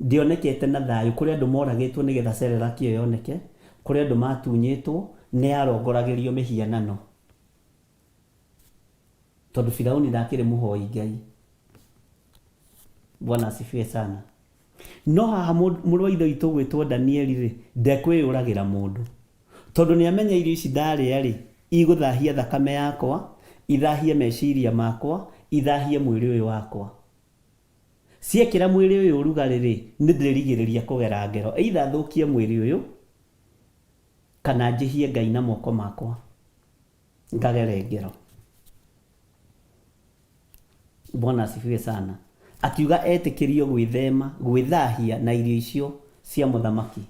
ndĩonekete na thayũ kũrĩ andũ moragĩtwo nĩgetha Serelaki ĩyo yoneke, kũrĩ andũ matunyĩtwo nĩ yarongoragĩrio mĩhianano. Tondũ Firaũni ndakĩrĩ mũhoi Ngai. Bwana asifiwe sana. No haha mũrũ wa ithe witũ gwĩtwo Danieli rĩ ndekwĩyũragĩra mũndũ. Tondũ nĩ amenya irio ici ndarĩa rĩ igũthahia thakame yakwa, ithahie meciria makwa, ithahie mwĩrĩ ũyũ wakwa. Ciekĩra mwĩrĩ ũyũ ũrugarĩ rĩ, nĩ ndĩrigĩrĩria kũgera ngero, either thũkie mwĩrĩ ũyũ kana njĩhie Ngai na moko makwa ngagere ngero. Bwana asifiwe sana. Akiuga etĩkĩrio gwĩthema, gwĩthahia na irio icio cia mũthamaki.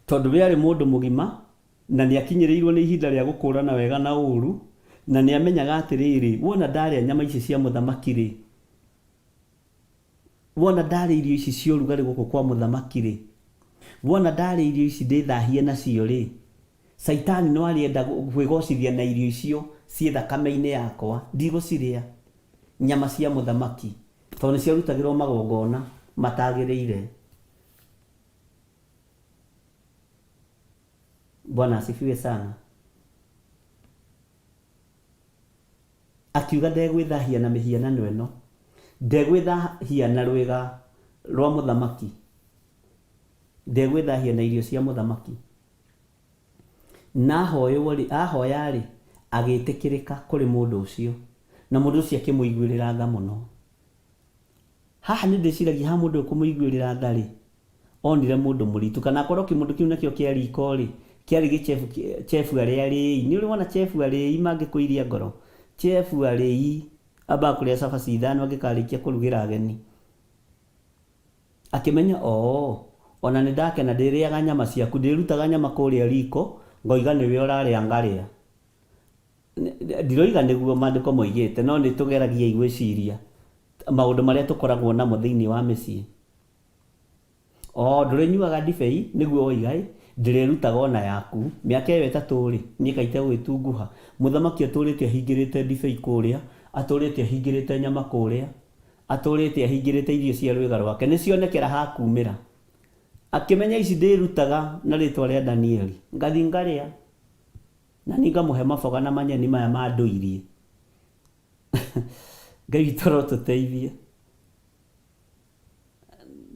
Tondũ we arĩ mũndũ mũgima na nĩ akinyĩrĩirwo nĩ ihinda rĩa gũkũrana wega na ũru, na nĩ amenyaga atĩrĩrĩ, wona ndarĩa nyama ici cia mũthamaki rĩ, wona ndarĩa irio ici cia ũrugarĩ gũkũ kwa mũthamaki rĩ, wona ndarĩa irio ici ndĩthahie nacio rĩ, Saitani no arĩenda kwĩgocithia na irio icio ciĩ thakame-inĩ yakwa, ndigũcirĩa nyama cia mũthamaki tondũ nĩ ciarutagĩrwo magongona matagĩrĩire. Bwana asifiwe sana. Akiuga ndegwĩthahia na mĩhianano ĩno, ndegwĩthahia na rwĩga rwa mũthamaki, ndegwĩthahia na irio cia mũthamaki. Na ahoya rĩ, agĩtĩkĩrĩka kũrĩ mũndũ ũcio, na mũndũ ũcio akĩmũiguĩrĩra tha mũno. Haha nĩ ndĩciragia ha mũndũ ũkũmũiguĩrĩra tha rĩ, onire mũndũ mũritu, kana akorwo kĩmũndũ kĩu nakĩo kĩa riko rĩ, kĩarĩ gĩchefu arĩa arĩi. Nĩ ũrĩ wona chefu arĩi mangĩkũiria ngoro? Chefu arĩi ambaga kũrĩa cabaci ithano angĩkarĩkia kũrugĩra ageni. Akĩmenya ona nĩ ndakena ndĩrĩaga nyama ciaku, ndĩrutaga nyama kũrĩa riko, ngoiga nĩwe ũrarĩa ngarĩa. Ndiroiga nĩguo maandĩko moigĩte, no nĩ tũgeragia gwĩciria maũndũ marĩa tũkoragwo namo thĩinĩ wa mĩciĩ. Ndũrĩnyuaga ndibei nĩguo oiga ndĩrĩrutaga ona yaku. Mĩaka ĩyo ĩtatũ rĩ, niĩ kaite gwĩtunguha. Mũthamaki atũrĩte ahingĩrĩte ndibei kũrĩa, atũrĩte ahingĩrĩte nyama kũrĩa, atũrĩte ahingĩrĩte irio cia rwĩga rwake, nĩ cionekera ha kumĩra. Akĩmenya ici ndĩrutaga na rĩtwa rĩa Danieli, ngathi ngarĩa na nĩ ngamũhe maboga na manyeni maya ma ndũirie. Ngai witũ arotũteithie.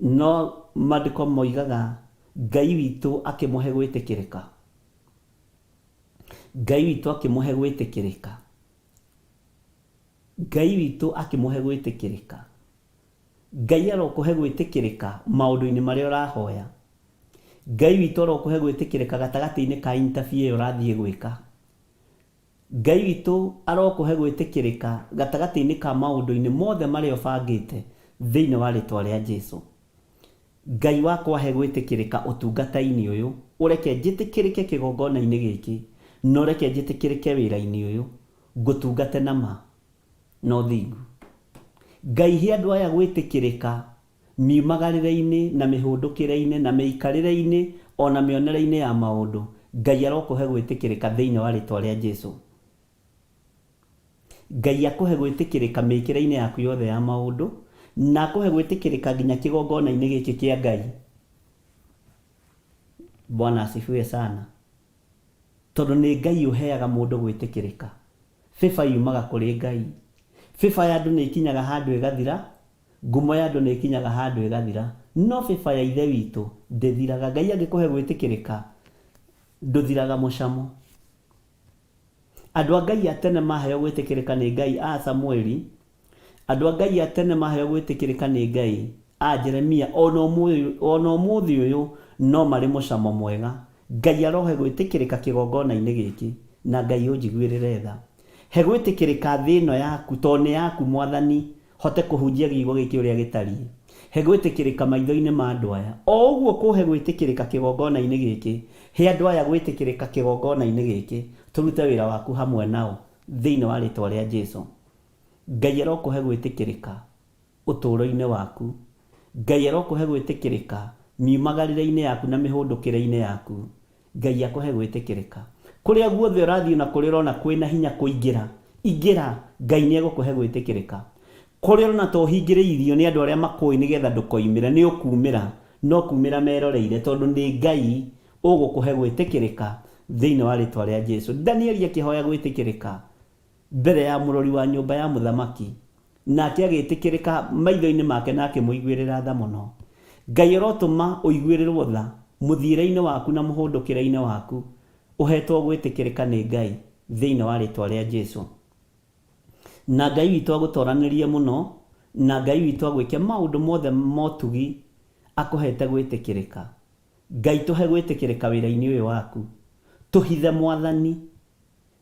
No maandĩko moigaga Ngai witũ akĩmũhe gwĩtĩkĩrĩka. Ngai witũ akĩmũhe gwĩtĩkĩrĩka. Ngai witũ akĩmũhe gwĩtĩkĩrĩka. Ngai arokũhe gwĩtĩkĩrĩka maũndũ-inĩ marĩa ũrahoya. Ngai witũ arokũhe gwĩtĩkĩrĩka gatagatĩ-inĩ ka interview ĩyo ũrathiĩ gwĩka. Ngai witũ arokũhe gwĩtĩkĩrĩka gatagatĩ-inĩ ka maũndũ-inĩ mothe marĩa ũbangĩte thĩinĩ wa rĩtwa rĩa Jesũ. Ngai wakwa he gwĩtĩkĩrĩka ũtungata-inĩ ũyũ, ũreke njĩtĩkĩrĩke kĩgongona-inĩ gĩkĩ, na ũreke njĩtĩkĩrĩke wĩra-inĩ ũyũ, ngũtungate na ma na ũthingu. Ngai he andũ aya gwĩtĩkĩrĩka miumagarĩre-inĩ na mĩhũndũkĩre-inĩ na mĩikarĩre-inĩ ona mĩonere-inĩ ya maũndũ. Ngai arokũhe gwĩtĩkĩrĩka thĩinĩ wa rĩtwa rĩa Jesũ. Ngai akũhe gwĩtĩkĩrĩka mĩkĩre-inĩ yaku yothe ya maũndũ, na akũhe gwĩtĩkĩrĩka nginya kĩgongona-inĩ gĩkĩ kĩa Ngai. Bwana asifiwe sana. Tondũ nĩ Ngai ũheaga mũndũ gwĩtĩkĩrĩka. Bĩba yumaga kũrĩ Ngai. Bĩba ya andũ nĩ ikinyaga handũ ĩgathira, ngumo ya andũ nĩ ikinyaga handũ ĩgathira, no bĩba ya ithe witũ ndĩthiraga. Ngai angĩkũhe gwĩtĩkĩrĩka ndũthiraga mũcamo. Andũ a Ngai a tene maheo gwĩtĩkĩrĩka nĩ Ngai a Samueli, andũ a Ngai a tene maheo gwĩtĩkĩrĩka nĩ Ngai a Jeremia, ona ũmũthĩ ũyũ no marĩ mũcamo mwega. Ngai arohe gwĩtĩkĩrĩka kĩgongona-inĩ gĩkĩ, na Ngai ũnjiguĩrĩre tha. He gwĩtĩkĩrĩka thĩ ĩno yaku, tondũ nĩ yaku Mwathani, hote kũhunjia kiugo gĩkĩ ũrĩa gĩtariĩ. He gwĩtĩkĩrĩka maitho-inĩ ma andũ aya, o ũguo kũhe gwĩtĩkĩrĩka kĩgongona-inĩ gĩkĩ. He andũ aya gwĩtĩkĩrĩka kĩgongona-inĩ gĩkĩ, tũrute wĩra waku hamwe nao thĩinĩ wa rĩtwa rĩa Jesũ. Ngai arokũhe gwĩtĩkĩrĩka ũtũũro-inĩ waku. Ngai arokũhe gwĩtĩkĩrĩka miumagarĩre-inĩ yaku na mĩhũndũkĩre-inĩ yaku. Ngai akũhe gwĩtĩkĩrĩka kũrĩa guothe ũrathiĩ na kũrĩa ũrona kwĩna hinya kũingĩra, ingĩra. Ngai nĩ egũkũhe gwĩtĩkĩrĩka. Kũrĩa ũrona to hingĩrĩirio nĩ andũ arĩa makũĩ nĩgetha ndũkoimĩra, nĩ ũkumĩra, no kumĩra meroreire, tondũ nĩ Ngai ũgũkũhe gwĩtĩkĩrĩka thĩinĩ wa rĩtwa rĩa Jesũ. Danieli akĩhoya gwĩtĩkĩrĩka mbere ya mũrori wa nyũmba ya mũthamaki, nake agĩtĩkĩrĩka maitho-inĩ make na akĩmũiguĩrĩra tha mũno. Ngai arotũma ũiguĩrĩrwo tha mũthiĩre-inĩ waku na mũhũndũkĩre-inĩ waku, uhetwo gwitikirika ni Ngai thiini wa ritwa ria Jesu. Na Ngai witũ agũtoranirie mũno, na Ngai witũ agwĩke maũndũ mothe motugi akũhete gwĩtĩkĩrĩka. Ngai tũhe gwĩtĩkĩrĩka wĩra-inĩ ũyũ waku. Tũhithe Mwathani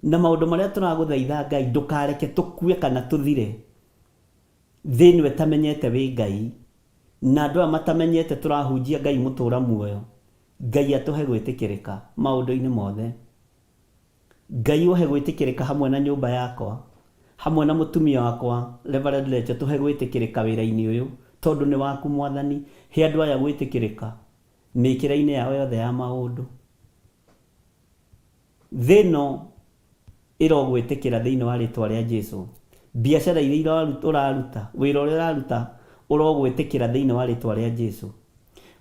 na maũndũ marĩa tũragũthaitha Ngai ndũkareke tũkue kana tũthire. Thĩ ĩno ĩtamenyete wĩ Ngai, na andũ aya matamenyete tũrahunjia Ngai mũtũra muoyo. Ngai atũhe gwĩtĩkĩrĩka maũndũ-inĩ mothe. Ngai ũhe gwĩtĩkĩrĩka hamwe na nyũmba yakwa, hamwe na mũtumia wakwa Reverend Leche, tũhe gwĩtĩkĩrĩka wĩra-inĩ ũyũ tondũ nĩ waku Mwathani. He andũ aya gwĩtĩkĩrĩka mĩkĩra-inĩ yao yothe ya maũndũ. Thĩ ĩno ĩrogwĩtĩkĩra thĩinĩ wa rĩtwa rĩa Jesu. Biacara iria ũraruta, wĩra ũrĩa ũraruta ũrogwĩtĩkĩra thĩinĩ wa rĩtwa rĩa Jesu.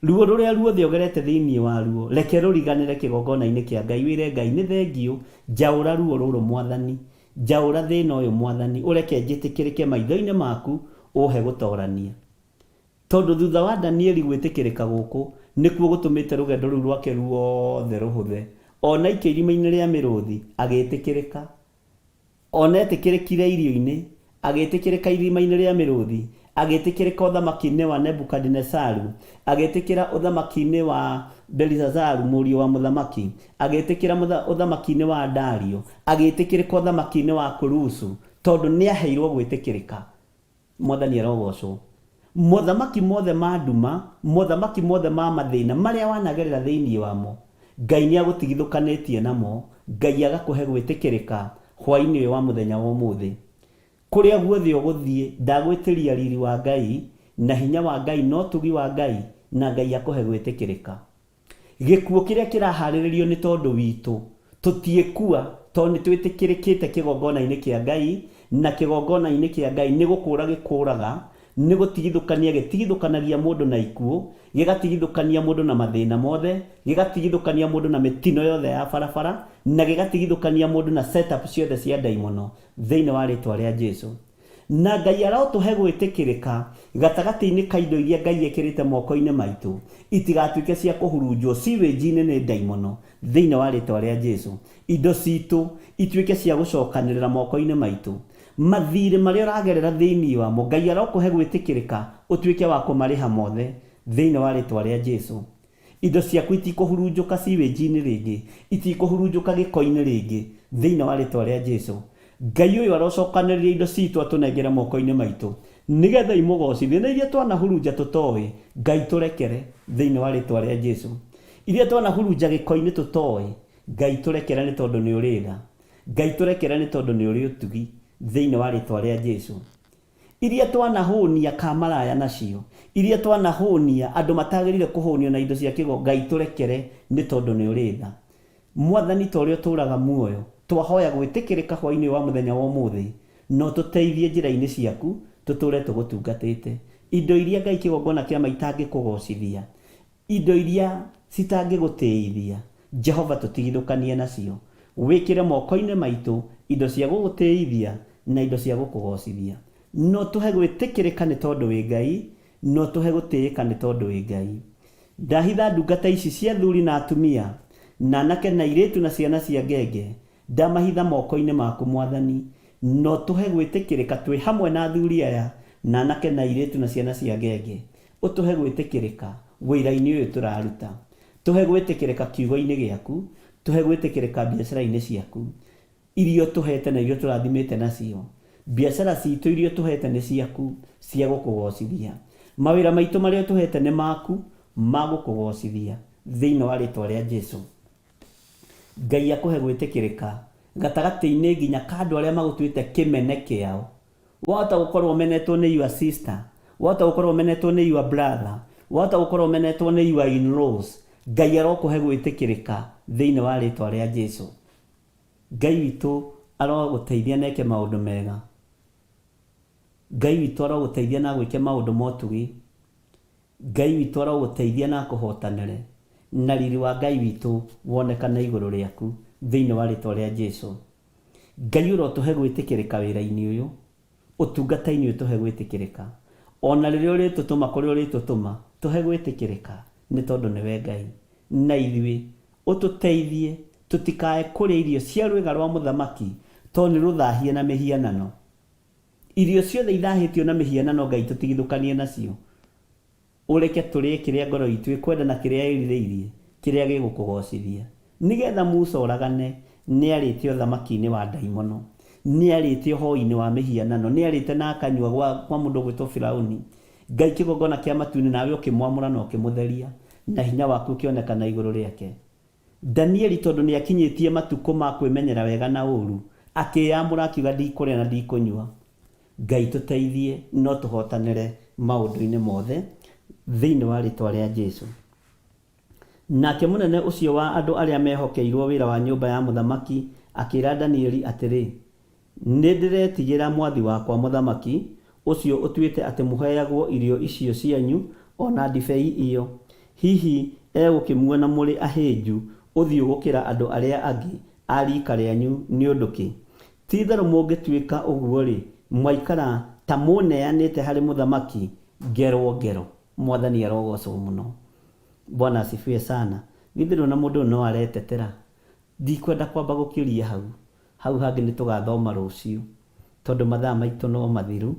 Ruo rũrĩa ruothe ũgerete thĩinĩ waruo, reke rũriganĩre kĩgongona-inĩ kĩa Ngai. Wĩre Ngai nĩ thengio, njaũra ruo rũrũ Mwathani, njaũra thĩna ũyũ Mwathani, ũreke njĩtĩkĩrĩke maitho-inĩ maku, ũhe gũtorania. Tondũ thutha wa Danieli gwĩtĩkĩrĩka gũkũ nĩkuo gũtũmĩte rũgendo rũu rwake ruothe rũhũthe. Ona ikĩ irima-inĩ rĩa mĩrũthi agĩtĩkĩrĩka, ona etĩkĩrĩkire irio-inĩ agĩtĩkĩrĩka irima-inĩ rĩa mĩrũthi, agĩtĩkĩrĩka ũthamaki-inĩ wa Nebukadnezaru, agĩtĩkĩra ũthamaki-inĩ wa Belshazaru mũriũ wa mũthamaki, agĩtĩkĩra ũthamaki-inĩ wa Dario, agĩtĩkĩrĩka ũthamaki-inĩ wa Kurusu, tondũ nĩ aheirwo gwĩtĩkĩrĩka. Mwathani arogocwo. Mothamaki mothe ma nduma, mothamaki mothe ma mathĩna marĩa wanagerera thĩinĩ wamo, Ngai nĩ agũtigithũkanĩtie namo. Ngai agakũhe gwĩtĩkĩrĩka hwaĩ-inĩ ũyũ wa mũthenya wa ũmũthĩ. Kũrĩa guothe ũgũthiĩ, ndagwĩtĩria riri wa Ngai na hinya wa Ngai na ũtugi wa Ngai, na Ngai akũhe gwĩtĩkĩrĩka. Gĩkuũ kĩrĩa kĩraharĩrĩrio nĩ tondũ witũ, tũtiĩkua tondũ nĩ twĩtĩkĩrĩkĩte kĩgongona-inĩ kĩa Ngai, na kĩgongona-inĩ kĩa Ngai nĩ gũkũra gĩkũraga, nĩ gũtigithũkania gĩtigithũkanagia mũndũ na ikuũ, gĩgatigithũkania mũndũ na mathĩna mothe, gĩgatigithũkania mũndũ na mĩtino yothe ya barabara, na gĩgatigithũkania mũndũ na setup ciothe cia ndaimono thĩinĩ wa rĩtwa rĩa Jesu. Na Ngai arotũhe gwĩtĩkĩrĩka gatagatĩ-inĩ ka indo iria Ngai ekĩrĩte moko-inĩ maitũ, itigatuĩke cia kũhurunjwo sewage-inĩ nĩ ndaimono thĩinĩ wa rĩtwa rĩa Jesu. Indo citũ ituĩke cia gũcokanĩrĩra moko-inĩ maitũ. Mathirĩ marĩa ũragerera thĩinĩ wamo, Ngai arokũhe gwĩtĩkĩrĩka ũtuĩke wa kũmarĩha mothe thĩinĩ wa rĩtwa rĩa Jesu. Indo ciaku itikũhurunjũka sewage-inĩ rĩngĩ, itikũhurunjũka gĩko-inĩ rĩngĩ thĩinĩ wa rĩtwa rĩa Jesu. Ngai ũyũ arocokanĩrĩria indo citũ atũnengere moko-inĩ maitũ, nĩgetha imũgocithie, na iria twanahurunja tũtoĩ, Ngai tũrekere thĩinĩ wa rĩtwa rĩa Jesu. Iria twanahurunja gĩko-inĩ tũtoĩ, Ngai tũrekere nĩ tondũ nĩ ũrĩ tha. Ngai tũrekere nĩ tondũ nĩ ũrĩ ũtugi thĩinĩ wa rĩtwa rĩa Jesu. Iria twanahũnia kamaraya nacio, iria twanahũnia andũ matagĩrĩire kũhũnio na indo cia kĩgo, Ngai tũrekere nĩ tondũ nĩ ũrĩ tha. Mwathani ta ũrĩa ũtũũraga muoyo, twahoya gwĩtĩkĩrĩka hwaĩ-inĩ wa mũthenya wa ũmũthĩ, no tũteithie njĩra-inĩ ciaku, tũtũũre tũgũtungatĩte. Indo iria Ngai kĩgongona kĩa ma itangĩkũgocithia, indo iria citangĩgũtĩithia, Jehova tũtigithũkanie nacio. Wĩkĩre moko-inĩ maitũ indo cia gũgũtĩithia na indo cia gũkũgocithia. No tũhe gwĩtĩkĩrĩka nĩ tondũ wĩ Ngai, no tũhe gũtĩĩka nĩ tondũ wĩ Ngai. Ndahitha ndungata ici cia athuri na atumia, na anake na airĩtu na ciana cia ngenge, ndamahitha moko-inĩ maku Mwathani, no tũhe gwĩtĩkĩrĩka twĩ hamwe na athuri aya na anake na airĩtu na ciana cia ngenge. Ũtũhe gwĩtĩkĩrĩka wĩra-inĩ ũyũ tũraruta, tũhe gwĩtĩkĩrĩka kiugo-inĩ gĩaku, tũhe gwĩtĩkĩrĩka biacara-inĩ ciaku, irio tũhete na irio tũrathimĩte nacio. Biacara citũ irio tũhete nĩ ciaku cia gũkũgocithia. Mawĩra maitũ marĩa tũhete nĩ maku ma gũkũgocithia thĩinĩ wa rĩtwa rĩa Jesu. Ngai akũhe gwĩtĩkĩrĩka gatagatĩ-inĩ nginya ka andũ arĩa magũtuĩte kĩmene kĩao. Wahota gũkorwo ũmenetwo nĩ your sister, wahota gũkorwo ũmenetwo nĩ your brother, wahota gũkorwo ũmenetwo nĩ your in-laws. Ngai arokũhe gwĩtĩkĩrĩka thĩinĩ wa rĩtwa rĩa Jesu. Ngai witũ arogũteithia na eke maũndũ mega. Ngai witũ arogũteithia na gwĩke maũndũ motugi. Ngai witũ arogũteithia na kũhotanĩre, na riri wa Ngai witũ wonekana igũrũ rĩaku thĩinĩ wa rĩtwa rĩa Jesu. Ngai ũrotũhe gwĩtĩkĩrĩka wĩra-inĩ ũyũ, ũtungata-inĩ ũyũ tũhe gwĩtĩkĩrĩka. Ona rĩrĩa ũrĩtũtũma kũrĩa ũrĩtũtũma, tũhe gwĩtĩkĩrĩka nĩ tondũ nĩwe Ngai. Na ithuĩ ũtũteithie tutikae kuria irio cia rwega rwa muthamaki to ni ruthahie na mihianano. Irio ciothe ithahitio na mihianano Ngai tutigithukanie nacio. Ureke turie kiria ngoro itu ikwenda na kiria irireirie, kiria gigukugocithia. Nigetha Musa oragane niarite uthamaki-ini wa ndaimono, niarite hoi-ini wa mihianano, niarite na akanyua kwa mundu gwitwo Firauni. Ngai kigongona kia matu-ini nawe ukimwamura na ukimutheria na hinya waku ukionekana iguru riake. Danieli tondu ni akinyitie matuko ma kwimenyera wega na uru, akiyamura akiuga ndikuria na ndikunyua. Ngai tuteithie no tuhotanire maundu-ini mothe thiini wa ritwa ria Jesu. Nake munene ucio wa andu aria mehokeirwo wira wa nyumba ya muthamaki akira Danieli atiri, nindiretigira mwathi wakwa muthamaki ucio utuite ati muheagwo irio icio cianyu ona ndibei iyo. Hihi egukimwona muri ahinju uthio gukira andu aria angi arika rianyu ni undu ki? Titharu mungituika uguo ri mwaikara ta muneanite hari muthamaki ngero. Mwathani arogocwo muno. Bwana asifiwe sana. Githiro na mundu no aretetera. Ndikwenda kwamba gukiria hau hangi ni tugathoma rucio tondu mathaa maitu no mathiru,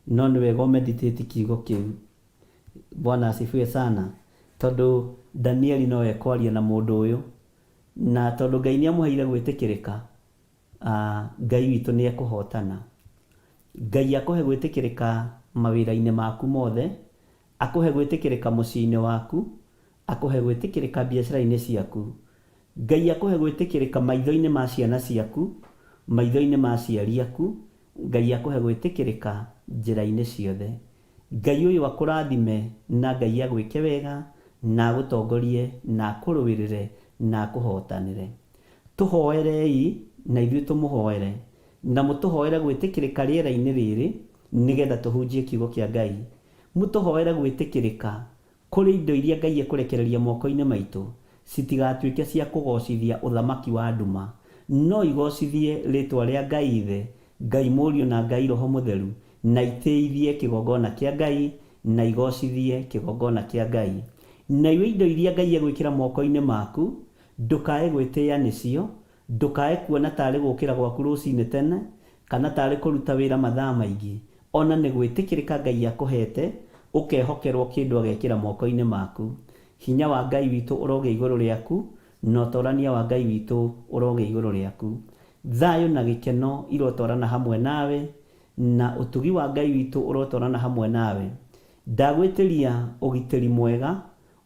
no ni wega meditate kiugo kiu. Bwana asifiwe sana. Tondu Danieli no ekwaria na mundu uyu, na tondu Ngai ni amuheire gwitikirika, Ngai witu ni ekuhotana. Ngai akuhe gwitikirika mawira-ini maku mothe, akuhe gwitikirika muciĩ-ini waku, akuhe gwitikirika biacara-ini ciaku. Ngai akuhe gwitikirika maitho-ini ma ciana ciaku, maitho-ini ma aciari aku. Ngai akuhe gwitikirika njĩra-ini ciothe. Ngai uyu akurathime na Ngai agwike wega na agutongorie na akuruwirire na akuhotanire. Tuhoerei na ithuĩ tumuhoere na mutuhoere gwitikirika riera-ini riri nigetha tuhunjie kiugo kia Ngai. Mutuhoere gwitikirika kuri indo iria Ngai ekurekereria moko-ini maitu citigatuike cia kugocithia uthamaki wa nduma, no igocithie ritwa ria Ngai Ithe, Ngai Mũriũ na Ngai Roho Mutheru, na iteithie kigongona kia Ngai na igocithie kigongona kia Ngai. Na indo iria Ngai egwikira moko-ini maku ndukae gwitia nicio, ndukae kuona tari gukira gwaku ruciini tene kana tari kuruta wira mathaa maingi, ona ni gwitikirika Ngai akuhete ukehokerwo kindu agekira moko-ini maku. Hinya wa Ngai witu uroge iguru riaku, no torania wa Ngai witu uroge iguru riaku. Thayo na gikeno irotwarana hamwe nawe, na utugi wa Ngai witu urotwarana hamwe nawe. Ndagwitiria ugitiri mwega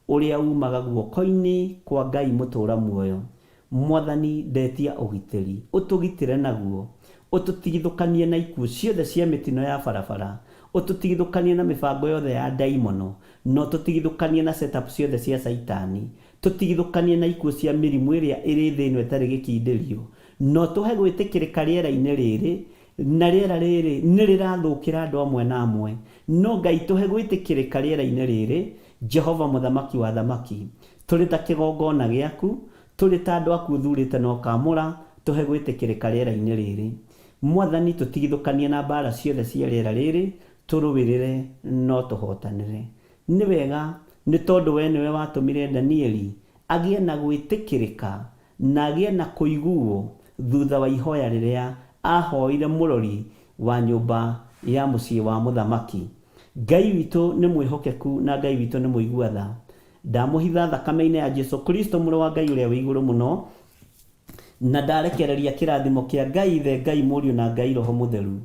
uria umaga guoko-ini kwa Ngai mutura muoyo. Mwathani ndetia ugitiri, utugitire naguo, ututigithukanie na ikuũ ciothe cia mitino ya barabara, ututigithukanie na mibango yothe ya ndaimono, no tutigithukanie na setup ciothe cia saitani, tutigithukanie na ikuũ cia mirimu iria iri thĩ ĩno ĩtarĩ gĩkindĩrio, no tuhe gwitikirika riera-ini riri, na riera riri ni rirathukira andu amwe na amwe, no Ngai tuhe gwitikirika riera-ini riri. Jehova muthamaki wa thamaki, turi ta kigongona giaku, turi ta andu aku thurite no kamura, tuhe gwitikirika riera-ini riri. Mwathani tutigithukanie na mbara ciothe cia riera riri, turuwirire no tuhotanire. Ni wega ni tondu we niwe watumire Danieli agie na gwitikirika na agie na kuiguo thutha wa ihoya riria ahoire murori wa nyumba ya muciĩ wa muthamaki. Ngai witu ni mwihokeku na Ngai witu ni muigua tha. Ndamuhitha thakame-ini ya Jesu Kristo mũrũ wa Ngai uria wi iguru muno, na ndarekereria kirathimo kia Ngai Ithe, Ngai Mũriũ na Ngai Roho Mutheru.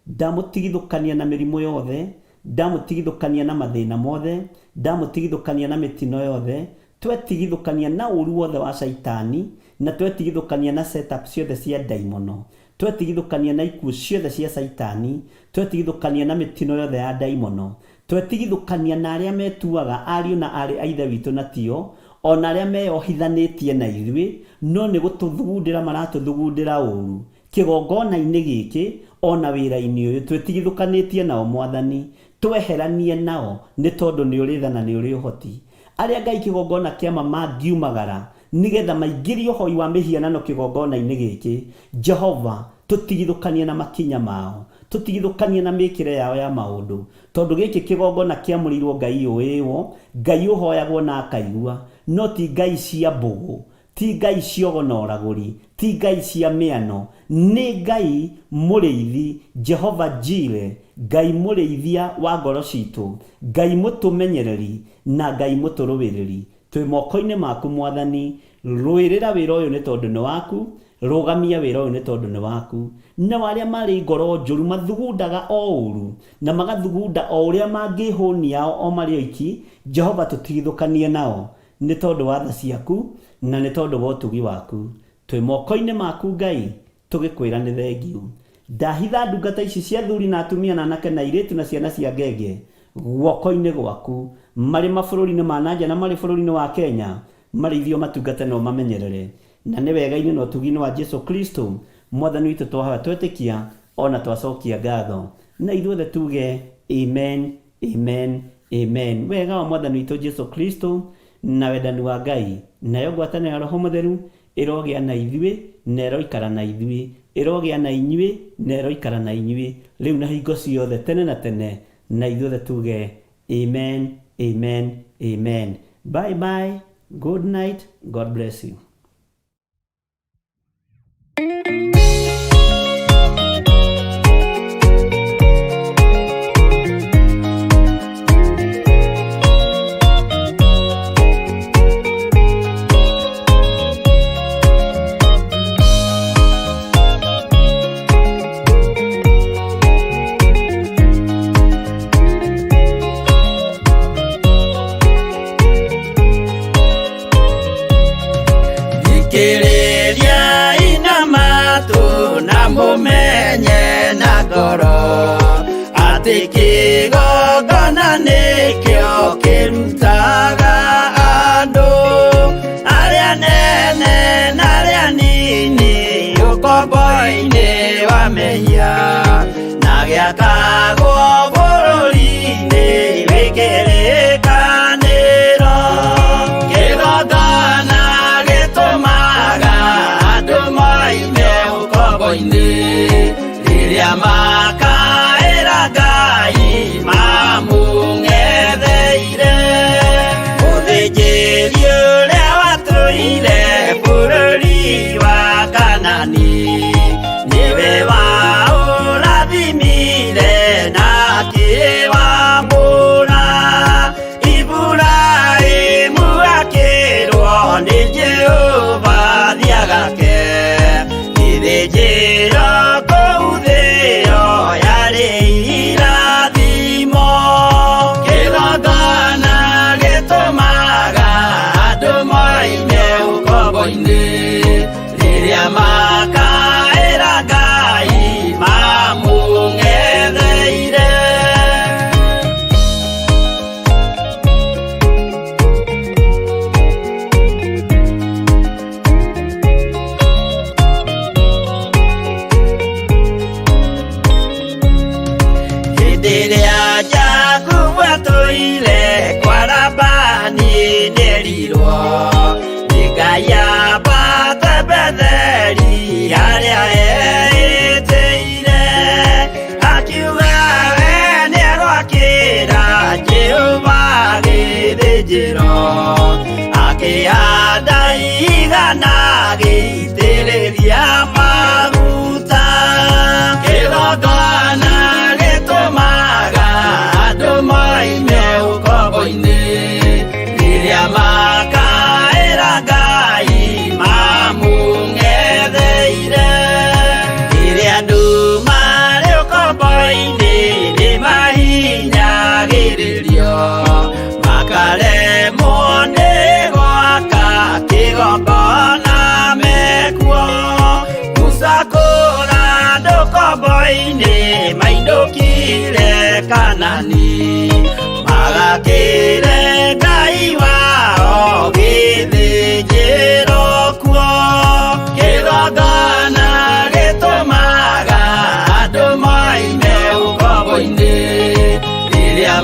Ndamutigithukania na mirimu yothe, ndamutigithukania na mathina mothe, ndamutigithukania na mitino yothe, twetigithukania na uru wothe wa saitani, na twetigithukania na setup ciothe cia ndaimono, twetigithukania na ikuũ ciothe cia saitani, twetigithukania na mitino yothe ya ndaimono, twetigithukania na aria metuaga ariũ na ari a Ithe witu na tio, ona aria meyohithanitie na ithuĩ, no ni gututhugundira maratuthugundira uru. Kigongona-ini giki ona wira-ini uyu twetigithukanitie nao Mwathani, tweheranie nao ni tondu ni uri tha na ni uri uhoti. Aria Ngai kigongona kiama mangiumagara nigetha maingirie uhoi wa mihianano kigongona-ini giki, Jehova tutigithukanie na makinya mao, tutigithukanie na mikire yao ya maundu, tondu giki kigongona kiamurirwo Ngai uiwo, Ngai uhoyagwo na akaigua, no ti ngai cia mbugu, ti ngai ciogo na oragũri, ti ngai cia mĩano, nĩ Ngai mũrĩithi, Jehova Jire, Ngai mũrĩithia wa ngoro citũ, Ngai mũtũmenyereri na Ngai mũtũrũwĩrĩri. Twĩ moko-inĩ maku Mwathani, rũĩrĩra wĩra ũyũ nĩ tondũ nĩ waku, rũgamia wĩra ũyũ nĩ tondũ nĩ waku. Na arĩa marĩ ngoro njũru mathugundaga o ũru na magathugunda o ũrĩa mangĩhũnia o marĩ oiki, Jehova tũtigithũkanie nao nĩ tondũ wa tha ciaku na nĩ tondũ wa ũtugi waku. Twĩ moko-inĩ maku Ngai, tũgĩkwĩra nĩ thengiũ. Ndahitha ndungata ici cia athuri na atumia na anake na airĩtu na ciana cia ngenge guoko-inĩ gwaku, marĩ mabũrũri-inĩ ma nanja na marĩ bũrũri-inĩ wa Kenya, marĩithio matungate no mamenyerere. Na nĩ wega-inĩ na ũtugi-inĩ wa Jesu Kristo, Mwathani witũ twahoya twetĩkia ona twacokia ngatho. Na ithuothe tuge amen, amen, amen. Wega wa Mwathani witũ Jesu Kristo na wendani wa Ngai nayo ngwatanĩro ya Roho Mũtheru ĩrogĩa na ithuĩ na ĩroikara na ithuĩ, ĩrogĩa na inyuĩ na ĩroikara na inyuĩ rĩu na hingo ciothe tene na tene. Na ithuothe tuge amen, amen, amen. Bye bye, good night, God bless you. Mumenye na ngoro atĩ kĩgongona nĩkĩo kĩrutaga andũ arĩa nene na arĩa nini ũkombo-inĩ wa mehia, na gĩakagwo bũrũri-inĩ wĩkĩrĩkanĩro. Kĩgongona gĩtũmaga andũ moime ũkombo-inĩ rĩrĩa makaĩra Ngai mamũng'etheire. Mũthĩnjĩri ũrĩa watũire bũrũri wa Kanani nĩwe waũrathimire na akĩwambũra. Iburahĩmu akĩrwo nĩ Jehova thiagake, gĩthĩnjĩro kũu thĩ ĩyo yarĩ irathimo. Kĩgongona gĩtũmaga andũ moime ũkombo-inĩ rĩrĩa makaĩra Ngai mamũng'etheire. Rĩrĩa Jakubu atũire kwa Labani nĩerirwo nĩ Ngai ambate Betheli harĩa etĩire, akiuga we nĩegwakĩra Jehova gĩthĩnjĩro, akĩhanda igana gĩitĩrĩria maguta. Kĩgongona gĩtũmaga andũ moime ũkombo-inĩ rĩrĩa makaĩra Ngai mamũng'etheire. Rĩrĩa andũ marĩ ũkombo-inĩ nĩmahinyagĩrĩrio, makaremwo nĩ gwaka kĩgongona mekuo. Musa kũra andũ ũkombo-inĩ mainũkire Kanani, magakĩre Ngai wao gĩthĩnjĩro kuo. Kĩgongona gĩtũmaga andũ moime ũkombo-inĩ rĩrĩa